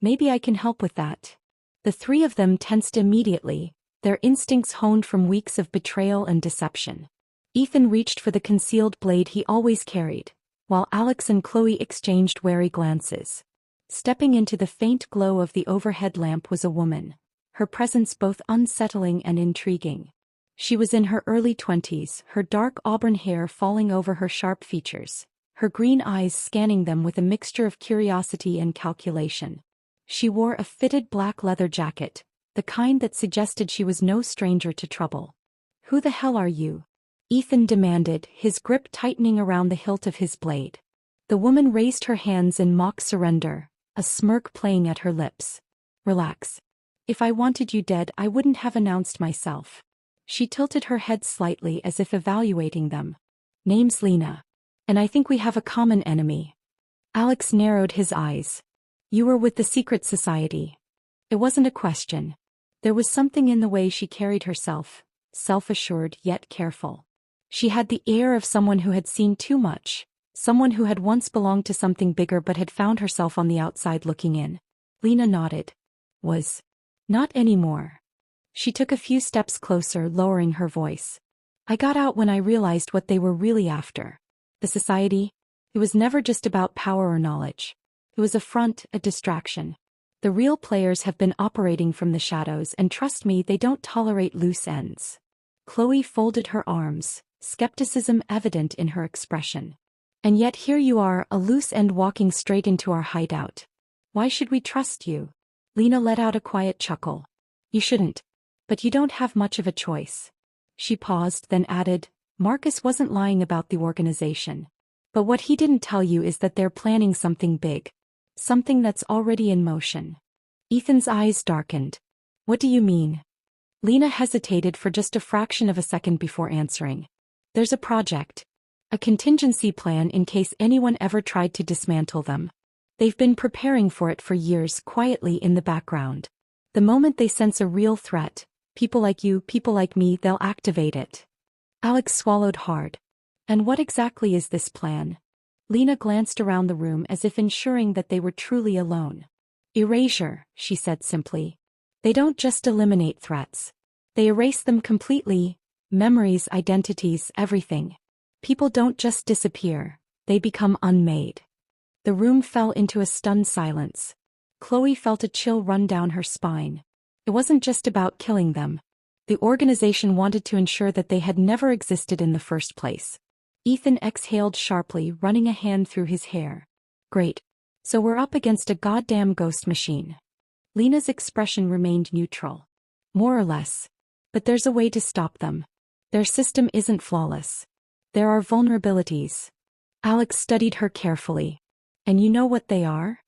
Maybe I can help with that. The three of them tensed immediately, their instincts honed from weeks of betrayal and deception. Ethan reached for the concealed blade he always carried, while Alex and Chloe exchanged wary glances. Stepping into the faint glow of the overhead lamp was a woman, her presence both unsettling and intriguing. She was in her early 20s, her dark auburn hair falling over her sharp features, her green eyes scanning them with a mixture of curiosity and calculation. She wore a fitted black leather jacket, the kind that suggested she was no stranger to trouble. Who the hell are you? Ethan demanded, his grip tightening around the hilt of his blade. The woman raised her hands in mock surrender, a smirk playing at her lips. Relax. If I wanted you dead, I wouldn't have announced myself. She tilted her head slightly as if evaluating them. Name's Lena. And I think we have a common enemy. Alex narrowed his eyes. You were with the secret society. It wasn't a question. There was something in the way she carried herself, self-assured yet careful. She had the air of someone who had seen too much, someone who had once belonged to something bigger but had found herself on the outside looking in. Lena nodded. Was. Not anymore. She took a few steps closer, lowering her voice. I got out when I realized what they were really after. The society? It was never just about power or knowledge. It was a front, a distraction. The real players have been operating from the shadows, and trust me, they don't tolerate loose ends. Chloe folded her arms, skepticism evident in her expression. And yet here you are, a loose end walking straight into our hideout. Why should we trust you? Lena let out a quiet chuckle. You shouldn't. But you don't have much of a choice. She paused, then added, Marcus wasn't lying about the organization. But what he didn't tell you is that they're planning something big. Something that's already in motion. Ethan's eyes darkened. What do you mean? Lena hesitated for just a fraction of a second before answering. There's a project. A contingency plan in case anyone ever tried to dismantle them. They've been preparing for it for years, quietly in the background. The moment they sense a real threat, people like you, people like me, they'll activate it. Alex swallowed hard. And what exactly is this plan? Lena glanced around the room as if ensuring that they were truly alone. Erasure, she said simply. They don't just eliminate threats. They erase them completely. Memories, identities, everything. People don't just disappear, they become unmade. The room fell into a stunned silence. Chloe felt a chill run down her spine. It wasn't just about killing them. The organization wanted to ensure that they had never existed in the first place. Ethan exhaled sharply, running a hand through his hair. Great. So we're up against a goddamn ghost machine. Lena's expression remained neutral. More or less. But there's a way to stop them. Their system isn't flawless. There are vulnerabilities. Alex studied her carefully. And you know what they are?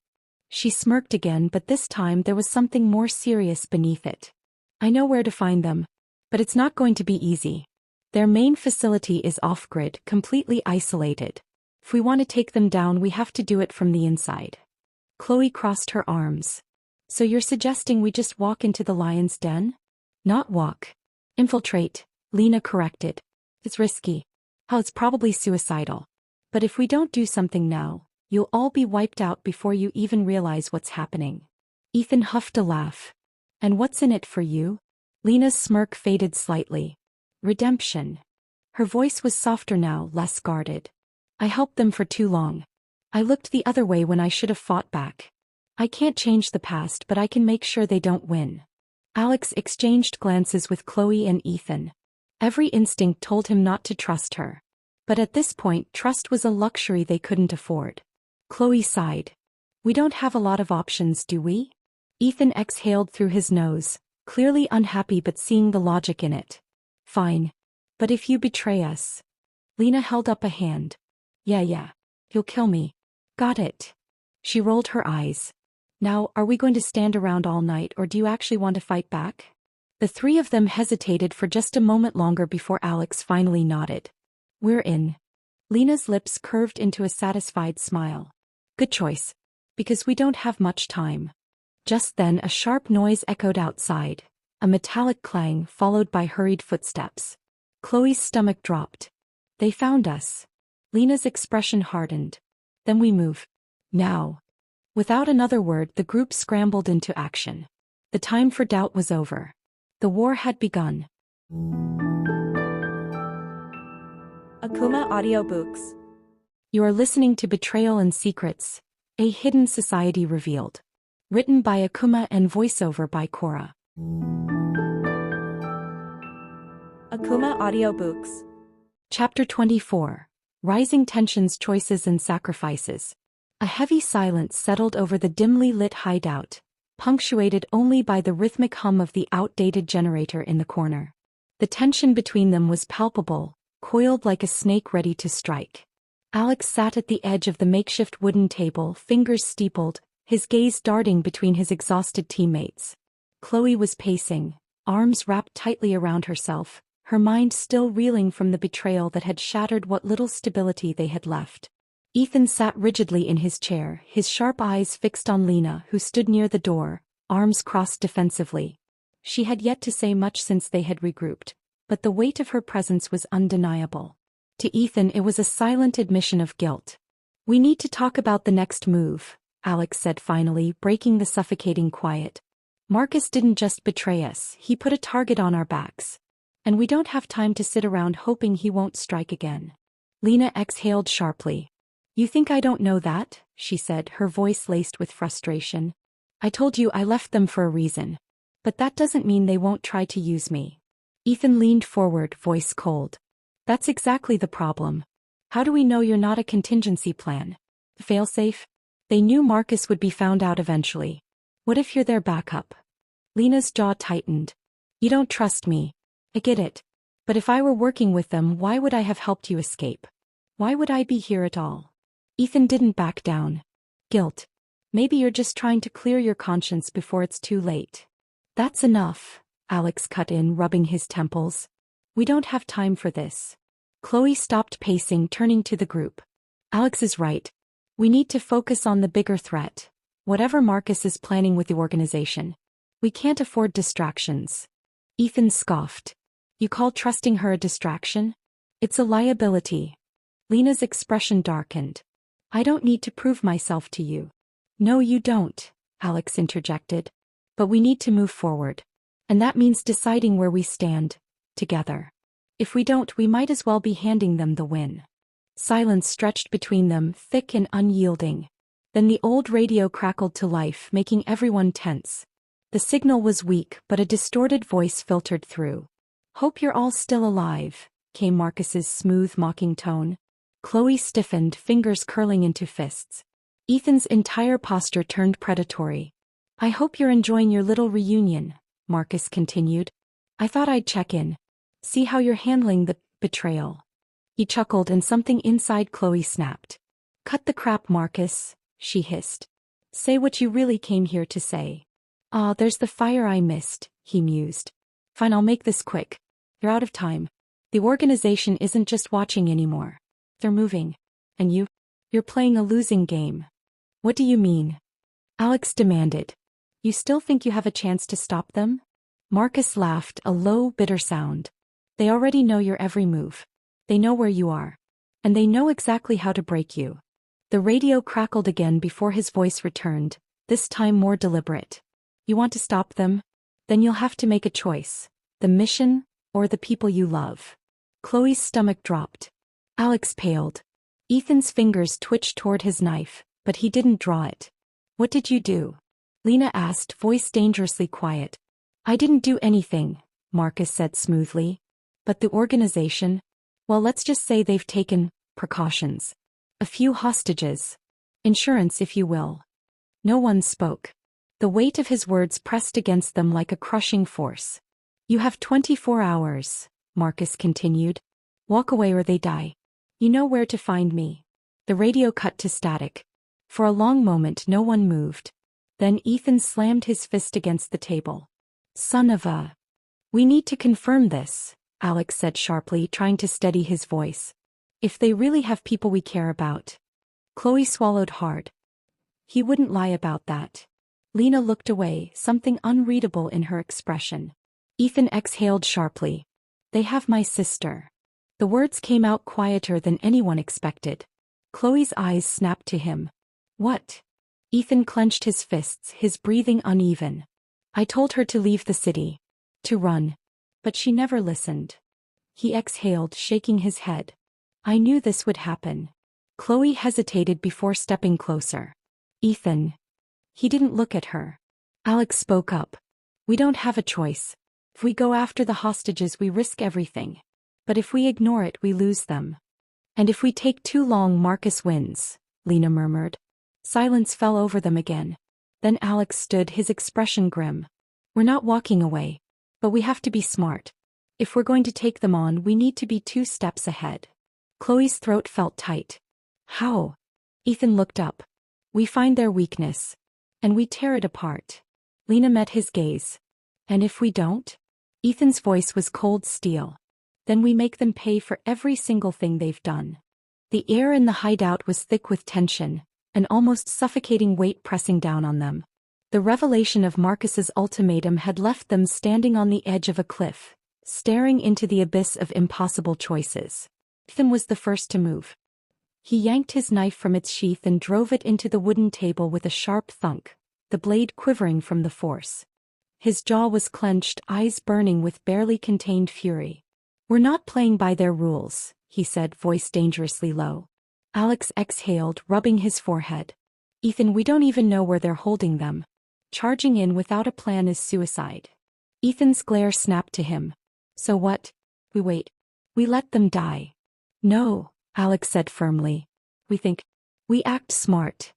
She smirked again, but this time there was something more serious beneath it. I know where to find them. But it's not going to be easy. Their main facility is off-grid, completely isolated. If we want to take them down, we have to do it from the inside. Chloe crossed her arms. So you're suggesting we just walk into the lion's den? Not walk. Infiltrate, Lena corrected. It's risky. Hell, it's probably suicidal. But if we don't do something now, you'll all be wiped out before you even realize what's happening. Ethan huffed a laugh. And what's in it for you? Lena's smirk faded slightly. Redemption. Her voice was softer now, less guarded. I helped them for too long. I looked the other way when I should have fought back. I can't change the past, but I can make sure they don't win. Alex exchanged glances with Chloe and Ethan. Every instinct told him not to trust her. But at this point, trust was a luxury they couldn't afford. Chloe sighed. We don't have a lot of options, do we? Ethan exhaled through his nose, clearly unhappy but seeing the logic in it. Fine. But if you betray us. Lena held up a hand. Yeah. You'll kill me. Got it. She rolled her eyes. Now, are we going to stand around all night, or do you actually want to fight back? The three of them hesitated for just a moment longer before Alex finally nodded. We're in. Lena's lips curved into a satisfied smile. Good choice. Because we don't have much time. Just then a sharp noise echoed outside, a metallic clang followed by hurried footsteps. Chloe's stomach dropped. They found us. Lena's expression hardened. Then we move. Now. Without another word, the group scrambled into action. The time for doubt was over. The war had begun. Akumah Audiobooks. You are listening to Betrayal and Secrets, A Hidden Society Revealed. Written by Akumah and voiceover by Cora. Akumah Audiobooks. Chapter 24. Rising Tensions, Choices and Sacrifices. A heavy silence settled over the dimly lit hideout, punctuated only by the rhythmic hum of the outdated generator in the corner. The tension between them was palpable, coiled like a snake ready to strike. Alex sat at the edge of the makeshift wooden table, fingers steepled, his gaze darting between his exhausted teammates. Chloe was pacing, arms wrapped tightly around herself, her mind still reeling from the betrayal that had shattered what little stability they had left. Ethan sat rigidly in his chair, his sharp eyes fixed on Lena, who stood near the door, arms crossed defensively. She had yet to say much since they had regrouped, but the weight of her presence was undeniable. To Ethan it was a silent admission of guilt. "We need to talk about the next move," Alex said finally, breaking the suffocating quiet. "Marcus didn't just betray us, he put a target on our backs. And we don't have time to sit around hoping he won't strike again." Lena exhaled sharply. "You think I don't know that?" she said, her voice laced with frustration. "I told you I left them for a reason. But that doesn't mean they won't try to use me." Ethan leaned forward, voice cold. "That's exactly the problem. How do we know you're not a contingency plan? Failsafe? They knew Marcus would be found out eventually. What if you're their backup?" Lena's jaw tightened. "You don't trust me. I get it. But if I were working with them, why would I have helped you escape? Why would I be here at all?" Ethan didn't back down. "Guilt. Maybe you're just trying to clear your conscience before it's too late." "That's enough," Alex cut in, rubbing his temples. "We don't have time for this." Chloe stopped pacing, turning to the group. "Alex is right. We need to focus on the bigger threat. Whatever Marcus is planning with the organization. We can't afford distractions." Ethan scoffed. "You call trusting her a distraction? It's a liability." Lena's expression darkened. "I don't need to prove myself to you." "No, you don't," Alex interjected. "But we need to move forward. And that means deciding where we stand, together. If we don't, we might as well be handing them the win." Silence stretched between them, thick and unyielding. Then the old radio crackled to life, making everyone tense. The signal was weak, but a distorted voice filtered through. "Hope you're all still alive," came Marcus's smooth, mocking tone. Chloe stiffened, fingers curling into fists. Ethan's entire posture turned predatory. "I hope you're enjoying your little reunion," Marcus continued. "I thought I'd check in. See how you're handling the betrayal." He chuckled and something inside Chloe snapped. "Cut the crap, Marcus," she hissed. "Say what you really came here to say." "Ah, there's the fire I missed," he mused. "Fine, I'll make this quick. You're out of time. The organization isn't just watching anymore. They're moving. And you're playing a losing game." "What do you mean?" Alex demanded. "You still think you have a chance to stop them?" Marcus laughed, a low, bitter sound. "They already know your every move. They know where you are. And they know exactly how to break you." The radio crackled again before his voice returned, this time more deliberate. "You want to stop them? Then you'll have to make a choice. The mission, or the people you love." Chloe's stomach dropped. Alex paled. Ethan's fingers twitched toward his knife, but he didn't draw it. "What did you do?" Lena asked, voice dangerously quiet. "I didn't do anything," Marcus said smoothly. "But the organization? Well, let's just say they've taken precautions. A few hostages. Insurance, if you will." No one spoke. The weight of his words pressed against them like a crushing force. "You have 24 hours, Marcus continued. "Walk away or they die. You know where to find me." The radio cut to static. For a long moment no one moved. Then Ethan slammed his fist against the table. "Son of a..." "We need to confirm this," Alex said sharply, trying to steady his voice. "If they really have people we care about." Chloe swallowed hard. "He wouldn't lie about that." Lena looked away, something unreadable in her expression. Ethan exhaled sharply. "They have my sister." The words came out quieter than anyone expected. Chloe's eyes snapped to him. "What?" Ethan clenched his fists, his breathing uneven. "I told her to leave the city. To run. But she never listened." He exhaled, shaking his head. "I knew this would happen." Chloe hesitated before stepping closer. "Ethan." He didn't look at her. Alex spoke up. "We don't have a choice. If we go after the hostages, we risk everything. But if we ignore it, we lose them. And if we take too long, Marcus wins," Lena murmured. Silence fell over them again. Then Alex stood, his expression grim. "We're not walking away. But we have to be smart. If we're going to take them on, we need to be 2 steps ahead. Chloe's throat felt tight. How? Ethan looked up. We find their weakness. And we tear it apart. Lena met his gaze. And if we don't? Ethan's voice was cold steel. Then we make them pay for every single thing they've done. The air in the hideout was thick with tension, an almost suffocating weight pressing down on them. The revelation of Marcus's ultimatum had left them standing on the edge of a cliff, staring into the abyss of impossible choices. Ethan was the first to move. He yanked his knife from its sheath and drove it into the wooden table with a sharp thunk, the blade quivering from the force. His jaw was clenched, eyes burning with barely contained fury. We're not playing by their rules, he said, voice dangerously low. Alex exhaled, rubbing his forehead. Ethan, we don't even know where they're holding them. Charging in without a plan is suicide. Ethan's glare snapped to him. So what? We wait. We let them die. No, Alex said firmly. We think. We act smart.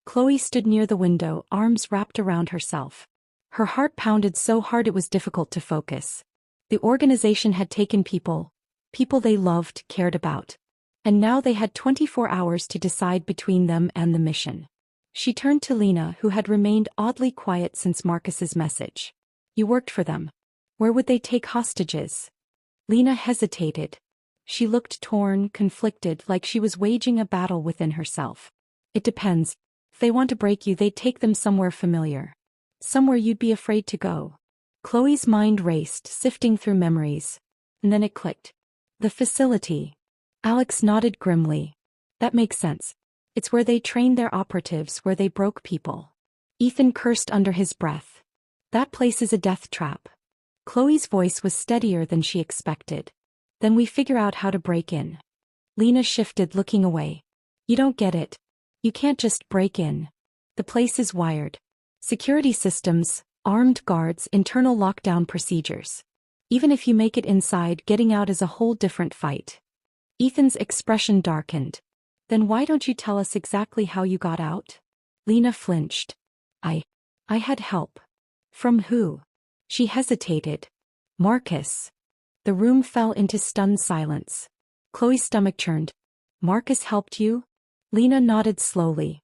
Chloe stood near the window, arms wrapped around herself. Her heart pounded so hard it was difficult to focus. The organization had taken people they loved, cared about. And now they had 24 hours to decide between them and the mission. She turned to Lena, who had remained oddly quiet since Marcus's message. You worked for them. Where would they take hostages? Lena hesitated. She looked torn, conflicted, like she was waging a battle within herself. It depends. If they want to break you, they'd take them somewhere familiar. Somewhere you'd be afraid to go. Chloe's mind raced, sifting through memories. And then it clicked. The facility. Alex nodded grimly. That makes sense. It's where they trained their operatives, where they broke people. Ethan cursed under his breath. That place is a death trap. Chloe's voice was steadier than she expected. Then we figure out how to break in. Lena shifted, looking away. You don't get it. You can't just break in. The place is wired. Security systems, armed guards, internal lockdown procedures. Even if you make it inside, getting out is a whole different fight. Ethan's expression darkened. Then why don't you tell us exactly how you got out? Lena flinched. I had help. From who? She hesitated. Marcus. The room fell into stunned silence. Chloe's stomach churned. Marcus helped you? Lena nodded slowly.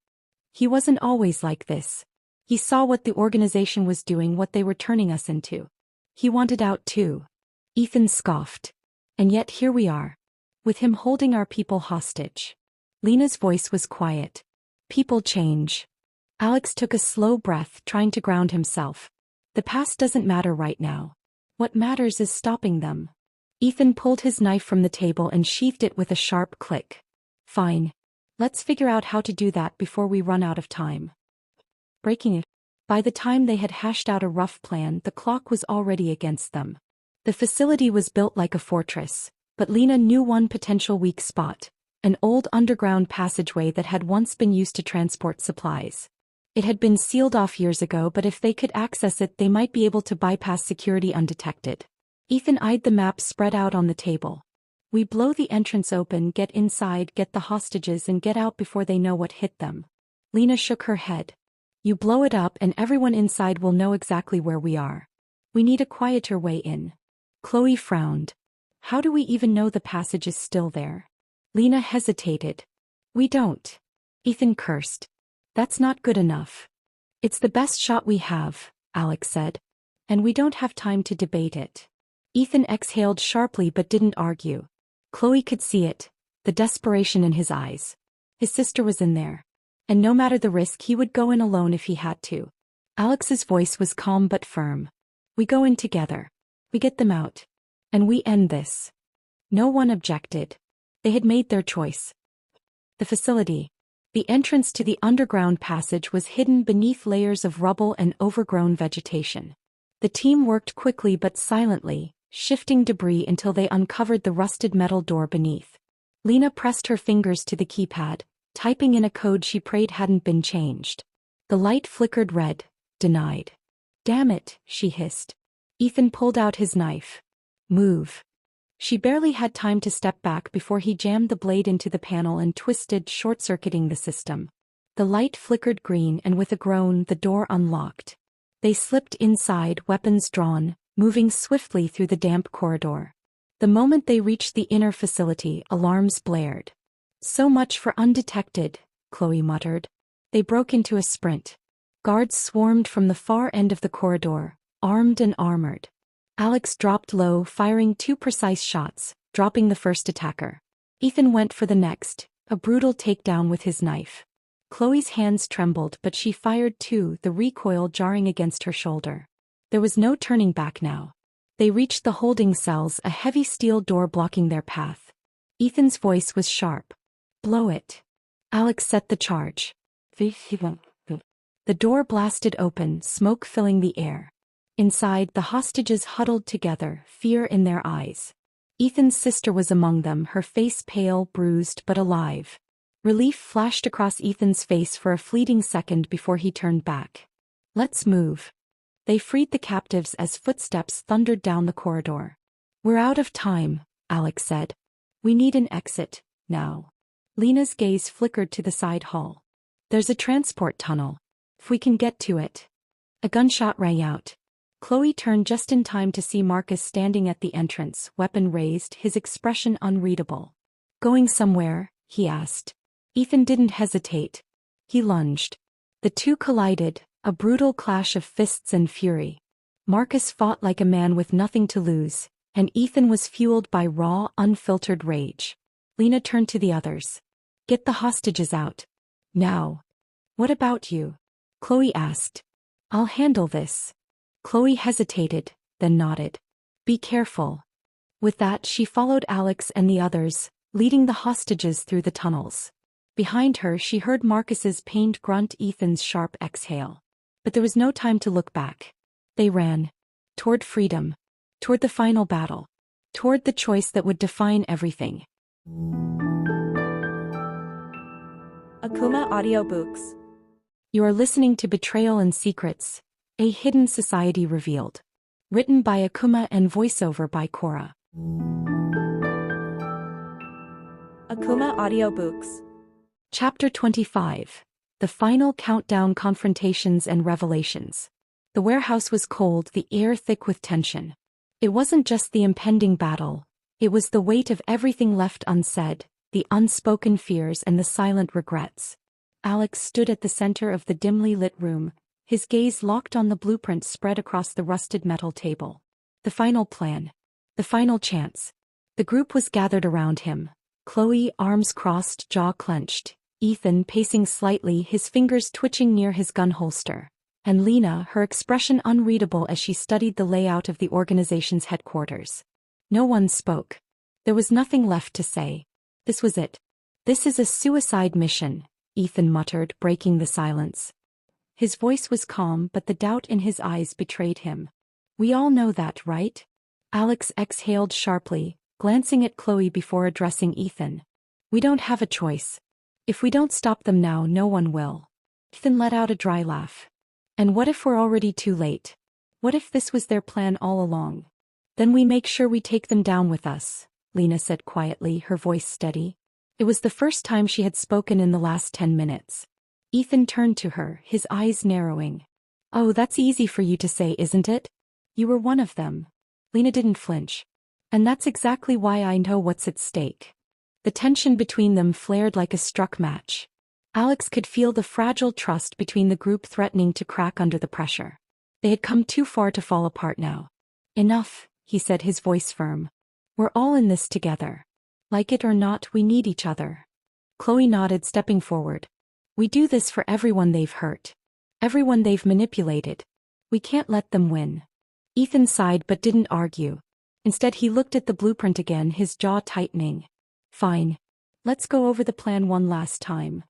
He wasn't always like this. He saw what the organization was doing, what they were turning us into. He wanted out too. Ethan scoffed. And yet here we are. With him holding our people hostage. Lena's voice was quiet. People change. Alex took a slow breath, trying to ground himself. The past doesn't matter right now. What matters is stopping them. Ethan pulled his knife from the table and sheathed it with a sharp click. Fine. Let's figure out how to do that before we run out of time. Breaking it. By the time they had hashed out a rough plan, the clock was already against them. The facility was built like a fortress, but Lena knew one potential weak spot. An old underground passageway that had once been used to transport supplies. It had been sealed off years ago, but if they could access it, they might be able to bypass security undetected. Ethan eyed the map spread out on the table. We blow the entrance open, get inside, get the hostages, and get out before they know what hit them. Lena shook her head. You blow it up and everyone inside will know exactly where we are. We need a quieter way in. Chloe frowned. How do we even know the passage is still there? Lena hesitated. We don't. Ethan cursed. That's not good enough. It's the best shot we have, Alex said. And we don't have time to debate it. Ethan exhaled sharply but didn't argue. Chloe could see it, the desperation in his eyes. His sister was in there. And no matter the risk, he would go in alone if he had to. Alex's voice was calm but firm. We go in together. We get them out. And we end this. No one objected. They had made their choice. The facility. The entrance to the underground passage was hidden beneath layers of rubble and overgrown vegetation. The team worked quickly but silently, shifting debris until they uncovered the rusted metal door beneath. Lena pressed her fingers to the keypad, typing in a code she prayed hadn't been changed. The light flickered red. Denied. Damn it, she hissed. Ethan pulled out his knife. Move. She barely had time to step back before he jammed the blade into the panel and twisted, short-circuiting the system. The light flickered green and with a groan the door unlocked. They slipped inside, weapons drawn, moving swiftly through the damp corridor. The moment they reached the inner facility, alarms blared. "So much for undetected," Chloe muttered. They broke into a sprint. Guards swarmed from the far end of the corridor, armed and armored. Alex dropped low, firing 2 precise shots, dropping the first attacker. Ethan went for the next, a brutal takedown with his knife. Chloe's hands trembled, but she fired too, the recoil jarring against her shoulder. There was no turning back now. They reached the holding cells, a heavy steel door blocking their path. Ethan's voice was sharp. "Blow it." Alex set the charge. The door blasted open, smoke filling the air. Inside, the hostages huddled together, fear in their eyes. Ethan's sister was among them, her face pale, bruised, but alive. Relief flashed across Ethan's face for a fleeting second before he turned back. "Let's move." They freed the captives as footsteps thundered down the corridor. "We're out of time," Alex said. "We need an exit, now." Lena's gaze flickered to the side hall. "There's a transport tunnel. If we can get to it." A gunshot rang out. Chloe turned just in time to see Marcus standing at the entrance, weapon raised, his expression unreadable. "Going somewhere?" he asked. Ethan didn't hesitate. He lunged. The two collided, a brutal clash of fists and fury. Marcus fought like a man with nothing to lose, and Ethan was fueled by raw, unfiltered rage. Lena turned to the others. "Get the hostages out. Now." "What about you?" Chloe asked. "I'll handle this." Chloe hesitated, then nodded. "Be careful." With that, she followed Alex and the others, leading the hostages through the tunnels. Behind her, she heard Marcus's pained grunt, Ethan's sharp exhale. But there was no time to look back. They ran. Toward freedom. Toward the final battle. Toward the choice that would define everything. Akumah Audiobooks. You are listening to Betrayal and Secrets, A Hidden Society Revealed. Written by Akumah and voiceover by Cora. Akumah Audiobooks. Chapter 25. The Final Countdown, Confrontations and Revelations. The warehouse was cold, the air thick with tension. It wasn't just the impending battle. It was the weight of everything left unsaid, the unspoken fears and the silent regrets. Alex stood at the center of the dimly lit room, his gaze locked on the blueprint spread across the rusted metal table. The final plan. The final chance. The group was gathered around him. Chloe, arms crossed, jaw clenched. Ethan, pacing slightly, his fingers twitching near his gun holster. And Lena, her expression unreadable as she studied the layout of the organization's headquarters. No one spoke. There was nothing left to say. This was it. "This is a suicide mission," Ethan muttered, breaking the silence. His voice was calm, but the doubt in his eyes betrayed him. "We all know that, right?" Alex exhaled sharply, glancing at Chloe before addressing Ethan. "We don't have a choice. If we don't stop them now, no one will." Ethan let out a dry laugh. "And what if we're already too late? What if this was their plan all along?" "Then we make sure we take them down with us," Lena said quietly, her voice steady. It was the first time she had spoken in the last 10 minutes. Ethan turned to her, his eyes narrowing. "Oh, that's easy for you to say, isn't it? You were one of them." Lena didn't flinch. "And that's exactly why I know what's at stake." The tension between them flared like a struck match. Alex could feel the fragile trust between the group threatening to crack under the pressure. They had come too far to fall apart now. "Enough," he said, his voice firm. "We're all in this together. Like it or not, we need each other." Chloe nodded, stepping forward. "We do this for everyone they've hurt. Everyone they've manipulated. We can't let them win." Ethan sighed but didn't argue. Instead, he looked at the blueprint again, his jaw tightening. "Fine. Let's go over the plan one last time."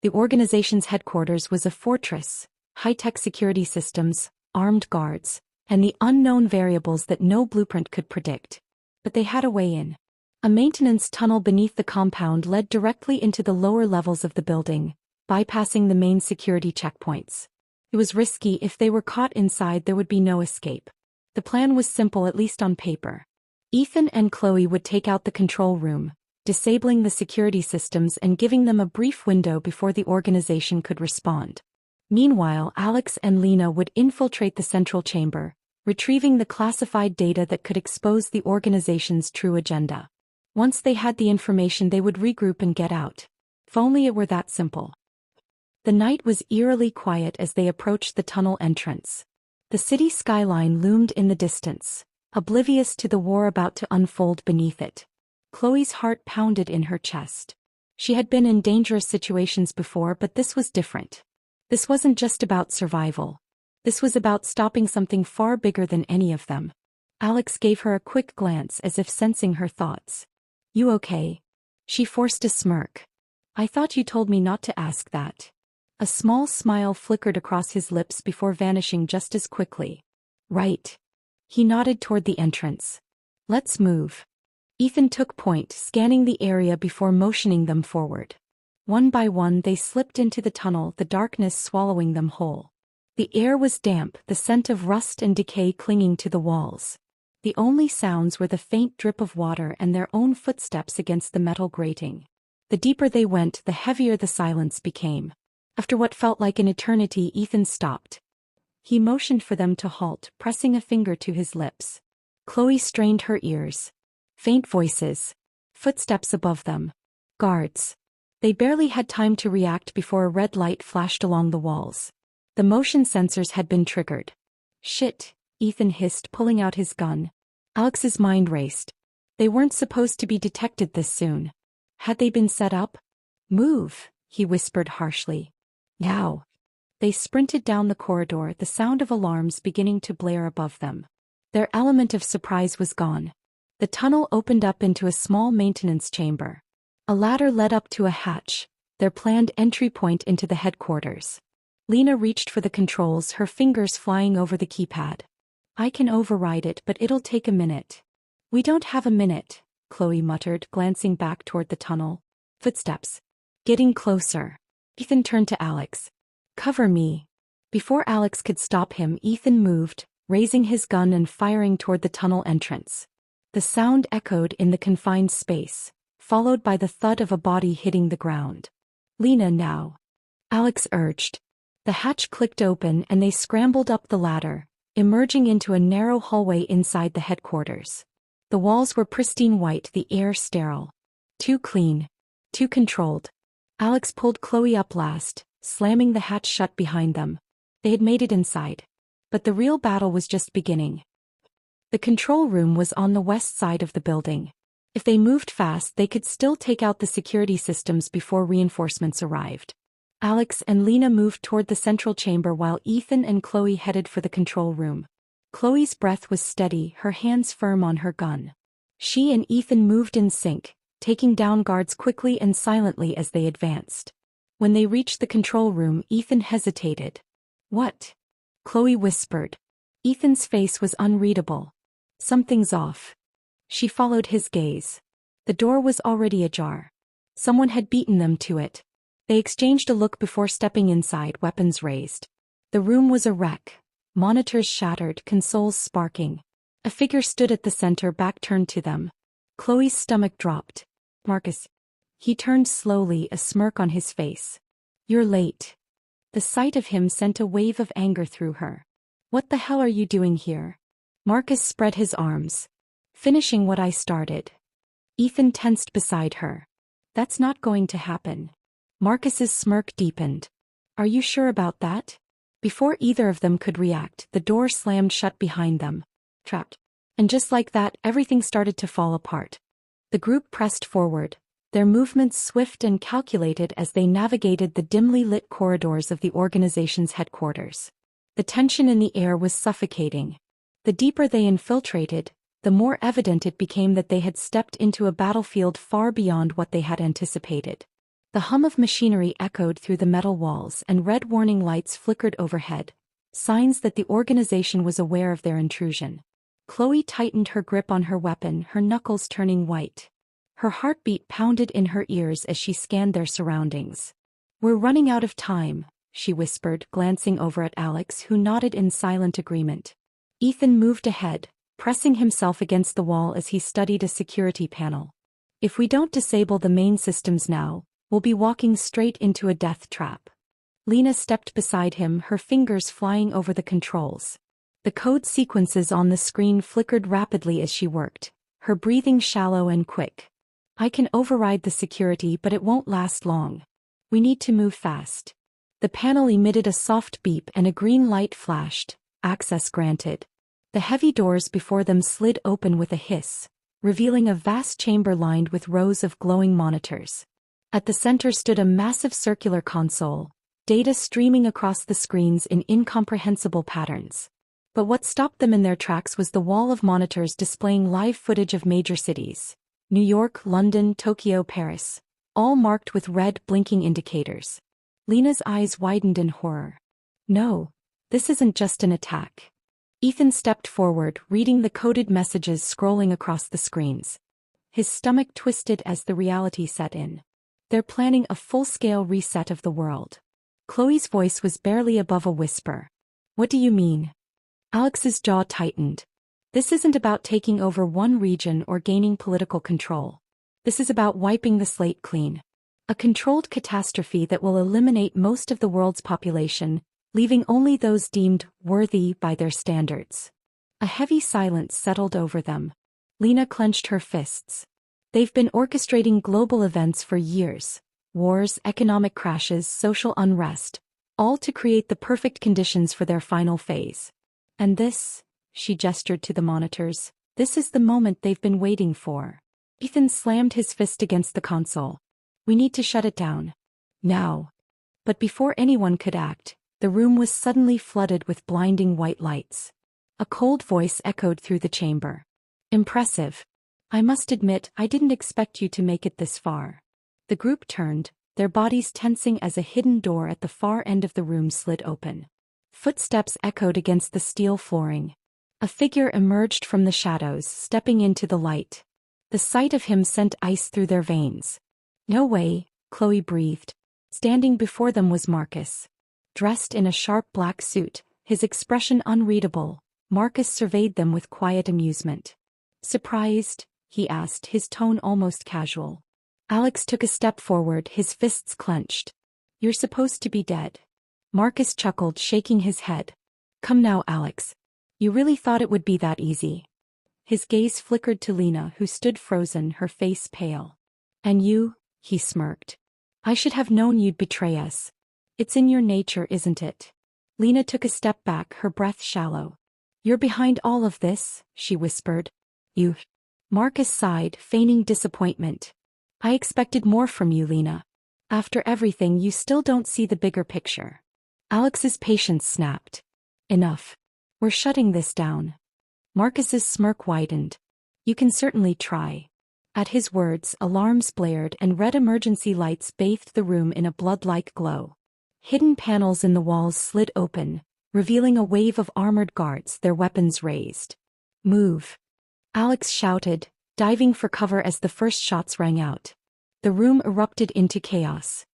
The organization's headquarters was a fortress, high-tech security systems, armed guards, and the unknown variables that no blueprint could predict. But they had a way in. A maintenance tunnel beneath the compound led directly into the lower levels of the building, bypassing the main security checkpoints. It was risky. If they were caught inside, there would be no escape. The plan was simple, at least on paper. Ethan and Chloe would take out the control room, disabling the security systems and giving them a brief window before the organization could respond. Meanwhile, Alex and Lena would infiltrate the central chamber, retrieving the classified data that could expose the organization's true agenda. Once they had the information, they would regroup and get out. If only it were that simple. The night was eerily quiet as they approached the tunnel entrance. The city skyline loomed in the distance, oblivious to the war about to unfold beneath it. Chloe's heart pounded in her chest. She had been in dangerous situations before, but this was different. This wasn't just about survival. This was about stopping something far bigger than any of them. Alex gave her a quick glance as if sensing her thoughts. "You okay?" She forced a smirk. "I thought you told me not to ask that." A small smile flickered across his lips before vanishing just as quickly. "Right." He nodded toward the entrance. "Let's move." Ethan took point, scanning the area before motioning them forward. One by one they slipped into the tunnel, the darkness swallowing them whole. The air was damp, the scent of rust and decay clinging to the walls. The only sounds were the faint drip of water and their own footsteps against the metal grating. The deeper they went, the heavier the silence became. After what felt like an eternity, Ethan stopped. He motioned for them to halt, pressing a finger to his lips. Chloe strained her ears. Faint voices. Footsteps above them. Guards. They barely had time to react before a red light flashed along the walls. The motion sensors had been triggered. "Shit," Ethan hissed, pulling out his gun. Alex's mind raced. They weren't supposed to be detected this soon. Had they been set up? "Move," he whispered harshly. "Now." They sprinted down the corridor, the sound of alarms beginning to blare above them. Their element of surprise was gone. The tunnel opened up into a small maintenance chamber. A ladder led up to a hatch, their planned entry point into the headquarters. Lena reached for the controls, her fingers flying over the keypad. "I can override it, but it'll take a minute." "We don't have a minute," Chloe muttered, glancing back toward the tunnel. Footsteps. Getting closer. Ethan turned to Alex. "Cover me." Before Alex could stop him, Ethan moved, raising his gun and firing toward the tunnel entrance. The sound echoed in the confined space, followed by the thud of a body hitting the ground. "Lena, now," Alex urged. The hatch clicked open and they scrambled up the ladder, emerging into a narrow hallway inside the headquarters. The walls were pristine white, the air sterile. Too clean. Too controlled. Alex pulled Chloe up last, slamming the hatch shut behind them. They had made it inside. But the real battle was just beginning. The control room was on the west side of the building. If they moved fast, they could still take out the security systems before reinforcements arrived. Alex and Lena moved toward the central chamber while Ethan and Chloe headed for the control room. Chloe's breath was steady, her hands firm on her gun. She and Ethan moved in sync, taking down guards quickly and silently as they advanced. When they reached the control room, Ethan hesitated. "What?" Chloe whispered. Ethan's face was unreadable. "Something's off." She followed his gaze. The door was already ajar. Someone had beaten them to it. They exchanged a look before stepping inside, weapons raised. The room was a wreck. Monitors shattered, consoles sparking. A figure stood at the center, back turned to them. Chloe's stomach dropped. "Marcus." He turned slowly, a smirk on his face. "You're late." The sight of him sent a wave of anger through her. "What the hell are you doing here?" Marcus spread his arms. "Finishing what I started." Ethan tensed beside her. "That's not going to happen." Marcus's smirk deepened. "Are you sure about that?" Before either of them could react, the door slammed shut behind them. Trapped. And just like that, everything started to fall apart. The group pressed forward, their movements swift and calculated as they navigated the dimly lit corridors of the organization's headquarters. The tension in the air was suffocating. The deeper they infiltrated, the more evident it became that they had stepped into a battlefield far beyond what they had anticipated. The hum of machinery echoed through the metal walls and red warning lights flickered overhead, signs that the organization was aware of their intrusion. Chloe tightened her grip on her weapon, her knuckles turning white. Her heartbeat pounded in her ears as she scanned their surroundings. "We're running out of time," she whispered, glancing over at Alex, who nodded in silent agreement. Ethan moved ahead, pressing himself against the wall as he studied a security panel. "If we don't disable the main systems now, we'll be walking straight into a death trap." Lena stepped beside him, her fingers flying over the controls. The code sequences on the screen flickered rapidly as she worked, her breathing shallow and quick. I can override the security, but it won't last long. We need to move fast. The panel emitted a soft beep and a green light flashed. Access granted. The heavy doors before them slid open with a hiss, revealing a vast chamber lined with rows of glowing monitors. At the center stood a massive circular console, data streaming across the screens in incomprehensible patterns. But what stopped them in their tracks was the wall of monitors displaying live footage of major cities. New York, London, Tokyo, Paris. All marked with red blinking indicators. Lena's eyes widened in horror. No, this isn't just an attack. Ethan stepped forward, reading the coded messages scrolling across the screens. His stomach twisted as the reality set in. They're planning a full-scale reset of the world. Chloe's voice was barely above a whisper. What do you mean? Alex's jaw tightened. This isn't about taking over one region or gaining political control. This is about wiping the slate clean. A controlled catastrophe that will eliminate most of the world's population, leaving only those deemed worthy by their standards. A heavy silence settled over them. Lena clenched her fists. They've been orchestrating global events for years. Wars, economic crashes, social unrest. All to create the perfect conditions for their final phase. And this, she gestured to the monitors, this is the moment they've been waiting for. Ethan slammed his fist against the console. We need to shut it down. Now. But before anyone could act, the room was suddenly flooded with blinding white lights. A cold voice echoed through the chamber. Impressive. I must admit, I didn't expect you to make it this far. The group turned, their bodies tensing as a hidden door at the far end of the room slid open. Footsteps echoed against the steel flooring. A figure emerged from the shadows, stepping into the light. The sight of him sent ice through their veins. No way, Chloe breathed. Standing before them was Marcus. Dressed in a sharp black suit, his expression unreadable, Marcus surveyed them with quiet amusement. Surprised? He asked, his tone almost casual. Alex took a step forward, his fists clenched. You're supposed to be dead. Marcus chuckled, shaking his head. Come now, Alex. You really thought it would be that easy. His gaze flickered to Lena, who stood frozen, her face pale. And you? He smirked. I should have known you'd betray us. It's in your nature, isn't it? Lena took a step back, her breath shallow. You're behind all of this, she whispered. You. Marcus sighed, feigning disappointment. I expected more from you, Lena. After everything, you still don't see the bigger picture. Alex's patience snapped. Enough. We're shutting this down. Marcus's smirk widened. You can certainly try. At his words, alarms blared and red emergency lights bathed the room in a blood-like glow. Hidden panels in the walls slid open, revealing a wave of armored guards, their weapons raised. Move. Alex shouted, diving for cover as the first shots rang out. The room erupted into chaos.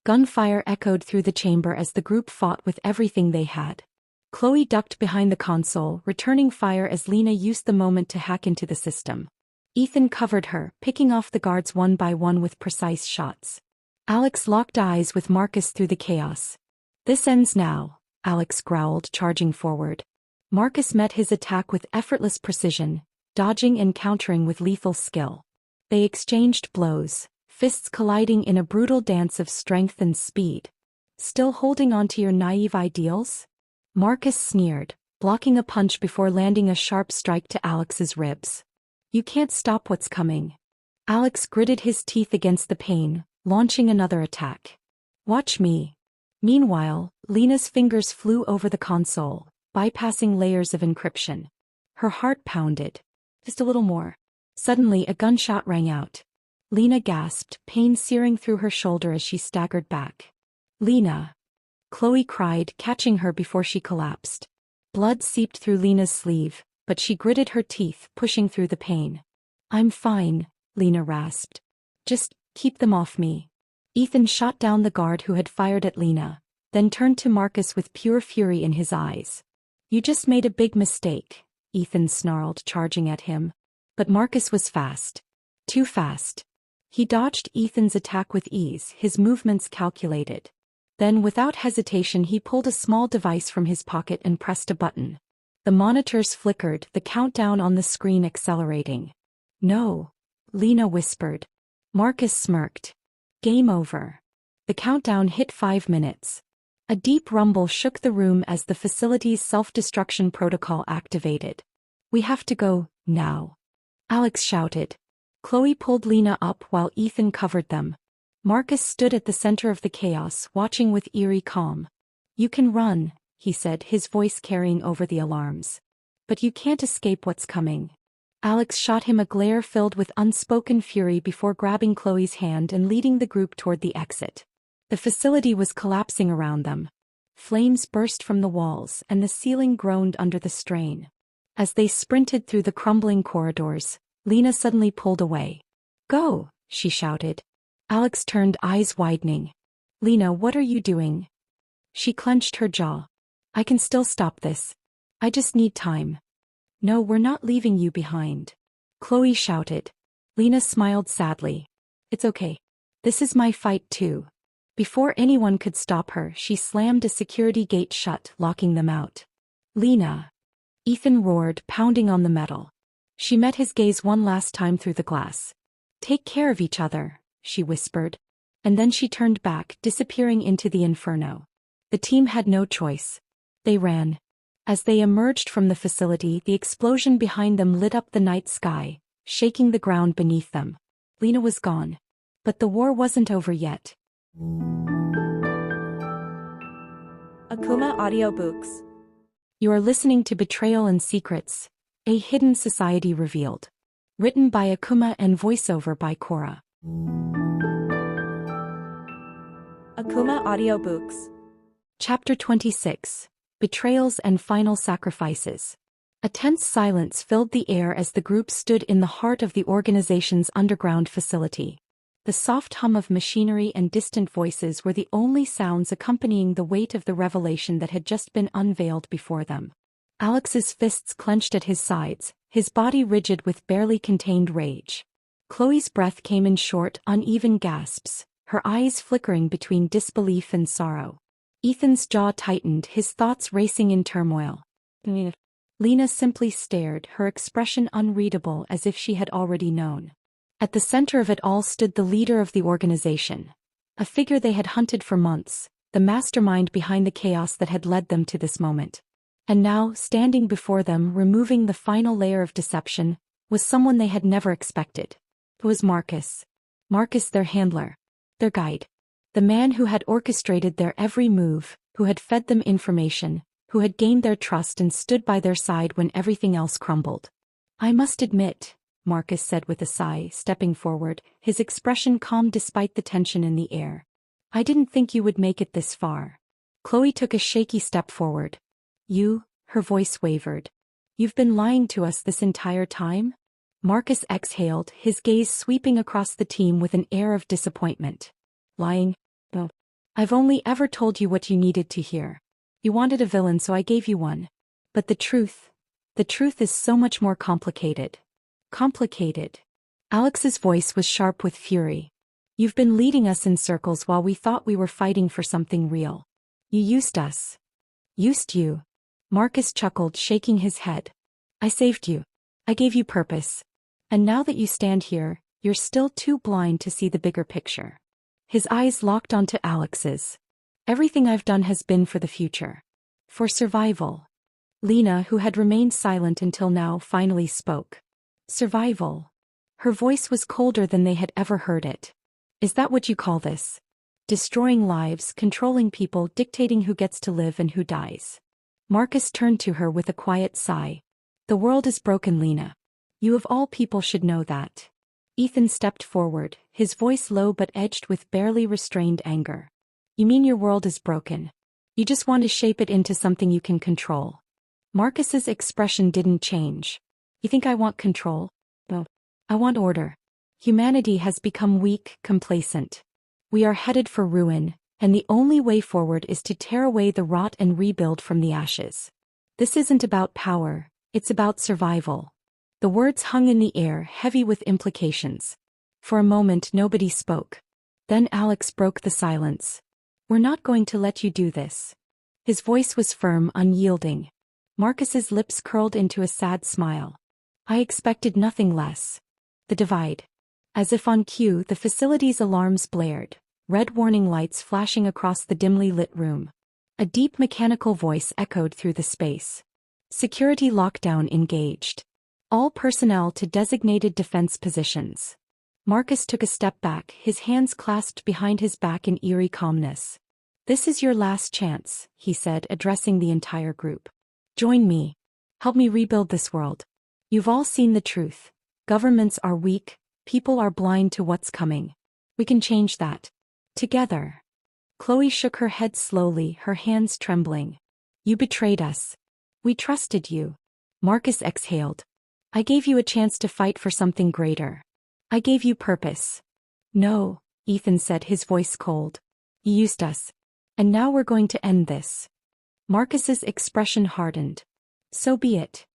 Gunfire echoed through the chamber as the group fought with everything they had. Chloe ducked behind the console, returning fire as Lena used the moment to hack into the system. Ethan covered her, picking off the guards one by one with precise shots. Alex locked eyes with Marcus through the chaos. This ends now, Alex growled, charging forward. Marcus met his attack with effortless precision, dodging and countering with lethal skill. They exchanged blows, fists colliding in a brutal dance of strength and speed. Still holding on to your naive ideals? Marcus sneered, blocking a punch before landing a sharp strike to Alex's ribs. You can't stop what's coming. Alex gritted his teeth against the pain, launching another attack. Watch me. Meanwhile, Lena's fingers flew over the console, bypassing layers of encryption. Her heart pounded. Just a little more. Suddenly a gunshot rang out. Lena gasped, pain searing through her shoulder as she staggered back. Lena! Chloe cried, catching her before she collapsed. Blood seeped through Lena's sleeve, but she gritted her teeth, pushing through the pain. I'm fine, Lena rasped. Just keep them off me. Ethan shot down the guard who had fired at Lena, then turned to Marcus with pure fury in his eyes. You just made a big mistake, Ethan snarled, charging at him. But Marcus was fast. Too fast. He dodged Ethan's attack with ease, his movements calculated. Then without hesitation he pulled a small device from his pocket and pressed a button. The monitors flickered, the countdown on the screen accelerating. No, Lena whispered. Marcus smirked. Game over. The countdown hit 5 minutes. A deep rumble shook the room as the facility's self-destruction protocol activated. We have to go, now. Alex shouted. Chloe pulled Lena up while Ethan covered them. Marcus stood at the center of the chaos, watching with eerie calm. You can run, he said, his voice carrying over the alarms. But you can't escape what's coming. Alex shot him a glare filled with unspoken fury before grabbing Chloe's hand and leading the group toward the exit. The facility was collapsing around them. Flames burst from the walls and the ceiling groaned under the strain. As they sprinted through the crumbling corridors, Lena suddenly pulled away. Go, she shouted. Alex turned, eyes widening. Lena, what are you doing? She clenched her jaw. I can still stop this. I just need time. No, we're not leaving you behind. Chloe shouted. Lena smiled sadly. It's okay. This is my fight too. Before anyone could stop her, she slammed a security gate shut, locking them out. Lena! Ethan roared, pounding on the metal. She met his gaze one last time through the glass. Take care of each other, she whispered. And then she turned back, disappearing into the inferno. The team had no choice. They ran. As they emerged from the facility, the explosion behind them lit up the night sky, shaking the ground beneath them. Lena was gone. But the war wasn't over yet. Akumah Audiobooks. You are listening to Betrayal and Secrets, A Hidden Society Revealed. Written by Akumah and voiceover by Cora. Akumah Audiobooks. Chapter 26. Betrayals and Final Sacrifices. A tense silence filled the air as the group stood in the heart of the organization's underground facility. The soft hum of machinery and distant voices were the only sounds accompanying the weight of the revelation that had just been unveiled before them. Alex's fists clenched at his sides, his body rigid with barely contained rage. Chloe's breath came in short, uneven gasps, her eyes flickering between disbelief and sorrow. Ethan's jaw tightened, his thoughts racing in turmoil. Lena simply stared, her expression unreadable, as if she had already known. At the center of it all stood the leader of the organization. A figure they had hunted for months, the mastermind behind the chaos that had led them to this moment. And now, standing before them, removing the final layer of deception, was someone they had never expected. It was Marcus. Marcus, their handler. Their guide. The man who had orchestrated their every move, who had fed them information, who had gained their trust and stood by their side when everything else crumbled. I must admit, Marcus said with a sigh, stepping forward, his expression calm despite the tension in the air. I didn't think you would make it this far. Chloe took a shaky step forward. You, her voice wavered. You've been lying to us this entire time? Marcus exhaled, his gaze sweeping across the team with an air of disappointment. Lying? No. I've only ever told you what you needed to hear. You wanted a villain, so I gave you one. But the truth is so much more complicated. Complicated. Alex's voice was sharp with fury. You've been leading us in circles while we thought we were fighting for something real. You used us. Used you. Marcus chuckled, shaking his head. I saved you. I gave you purpose. And now that you stand here, you're still too blind to see the bigger picture. His eyes locked onto Alex's. Everything I've done has been for the future. For survival. Lena, who had remained silent until now, finally spoke. Survival. Her voice was colder than they had ever heard it. Is that what you call this? Destroying lives, controlling people, dictating who gets to live and who dies. Marcus turned to her with a quiet sigh. The world is broken, Lena. You of all people should know that. Ethan stepped forward, his voice low but edged with barely restrained anger. You mean your world is broken? You just want to shape it into something you can control. Marcus's expression didn't change. You think I want control? No. I want order. Humanity has become weak, complacent. We are headed for ruin, and the only way forward is to tear away the rot and rebuild from the ashes. This isn't about power, it's about survival. The words hung in the air, heavy with implications. For a moment nobody spoke. Then Alex broke the silence. We're not going to let you do this. His voice was firm, unyielding. Marcus's lips curled into a sad smile. I expected nothing less. The divide. As if on cue, the facility's alarms blared, red warning lights flashing across the dimly lit room. A deep mechanical voice echoed through the space. Security lockdown engaged. All personnel to designated defense positions. Marcus took a step back, his hands clasped behind his back in eerie calmness. This is your last chance, he said, addressing the entire group. Join me. Help me rebuild this world. You've all seen the truth. Governments are weak, people are blind to what's coming. We can change that. Together. Chloe shook her head slowly, her hands trembling. You betrayed us. We trusted you. Marcus exhaled. I gave you a chance to fight for something greater. I gave you purpose. No, Ethan said, his voice cold. You used us. And now we're going to end this. Marcus's expression hardened. So be it.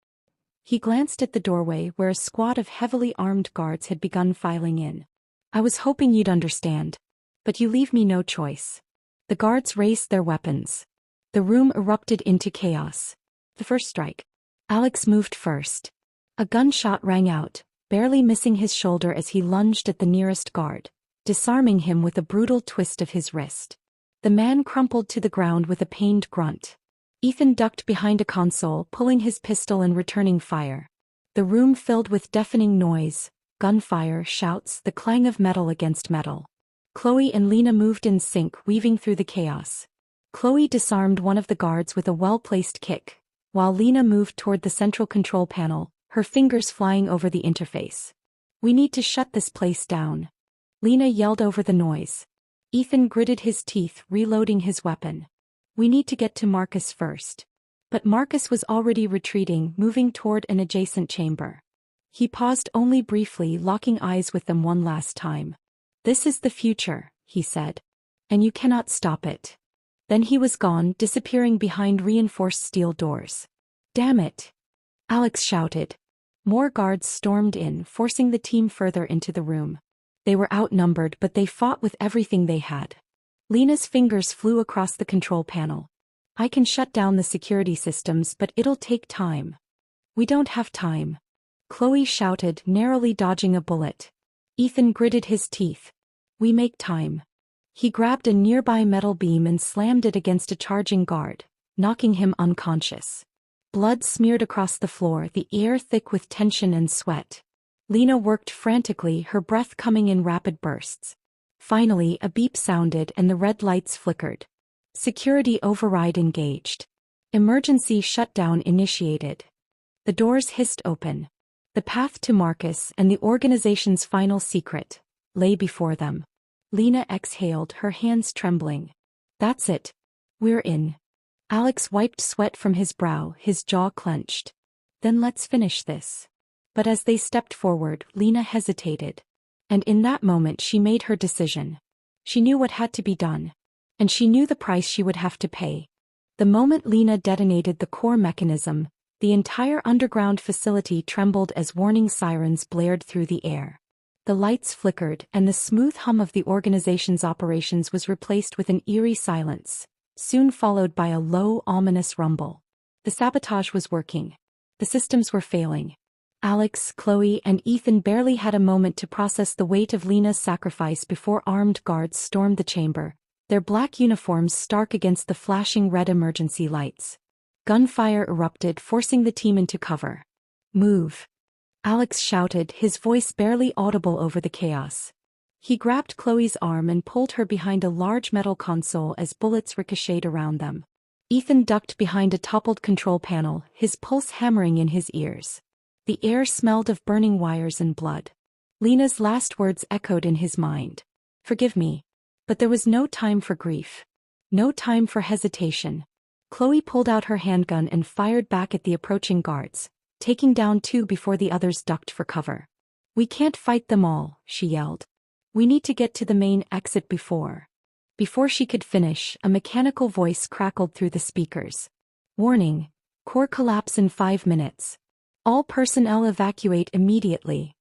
He glanced at the doorway where a squad of heavily armed guards had begun filing in. I was hoping you'd understand. But you leave me no choice. The guards raised their weapons. The room erupted into chaos. The first strike. Alex moved first. A gunshot rang out, barely missing his shoulder as he lunged at the nearest guard, disarming him with a brutal twist of his wrist. The man crumpled to the ground with a pained grunt. Ethan ducked behind a console, pulling his pistol and returning fire. The room filled with deafening noise, gunfire, shouts, the clang of metal against metal. Chloe and Lena moved in sync, weaving through the chaos. Chloe disarmed one of the guards with a well-placed kick, while Lena moved toward the central control panel, her fingers flying over the interface. We need to shut this place down. Lena yelled over the noise. Ethan gritted his teeth, reloading his weapon. We need to get to Marcus first. But Marcus was already retreating, moving toward an adjacent chamber. He paused only briefly, locking eyes with them one last time. This is the future, he said. And you cannot stop it. Then he was gone, disappearing behind reinforced steel doors. Damn it! Alex shouted. More guards stormed in, forcing the team further into the room. They were outnumbered, but they fought with everything they had. Lena's fingers flew across the control panel. I can shut down the security systems, but it'll take time. We don't have time. Chloe shouted, narrowly dodging a bullet. Ethan gritted his teeth. We make time. He grabbed a nearby metal beam and slammed it against a charging guard, knocking him unconscious. Blood smeared across the floor, the air thick with tension and sweat. Lena worked frantically, her breath coming in rapid bursts. Finally, a beep sounded and the red lights flickered. Security override engaged. Emergency shutdown initiated. The doors hissed open. The path to Marcus and the organization's final secret lay before them. Lena exhaled, her hands trembling. That's it. We're in. Alex wiped sweat from his brow, his jaw clenched. Then let's finish this. But as they stepped forward, Lena hesitated. And in that moment she made her decision. She knew what had to be done. And she knew the price she would have to pay. The moment Lena detonated the core mechanism, the entire underground facility trembled as warning sirens blared through the air. The lights flickered, and the smooth hum of the organization's operations was replaced with an eerie silence, soon followed by a low, ominous rumble. The sabotage was working. The systems were failing. Alex, Chloe, and Ethan barely had a moment to process the weight of Lena's sacrifice before armed guards stormed the chamber, their black uniforms stark against the flashing red emergency lights. Gunfire erupted, forcing the team into cover. Move! Alex shouted, his voice barely audible over the chaos. He grabbed Chloe's arm and pulled her behind a large metal console as bullets ricocheted around them. Ethan ducked behind a toppled control panel, his pulse hammering in his ears. The air smelled of burning wires and blood. Lena's last words echoed in his mind. Forgive me. But there was no time for grief. No time for hesitation. Chloe pulled out her handgun and fired back at the approaching guards, taking down two before the others ducked for cover. We can't fight them all, she yelled. We need to get to the main exit before. Before she could finish, a mechanical voice crackled through the speakers. Warning. Core collapse in 5 minutes. All personnel evacuate immediately.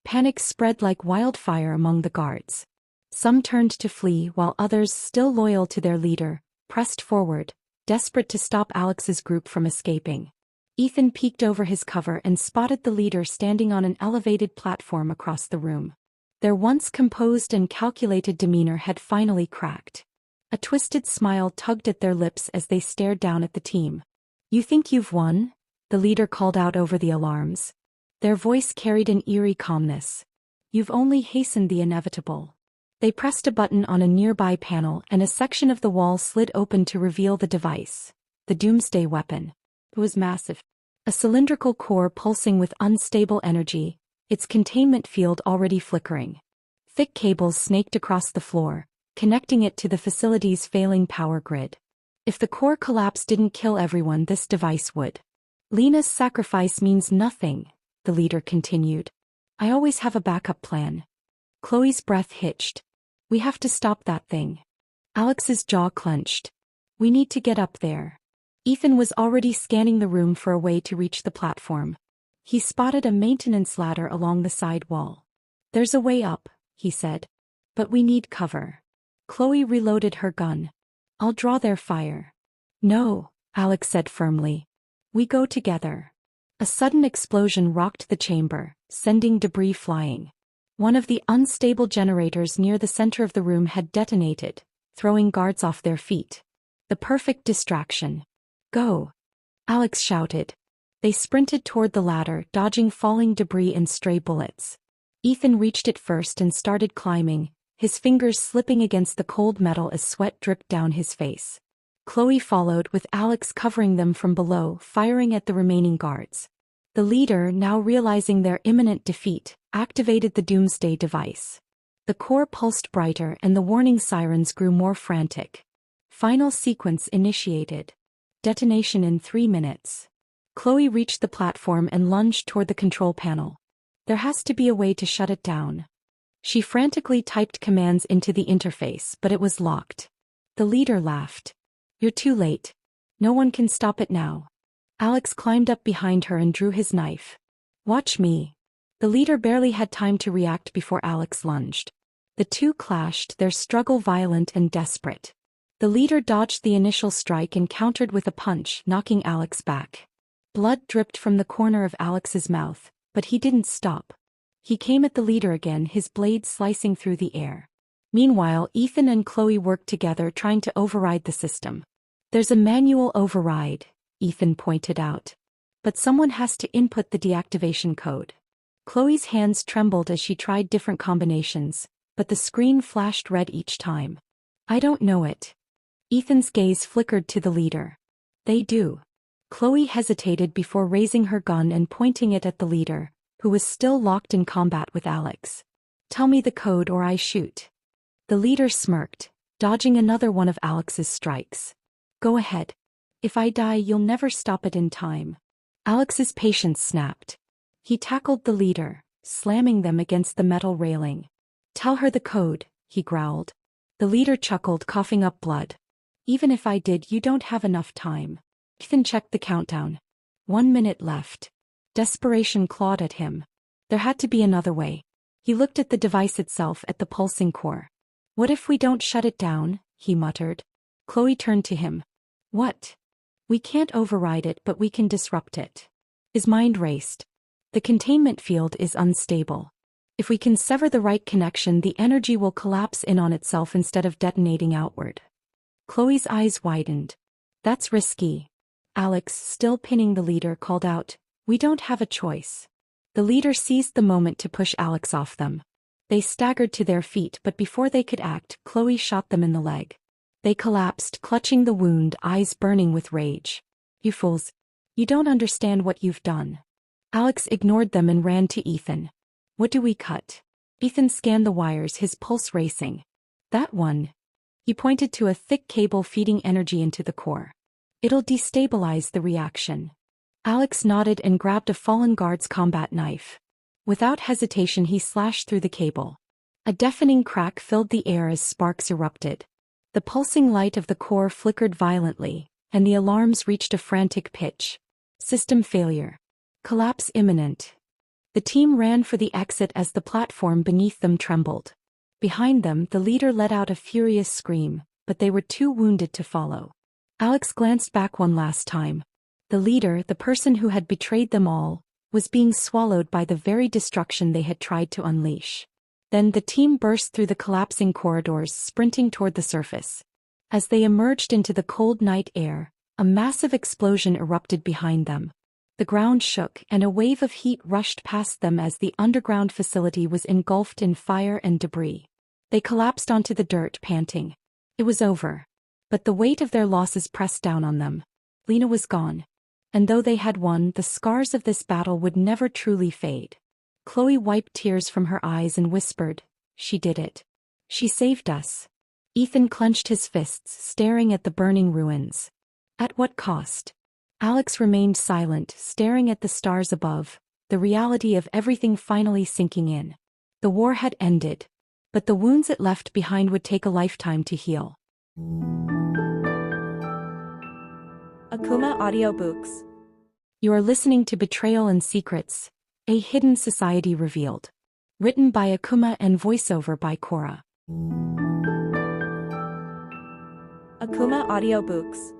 Panic spread like wildfire among the guards. Some turned to flee while others, still loyal to their leader, pressed forward, desperate to stop Alex's group from escaping. Ethan peeked over his cover and spotted the leader standing on an elevated platform across the room. Their once composed and calculated demeanor had finally cracked. A twisted smile tugged at their lips as they stared down at the team. "You think you've won?" the leader called out over the alarms. Their voice carried an eerie calmness. "You've only hastened the inevitable." They pressed a button on a nearby panel and a section of the wall slid open to reveal the device, the doomsday weapon. It was massive. A cylindrical core pulsing with unstable energy, its containment field already flickering. Thick cables snaked across the floor, connecting it to the facility's failing power grid. If the core collapse didn't kill everyone, this device would. "Lena's sacrifice means nothing," the leader continued. "I always have a backup plan." Chloe's breath hitched. "We have to stop that thing." Alex's jaw clenched. "We need to get up there." Ethan was already scanning the room for a way to reach the platform. He spotted a maintenance ladder along the side wall. "There's a way up," he said. "But we need cover." Chloe reloaded her gun. "I'll draw their fire." "No," Alex said firmly. "We go together." A sudden explosion rocked the chamber, sending debris flying. One of the unstable generators near the center of the room had detonated, throwing guards off their feet. The perfect distraction. "Go!" Alex shouted. They sprinted toward the ladder, dodging falling debris and stray bullets. Ethan reached it first and started climbing, his fingers slipping against the cold metal as sweat dripped down his face. Chloe followed, with Alex covering them from below, firing at the remaining guards. The leader, now realizing their imminent defeat, activated the doomsday device. The core pulsed brighter and the warning sirens grew more frantic. Final sequence initiated. Detonation in 3 minutes. Chloe reached the platform and lunged toward the control panel. There has to be a way to shut it down. She frantically typed commands into the interface, but it was locked. The leader laughed. "You're too late. No one can stop it now." Alex climbed up behind her and drew his knife. "Watch me." The leader barely had time to react before Alex lunged. The two clashed, their struggle violent and desperate. The leader dodged the initial strike and countered with a punch, knocking Alex back. Blood dripped from the corner of Alex's mouth, but he didn't stop. He came at the leader again, his blade slicing through the air. Meanwhile, Ethan and Chloe worked together trying to override the system. "There's a manual override," Ethan pointed out. "But someone has to input the deactivation code." Chloe's hands trembled as she tried different combinations, but the screen flashed red each time. "I don't know it." Ethan's gaze flickered to the leader. "They do." Chloe hesitated before raising her gun and pointing it at the leader, who was still locked in combat with Alex. "Tell me the code or I shoot." The leader smirked, dodging another one of Alex's strikes. "Go ahead. If I die, you'll never stop it in time." Alex's patience snapped. He tackled the leader, slamming them against the metal railing. "Tell her the code," he growled. The leader chuckled, coughing up blood. "Even if I did, you don't have enough time." Ethan checked the countdown. 1 minute left. Desperation clawed at him. There had to be another way. He looked at the device itself, at the pulsing core. "What if we don't shut it down?" he muttered. Chloe turned to him. "What?" "We can't override it, but we can disrupt it." His mind raced. "The containment field is unstable. If we can sever the right connection, the energy will collapse in on itself instead of detonating outward." Chloe's eyes widened. "That's risky." Alex, still pinning the leader, called out, "We don't have a choice." The leader seized the moment to push Alex off them. They staggered to their feet, but before they could act, Chloe shot them in the leg. They collapsed, clutching the wound, eyes burning with rage. "You fools. You don't understand what you've done." Alex ignored them and ran to Ethan. "What do we cut?" Ethan scanned the wires, his pulse racing. "That one." He pointed to a thick cable feeding energy into the core. "It'll destabilize the reaction." Alex nodded and grabbed a fallen guard's combat knife. Without hesitation, he slashed through the cable. A deafening crack filled the air as sparks erupted. The pulsing light of the core flickered violently, and the alarms reached a frantic pitch. "System failure. Collapse imminent." The team ran for the exit as the platform beneath them trembled. Behind them, the leader let out a furious scream, but they were too wounded to follow. Alex glanced back one last time. The leader, the person who had betrayed them all, was being swallowed by the very destruction they had tried to unleash. Then the team burst through the collapsing corridors, sprinting toward the surface. As they emerged into the cold night air, a massive explosion erupted behind them. The ground shook and a wave of heat rushed past them as the underground facility was engulfed in fire and debris. They collapsed onto the dirt, panting. It was over. But the weight of their losses pressed down on them. Lena was gone. And though they had won, the scars of this battle would never truly fade. Chloe wiped tears from her eyes and whispered, "She did it. She saved us." Ethan clenched his fists, staring at the burning ruins. At what cost? Alex remained silent, staring at the stars above, the reality of everything finally sinking in. The war had ended, but the wounds it left behind would take a lifetime to heal. Akumah Audiobooks. You are listening to Betrayal and Secrets, A Hidden Society Revealed. Written by Akumah and voiceover by Sara. Akumah Audiobooks.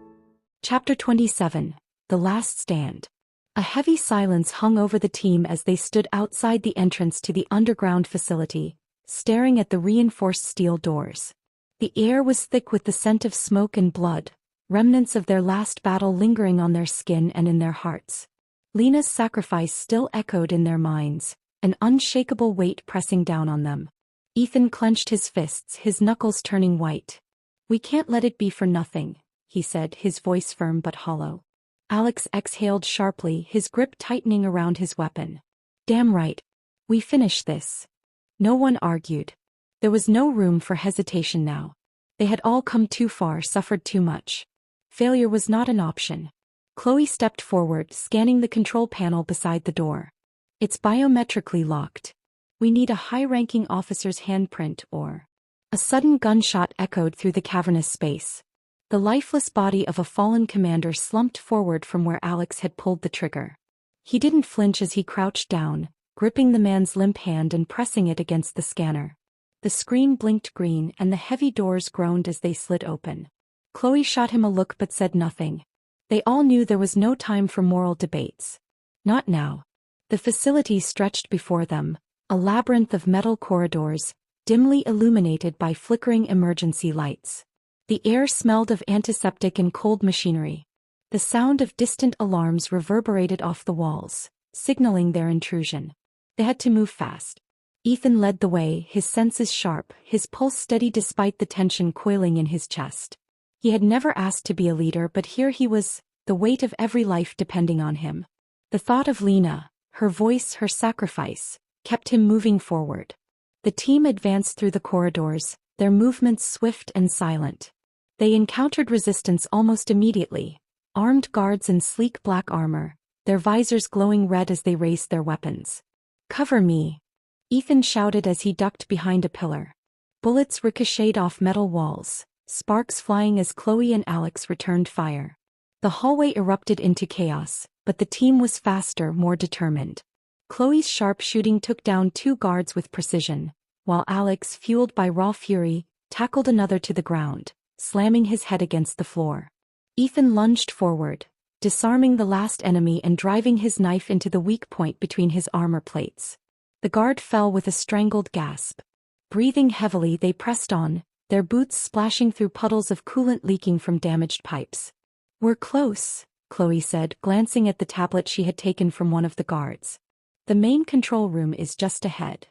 Chapter 27, The Last Stand. A heavy silence hung over the team as they stood outside the entrance to the underground facility, staring at the reinforced steel doors. The air was thick with the scent of smoke and blood, remnants of their last battle lingering on their skin and in their hearts. Lena's sacrifice still echoed in their minds, an unshakable weight pressing down on them. Ethan clenched his fists, his knuckles turning white. "We can't let it be for nothing," he said, his voice firm but hollow. Alex exhaled sharply, his grip tightening around his weapon. "Damn right. We finish this." No one argued. There was no room for hesitation now. They had all come too far, suffered too much. Failure was not an option. Chloe stepped forward, scanning the control panel beside the door. "It's biometrically locked. We need a high-ranking officer's handprint or..." A sudden gunshot echoed through the cavernous space. The lifeless body of a fallen commander slumped forward from where Alex had pulled the trigger. He didn't flinch as he crouched down, gripping the man's limp hand and pressing it against the scanner. The screen blinked green and the heavy doors groaned as they slid open. Chloe shot him a look but said nothing. They all knew there was no time for moral debates. Not now. The facility stretched before them, a labyrinth of metal corridors, dimly illuminated by flickering emergency lights. The air smelled of antiseptic and cold machinery. The sound of distant alarms reverberated off the walls, signaling their intrusion. They had to move fast. Ethan led the way, his senses sharp, his pulse steady despite the tension coiling in his chest. He had never asked to be a leader, but here he was, the weight of every life depending on him. The thought of Lena, her voice, her sacrifice, kept him moving forward. The team advanced through the corridors, their movements swift and silent. They encountered resistance almost immediately, armed guards in sleek black armor, their visors glowing red as they raised their weapons. "Cover me," Ethan shouted as he ducked behind a pillar. Bullets ricocheted off metal walls, sparks flying as Chloe and Alex returned fire. The hallway erupted into chaos, but the team was faster, more determined. Chloe's sharp shooting took down 2 guards with precision, while Alex, fueled by raw fury, tackled another to the ground, slamming his head against the floor. Ethan lunged forward, disarming the last enemy and driving his knife into the weak point between his armor plates. The guard fell with a strangled gasp. Breathing heavily, they pressed on, their boots splashing through puddles of coolant leaking from damaged pipes. "We're close," Chloe said, glancing at the tablet she had taken from one of the guards. "The main control room is just ahead."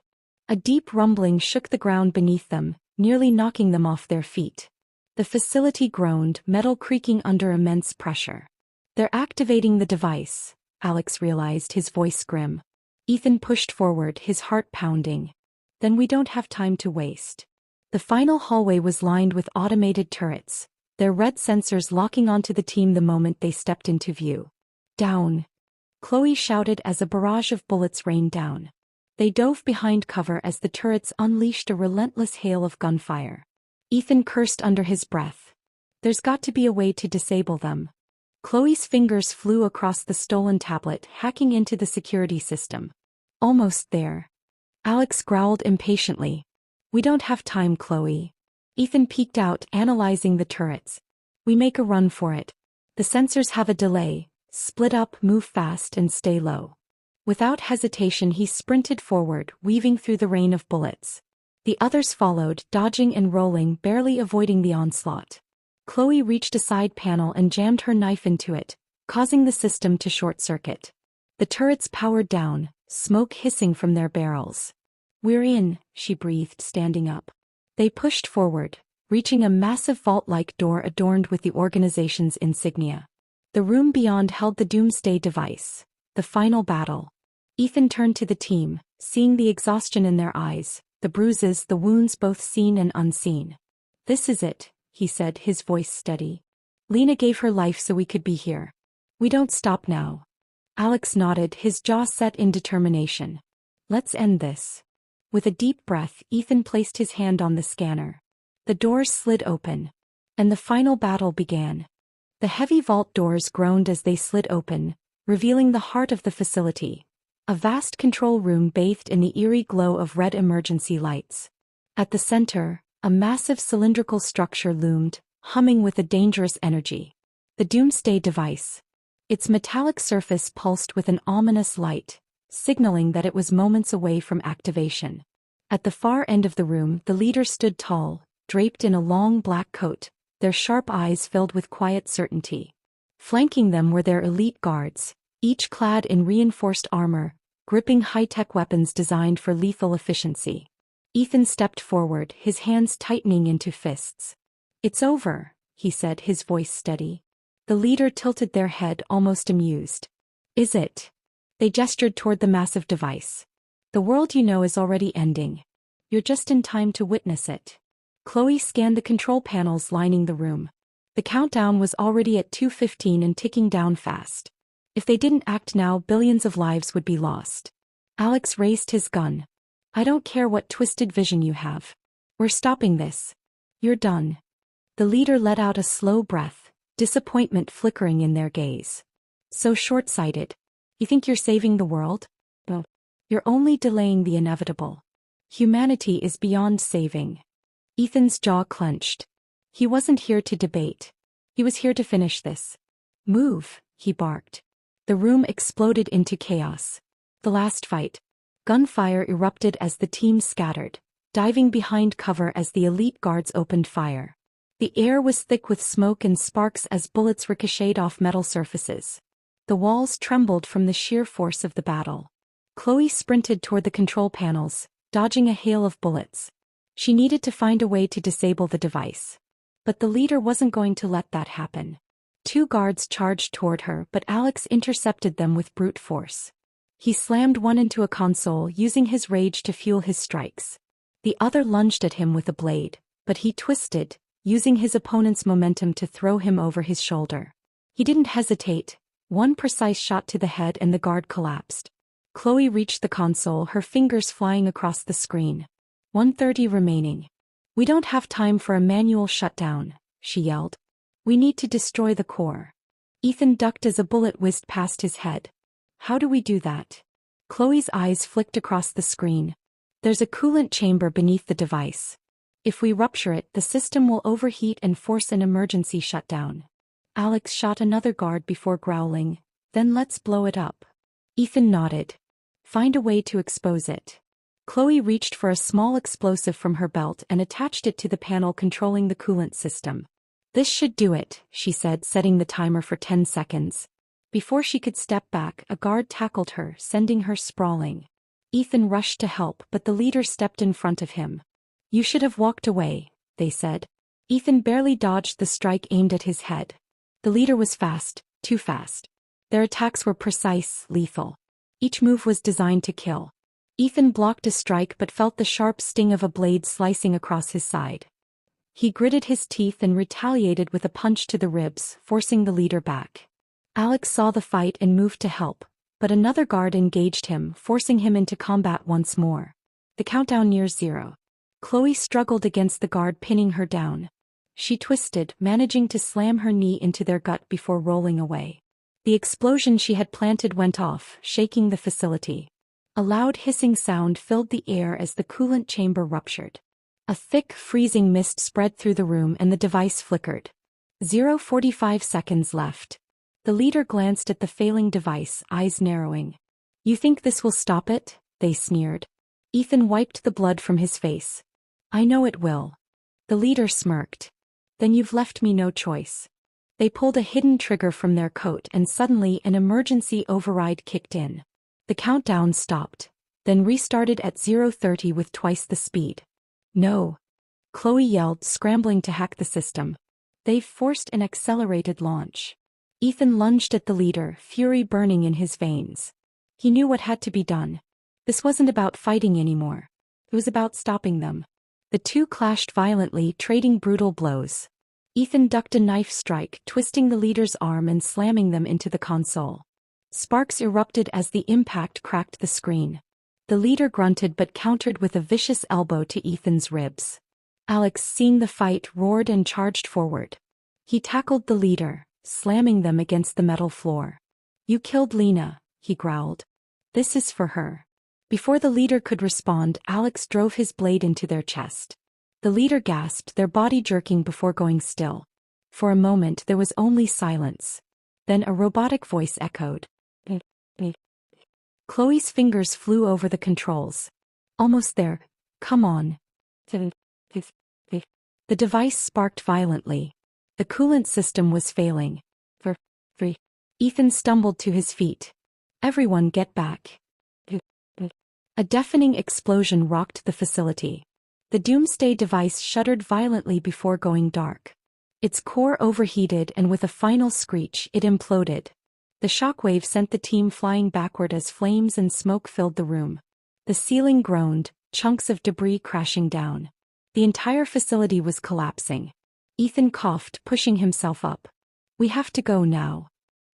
A deep rumbling shook the ground beneath them, nearly knocking them off their feet. The facility groaned, metal creaking under immense pressure. "They're activating the device," Alex realized, his voice grim. Ethan pushed forward, his heart pounding. "Then we don't have time to waste." The final hallway was lined with automated turrets, their red sensors locking onto the team the moment they stepped into view. "Down!" Chloe shouted as a barrage of bullets rained down. They dove behind cover as the turrets unleashed a relentless hail of gunfire. Ethan cursed under his breath. There's got to be a way to disable them. Chloe's fingers flew across the stolen tablet, hacking into the security system. Almost there. Alex growled impatiently. "We don't have time, Chloe." Ethan peeked out, analyzing the turrets. "We make a run for it. The sensors have a delay, Split up, move fast, and stay low. Without hesitation he sprinted forward, weaving through the rain of bullets. The others followed, dodging and rolling, barely avoiding the onslaught. Chloe reached a side panel and jammed her knife into it, causing the system to short-circuit. The turrets powered down, smoke hissing from their barrels. "We're in," she breathed, standing up. They pushed forward, reaching a massive vault-like door adorned with the organization's insignia. The room beyond held the doomsday device. The final battle. Ethan turned to the team, seeing the exhaustion in their eyes, the bruises, the wounds both seen and unseen. "This is it," he said, his voice steady. "Lena gave her life so we could be here. We don't stop now." Alex nodded, his jaw set in determination. "Let's end this." With a deep breath, Ethan placed his hand on the scanner. The doors slid open. And the final battle began. The heavy vault doors groaned as they slid open, revealing the heart of the facility. A vast control room bathed in the eerie glow of red emergency lights. At the center, a massive cylindrical structure loomed, humming with a dangerous energy. The doomsday device. Its metallic surface pulsed with an ominous light, signaling that it was moments away from activation. At the far end of the room, the leader stood tall, draped in a long black coat, their sharp eyes filled with quiet certainty. Flanking them were their elite guards, each clad in reinforced armor, gripping high-tech weapons designed for lethal efficiency. Ethan stepped forward, his hands tightening into fists. "It's over," he said, his voice steady. The leader tilted their head, almost amused. "Is it?" They gestured toward the massive device. "The world you know is already ending. You're just in time to witness it." Chloe scanned the control panels lining the room. The countdown was already at 2:15 and ticking down fast. If they didn't act now, billions of lives would be lost. Alex raised his gun. "I don't care what twisted vision you have. We're stopping this. You're done." The leader let out a slow breath, disappointment flickering in their gaze. "So short-sighted. You think you're saving the world? Well, you're only delaying the inevitable. Humanity is beyond saving." Ethan's jaw clenched. He wasn't here to debate. He was here to finish this. "Move," he barked. The room exploded into chaos. The last fight. Gunfire erupted as the team scattered, diving behind cover as the elite guards opened fire. The air was thick with smoke and sparks as bullets ricocheted off metal surfaces. The walls trembled from the sheer force of the battle. Chloe sprinted toward the control panels, dodging a hail of bullets. She needed to find a way to disable the device. But the leader wasn't going to let that happen. Two guards charged toward her, but Alex intercepted them with brute force. He slammed one into a console, using his rage to fuel his strikes. The other lunged at him with a blade, but he twisted, using his opponent's momentum to throw him over his shoulder. He didn't hesitate. One precise shot to the head and the guard collapsed. Chloe reached the console, her fingers flying across the screen. 1:30 remaining. "We don't have time for a manual shutdown," she yelled. "We need to destroy the core." Ethan ducked as a bullet whizzed past his head. "How do we do that?" Chloe's eyes flicked across the screen. "There's a coolant chamber beneath the device. If we rupture it, the system will overheat and force an emergency shutdown." Alex shot another guard before growling, "Then let's blow it up." Ethan nodded. "Find a way to expose it." Chloe reached for a small explosive from her belt and attached it to the panel controlling the coolant system. "This should do it," she said, setting the timer for 10 seconds. Before she could step back, a guard tackled her, sending her sprawling. Ethan rushed to help, but the leader stepped in front of him. "You should have walked away," they said. Ethan barely dodged the strike aimed at his head. The leader was fast, too fast. Their attacks were precise, lethal. Each move was designed to kill. Ethan blocked a strike but felt the sharp sting of a blade slicing across his side. He gritted his teeth and retaliated with a punch to the ribs, forcing the leader back. Alex saw the fight and moved to help, but another guard engaged him, forcing him into combat once more. The countdown nears 0. Chloe struggled against the guard, pinning her down. She twisted, managing to slam her knee into their gut before rolling away. The explosion she had planted went off, shaking the facility. A loud hissing sound filled the air as the coolant chamber ruptured. A thick, freezing mist spread through the room and the device flickered. 0:45 seconds left. The leader glanced at the failing device, eyes narrowing. "You think this will stop it?" they sneered. Ethan wiped the blood from his face. "I know it will." The leader smirked. "Then you've left me no choice." They pulled a hidden trigger from their coat and suddenly an emergency override kicked in. The countdown stopped, then restarted at 0:30 with twice the speed. "No!" Chloe yelled, scrambling to hack the system. "They've forced an accelerated launch." Ethan lunged at the leader, fury burning in his veins. He knew what had to be done. This wasn't about fighting anymore. It was about stopping them. The two clashed violently, trading brutal blows. Ethan ducked a knife strike, twisting the leader's arm and slamming them into the console. Sparks erupted as the impact cracked the screen. The leader grunted but countered with a vicious elbow to Ethan's ribs. Alex, seeing the fight, roared and charged forward. He tackled the leader, slamming them against the metal floor. "You killed Lena," he growled. "This is for her." Before the leader could respond, Alex drove his blade into their chest. The leader gasped, their body jerking before going still. For a moment there was only silence. Then a robotic voice echoed. Chloe's fingers flew over the controls. "Almost there. Come on." The device sparked violently. The coolant system was failing. Ethan stumbled to his feet. "Everyone get back." A deafening explosion rocked the facility. The doomsday device shuddered violently before going dark. Its core overheated and with a final screech it imploded. The shockwave sent the team flying backward as flames and smoke filled the room. The ceiling groaned, chunks of debris crashing down. The entire facility was collapsing. Ethan coughed, pushing himself up. "We have to go now."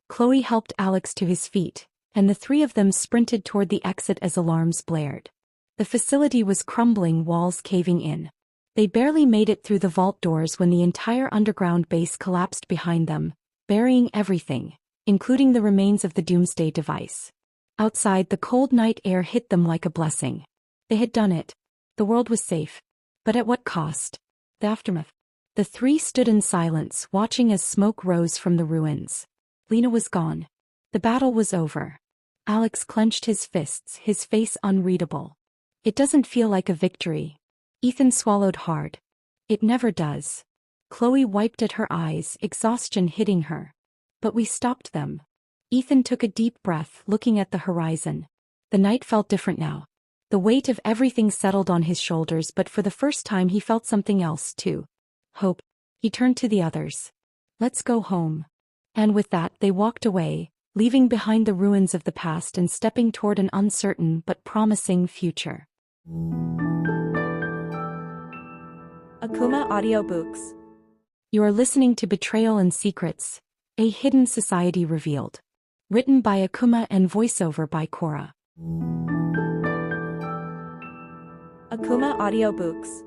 Chloe helped Alex to his feet, and the three of them sprinted toward the exit as alarms blared. The facility was crumbling, walls caving in. They barely made it through the vault doors when the entire underground base collapsed behind them, burying everything, including the remains of the doomsday device. Outside, the cold night air hit them like a blessing. They had done it. The world was safe. But at what cost? The aftermath. The three stood in silence, watching as smoke rose from the ruins. Lena was gone. The battle was over. Alex clenched his fists, his face unreadable. "It doesn't feel like a victory." Ethan swallowed hard. "It never does." Chloe wiped at her eyes, exhaustion hitting her. "But we stopped them." Ethan took a deep breath, looking at the horizon. The night felt different now. The weight of everything settled on his shoulders, but for the first time he felt something else too. Hope. He turned to the others. "Let's go home." And with that they walked away, leaving behind the ruins of the past and stepping toward an uncertain but promising future. Akumah Audiobooks. You are listening to Betrayal and Secrets, A Hidden Society Revealed. Written by Akumah and voiceover by Cora. Akumah Audiobooks.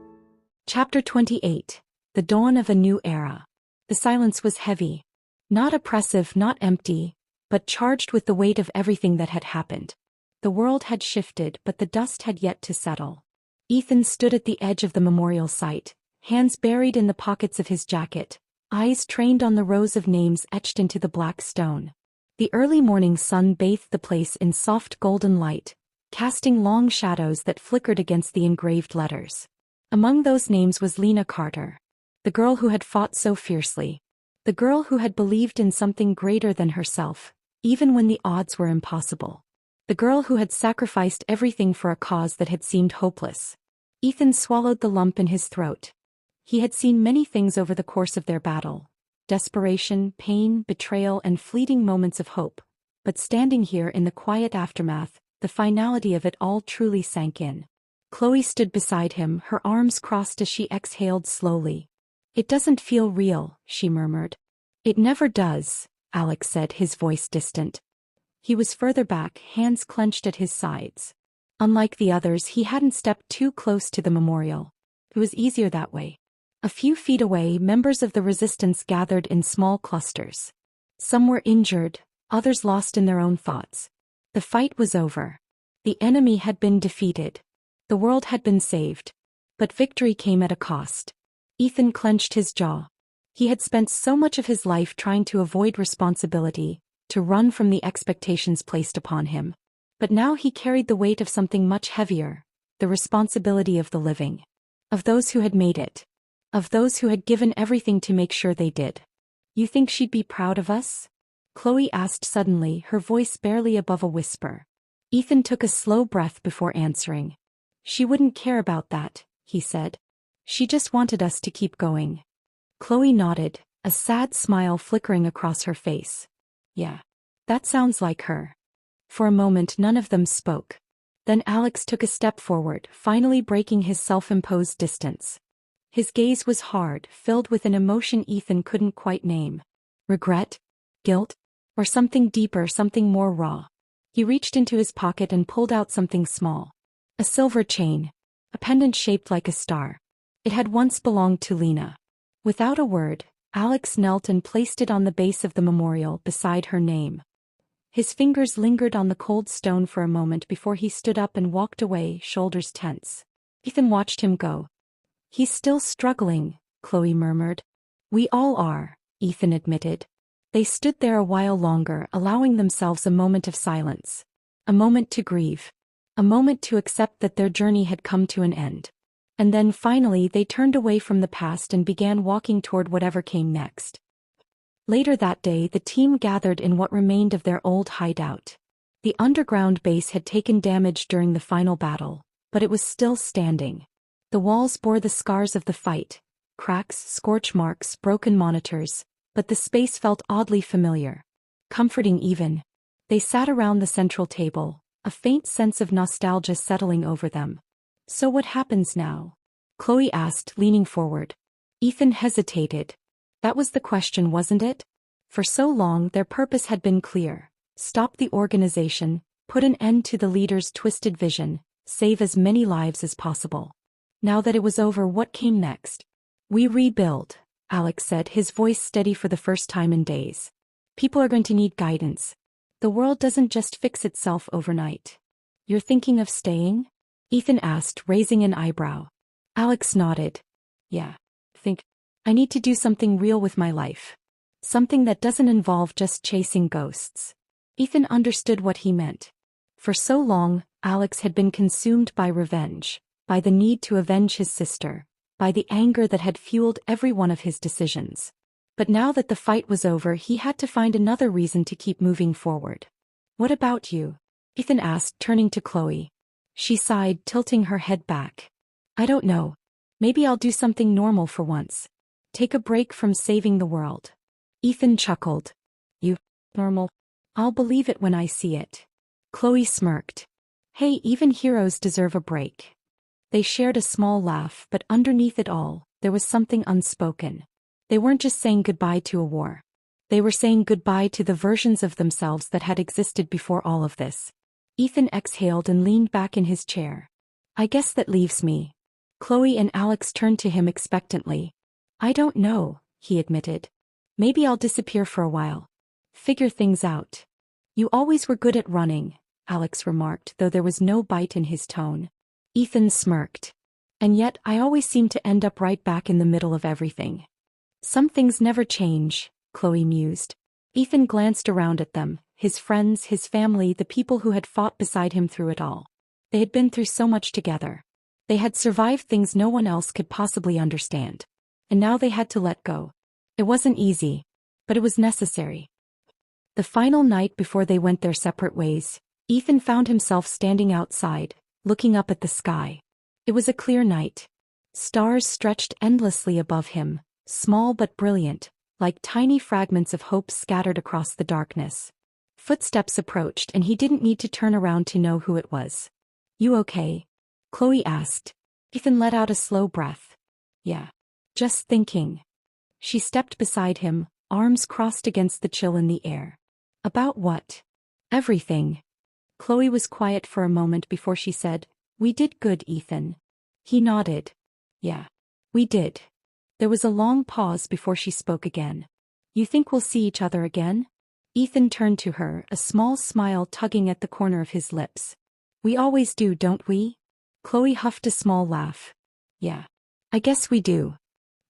Chapter 28. The Dawn of a New Era. The silence was heavy. Not oppressive, not empty, but charged with the weight of everything that had happened. The world had shifted, but the dust had yet to settle. Ethan stood at the edge of the memorial site, hands buried in the pockets of his jacket, eyes trained on the rows of names etched into the black stone. The early morning sun bathed the place in soft golden light, casting long shadows that flickered against the engraved letters. Among those names was Lena Carter, the girl who had fought so fiercely, the girl who had believed in something greater than herself, even when the odds were impossible. The girl who had sacrificed everything for a cause that had seemed hopeless. Ethan swallowed the lump in his throat. He had seen many things over the course of their battle. Desperation, pain, betrayal, and fleeting moments of hope. But standing here in the quiet aftermath, the finality of it all truly sank in. Chloe stood beside him, her arms crossed as she exhaled slowly. "It doesn't feel real," she murmured. "It never does," Alex said, his voice distant. He was further back, hands clenched at his sides. Unlike the others, he hadn't stepped too close to the memorial. It was easier that way. A few feet away, members of the resistance gathered in small clusters. Some were injured, others lost in their own thoughts. The fight was over. The enemy had been defeated. The world had been saved. But victory came at a cost. Ethan clenched his jaw. He had spent so much of his life trying to avoid responsibility, to run from the expectations placed upon him. But now he carried the weight of something much heavier, the responsibility of the living. Of those who had made it. Of those who had given everything to make sure they did. You think she'd be proud of us? Chloe asked suddenly, her voice barely above a whisper. Ethan took a slow breath before answering. She wouldn't care about that, he said. She just wanted us to keep going. Chloe nodded, a sad smile flickering across her face. Yeah. That sounds like her. For a moment none of them spoke. Then Alex took a step forward, finally breaking his self-imposed distance. His gaze was hard, filled with an emotion Ethan couldn't quite name. Regret? Guilt? Or something deeper, something more raw. He reached into his pocket and pulled out something small. A silver chain. A pendant shaped like a star. It had once belonged to Lena. Without a word, Alex knelt and placed it on the base of the memorial beside her name. His fingers lingered on the cold stone for a moment before he stood up and walked away, shoulders tense. Ethan watched him go. He's still struggling, Chloe murmured. We all are, Ethan admitted. They stood there a while longer, allowing themselves a moment of silence. A moment to grieve. A moment to accept that their journey had come to an end. And then finally they turned away from the past and began walking toward whatever came next. Later that day the team gathered in what remained of their old hideout. The underground base had taken damage during the final battle, but it was still standing. The walls bore the scars of the fight, cracks, scorch marks, broken monitors, but the space felt oddly familiar. Comforting even. They sat around the central table, a faint sense of nostalgia settling over them. So what happens now? Chloe asked, leaning forward. Ethan hesitated. That was the question, wasn't it? For so long their purpose had been clear. Stop the organization, put an end to the leader's twisted vision, save as many lives as possible. Now that it was over, what came next? We rebuild, Alex said, his voice steady for the first time in days. People are going to need guidance. The world doesn't just fix itself overnight. You're thinking of staying? Ethan asked, raising an eyebrow. Alex nodded. Yeah. I need to do something real with my life. Something that doesn't involve just chasing ghosts. Ethan understood what he meant. For so long, Alex had been consumed by revenge, by the need to avenge his sister, by the anger that had fueled every one of his decisions. But now that the fight was over, he had to find another reason to keep moving forward. What about you? Ethan asked, turning to Chloe. She sighed, tilting her head back. I don't know. Maybe I'll do something normal for once. Take a break from saving the world. Ethan chuckled. You, normal? I'll believe it when I see it. Chloe smirked. Hey, even heroes deserve a break. They shared a small laugh, but underneath it all, there was something unspoken. They weren't just saying goodbye to a war. They were saying goodbye to the versions of themselves that had existed before all of this. Ethan exhaled and leaned back in his chair. I guess that leaves me. Chloe and Alex turned to him expectantly. I don't know, he admitted. Maybe I'll disappear for a while. Figure things out. You always were good at running, Alex remarked, though there was no bite in his tone. Ethan smirked. And yet I always seem to end up right back in the middle of everything. Some things never change, Chloe mused. Ethan glanced around at them, his friends, his family, the people who had fought beside him through it all. They had been through so much together. They had survived things no one else could possibly understand. And now they had to let go. It wasn't easy, but it was necessary. The final night before they went their separate ways, Ethan found himself standing outside, looking up at the sky. It was a clear night. Stars stretched endlessly above him, small but brilliant, like tiny fragments of hope scattered across the darkness. Footsteps approached and he didn't need to turn around to know who it was. You okay? Chloe asked. Ethan let out a slow breath. Yeah. Just thinking. She stepped beside him, arms crossed against the chill in the air. About what? Everything. Chloe was quiet for a moment before she said, We did good, Ethan. He nodded. Yeah. We did. There was a long pause before she spoke again. You think we'll see each other again? Ethan turned to her, a small smile tugging at the corner of his lips. We always do, don't we? Chloe huffed a small laugh. Yeah. I guess we do.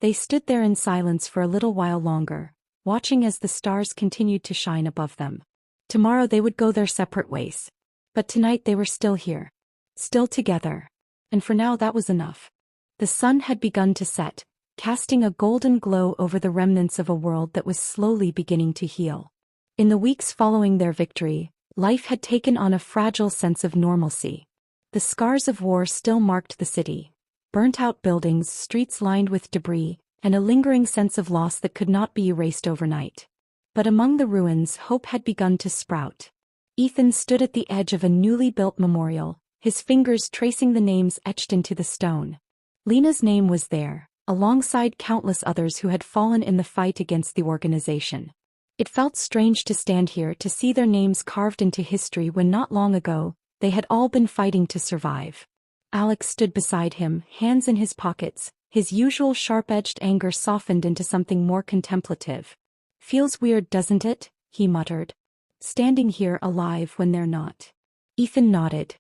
They stood there in silence for a little while longer, watching as the stars continued to shine above them. Tomorrow they would go their separate ways. But tonight they were still here. Still together. And for now that was enough. The sun had begun to set, casting a golden glow over the remnants of a world that was slowly beginning to heal. In the weeks following their victory, life had taken on a fragile sense of normalcy. The scars of war still marked the city. Burnt-out buildings, streets lined with debris, and a lingering sense of loss that could not be erased overnight. But among the ruins, hope had begun to sprout. Ethan stood at the edge of a newly built memorial, his fingers tracing the names etched into the stone. Lena's name was there, alongside countless others who had fallen in the fight against the organization. It felt strange to stand here to see their names carved into history when not long ago, they had all been fighting to survive. Alex stood beside him, hands in his pockets, his usual sharp-edged anger softened into something more contemplative. "Feels weird, doesn't it?" he muttered. "Standing here alive when they're not." Ethan nodded.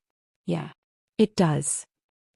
"Yeah. It does."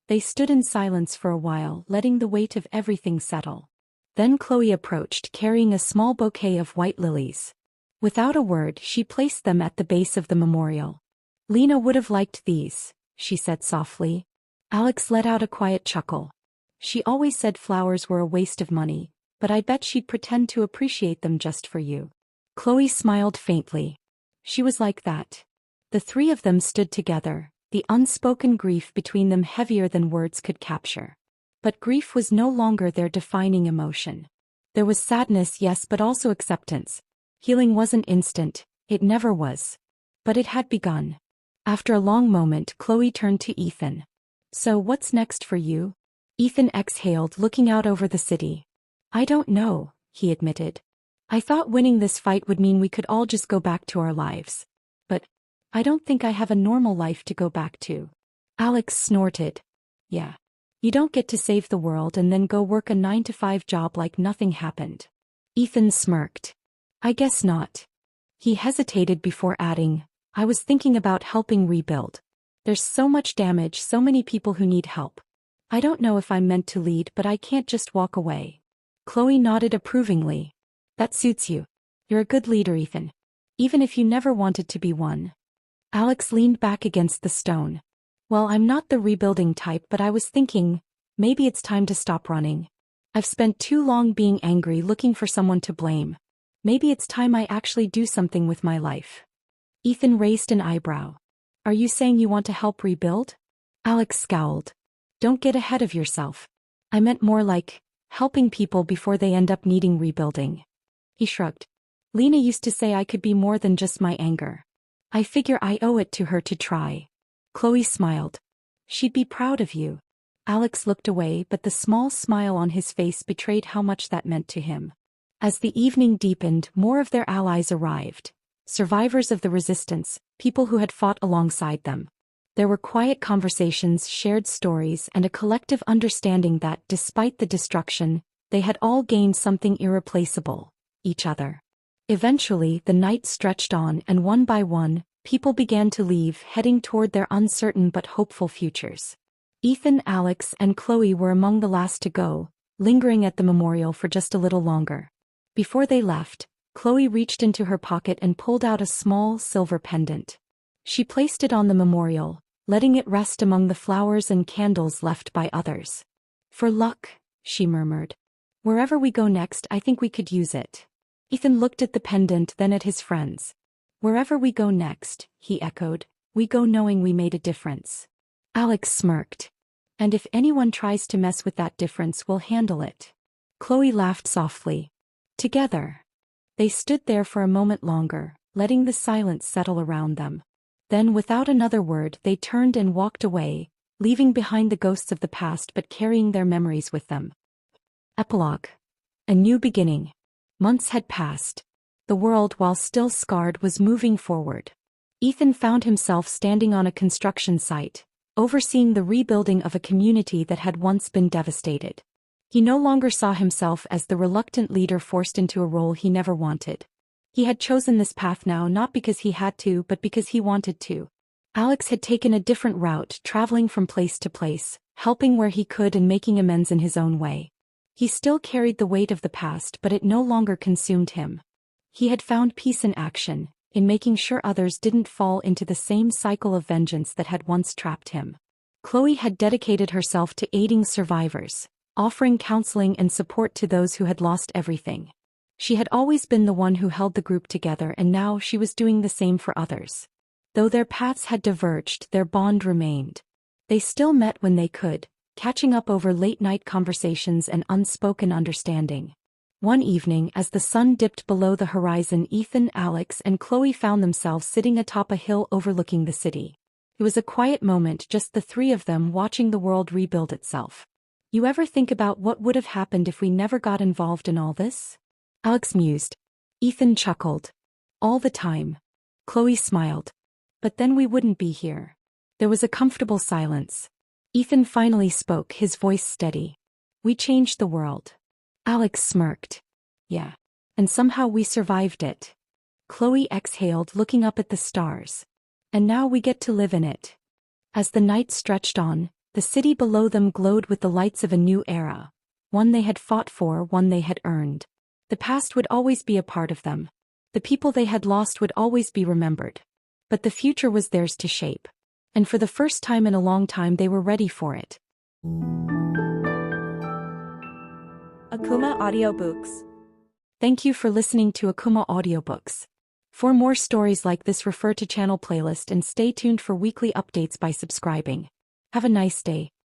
They stood in silence for a while, letting the weight of everything settle. Then Chloe approached, carrying a small bouquet of white lilies. Without a word, she placed them at the base of the memorial. "Lena would have liked these," she said softly. Alex let out a quiet chuckle. "She always said flowers were a waste of money, but I bet she'd pretend to appreciate them just for you." Chloe smiled faintly. She was like that. The three of them stood together, the unspoken grief between them heavier than words could capture. But grief was no longer their defining emotion. There was sadness, yes, but also acceptance. Healing wasn't instant, it never was. But it had begun. After a long moment, Chloe turned to Ethan. "So what's next for you?" Ethan exhaled, looking out over the city. "I don't know," he admitted. "I thought winning this fight would mean we could all just go back to our lives. But I don't think I have a normal life to go back to." Alex snorted. "Yeah. You don't get to save the world and then go work a 9-to-5 job like nothing happened." Ethan smirked. "I guess not." He hesitated before adding, "I was thinking about helping rebuild. There's so much damage, so many people who need help. I don't know if I'm meant to lead, but I can't just walk away." Chloe nodded approvingly. "That suits you. You're a good leader, Ethan. Even if you never wanted to be one." Alex leaned back against the stone. "Well, I'm not the rebuilding type, but I was thinking, maybe it's time to stop running. I've spent too long being angry, looking for someone to blame. Maybe it's time I actually do something with my life." Ethan raised an eyebrow. "Are you saying you want to help rebuild?" Alex scowled. "Don't get ahead of yourself. I meant more like, helping people before they end up needing rebuilding." He shrugged. "Lena used to say I could be more than just my anger. I figure I owe it to her to try." Chloe smiled. "She'd be proud of you." Alex looked away, but the small smile on his face betrayed how much that meant to him. As the evening deepened, more of their allies arrived. Survivors of the resistance, people who had fought alongside them. There were quiet conversations, shared stories, and a collective understanding that, despite the destruction, they had all gained something irreplaceable: each other. Eventually, the night stretched on, and one by one, people began to leave, heading toward their uncertain but hopeful futures. Ethan, Alex, and Chloe were among the last to go, lingering at the memorial for just a little longer. Before they left, Chloe reached into her pocket and pulled out a small, silver pendant. She placed it on the memorial, letting it rest among the flowers and candles left by others. "For luck," she murmured. "Wherever we go next, I think we could use it." Ethan looked at the pendant, then at his friends. "Wherever we go next," he echoed, "we go knowing we made a difference." Alex smirked. "And if anyone tries to mess with that difference, we'll handle it." Chloe laughed softly. Together. They stood there for a moment longer, letting the silence settle around them. Then, without another word, they turned and walked away, leaving behind the ghosts of the past but carrying their memories with them. Epilogue. A new beginning. Months had passed. The world, while still scarred, was moving forward. Ethan found himself standing on a construction site, overseeing the rebuilding of a community that had once been devastated. He no longer saw himself as the reluctant leader forced into a role he never wanted. He had chosen this path now not because he had to, but because he wanted to. Alex had taken a different route, traveling from place to place, helping where he could and making amends in his own way. He still carried the weight of the past, but it no longer consumed him. He had found peace in action, in making sure others didn't fall into the same cycle of vengeance that had once trapped him. Chloe had dedicated herself to aiding survivors, offering counseling and support to those who had lost everything. She had always been the one who held the group together, and now she was doing the same for others. Though their paths had diverged, their bond remained. They still met when they could, catching up over late-night conversations and unspoken understanding. One evening, as the sun dipped below the horizon, Ethan, Alex, and Chloe found themselves sitting atop a hill overlooking the city. It was a quiet moment, just the three of them watching the world rebuild itself. "You ever think about what would have happened if we never got involved in all this?" Alex mused. Ethan chuckled. "All the time." Chloe smiled. "But then we wouldn't be here." There was a comfortable silence. Ethan finally spoke, his voice steady. "We changed the world." Alex smirked. "Yeah. And somehow we survived it." Chloe exhaled, looking up at the stars. "And now we get to live in it." As the night stretched on, the city below them glowed with the lights of a new era. One they had fought for, one they had earned. The past would always be a part of them. The people they had lost would always be remembered. But the future was theirs to shape. And for the first time in a long time, they were ready for it. Akumah Audiobooks. Thank you for listening to Akumah Audiobooks. For more stories like this, refer to channel playlist and stay tuned for weekly updates by subscribing. Have a nice day.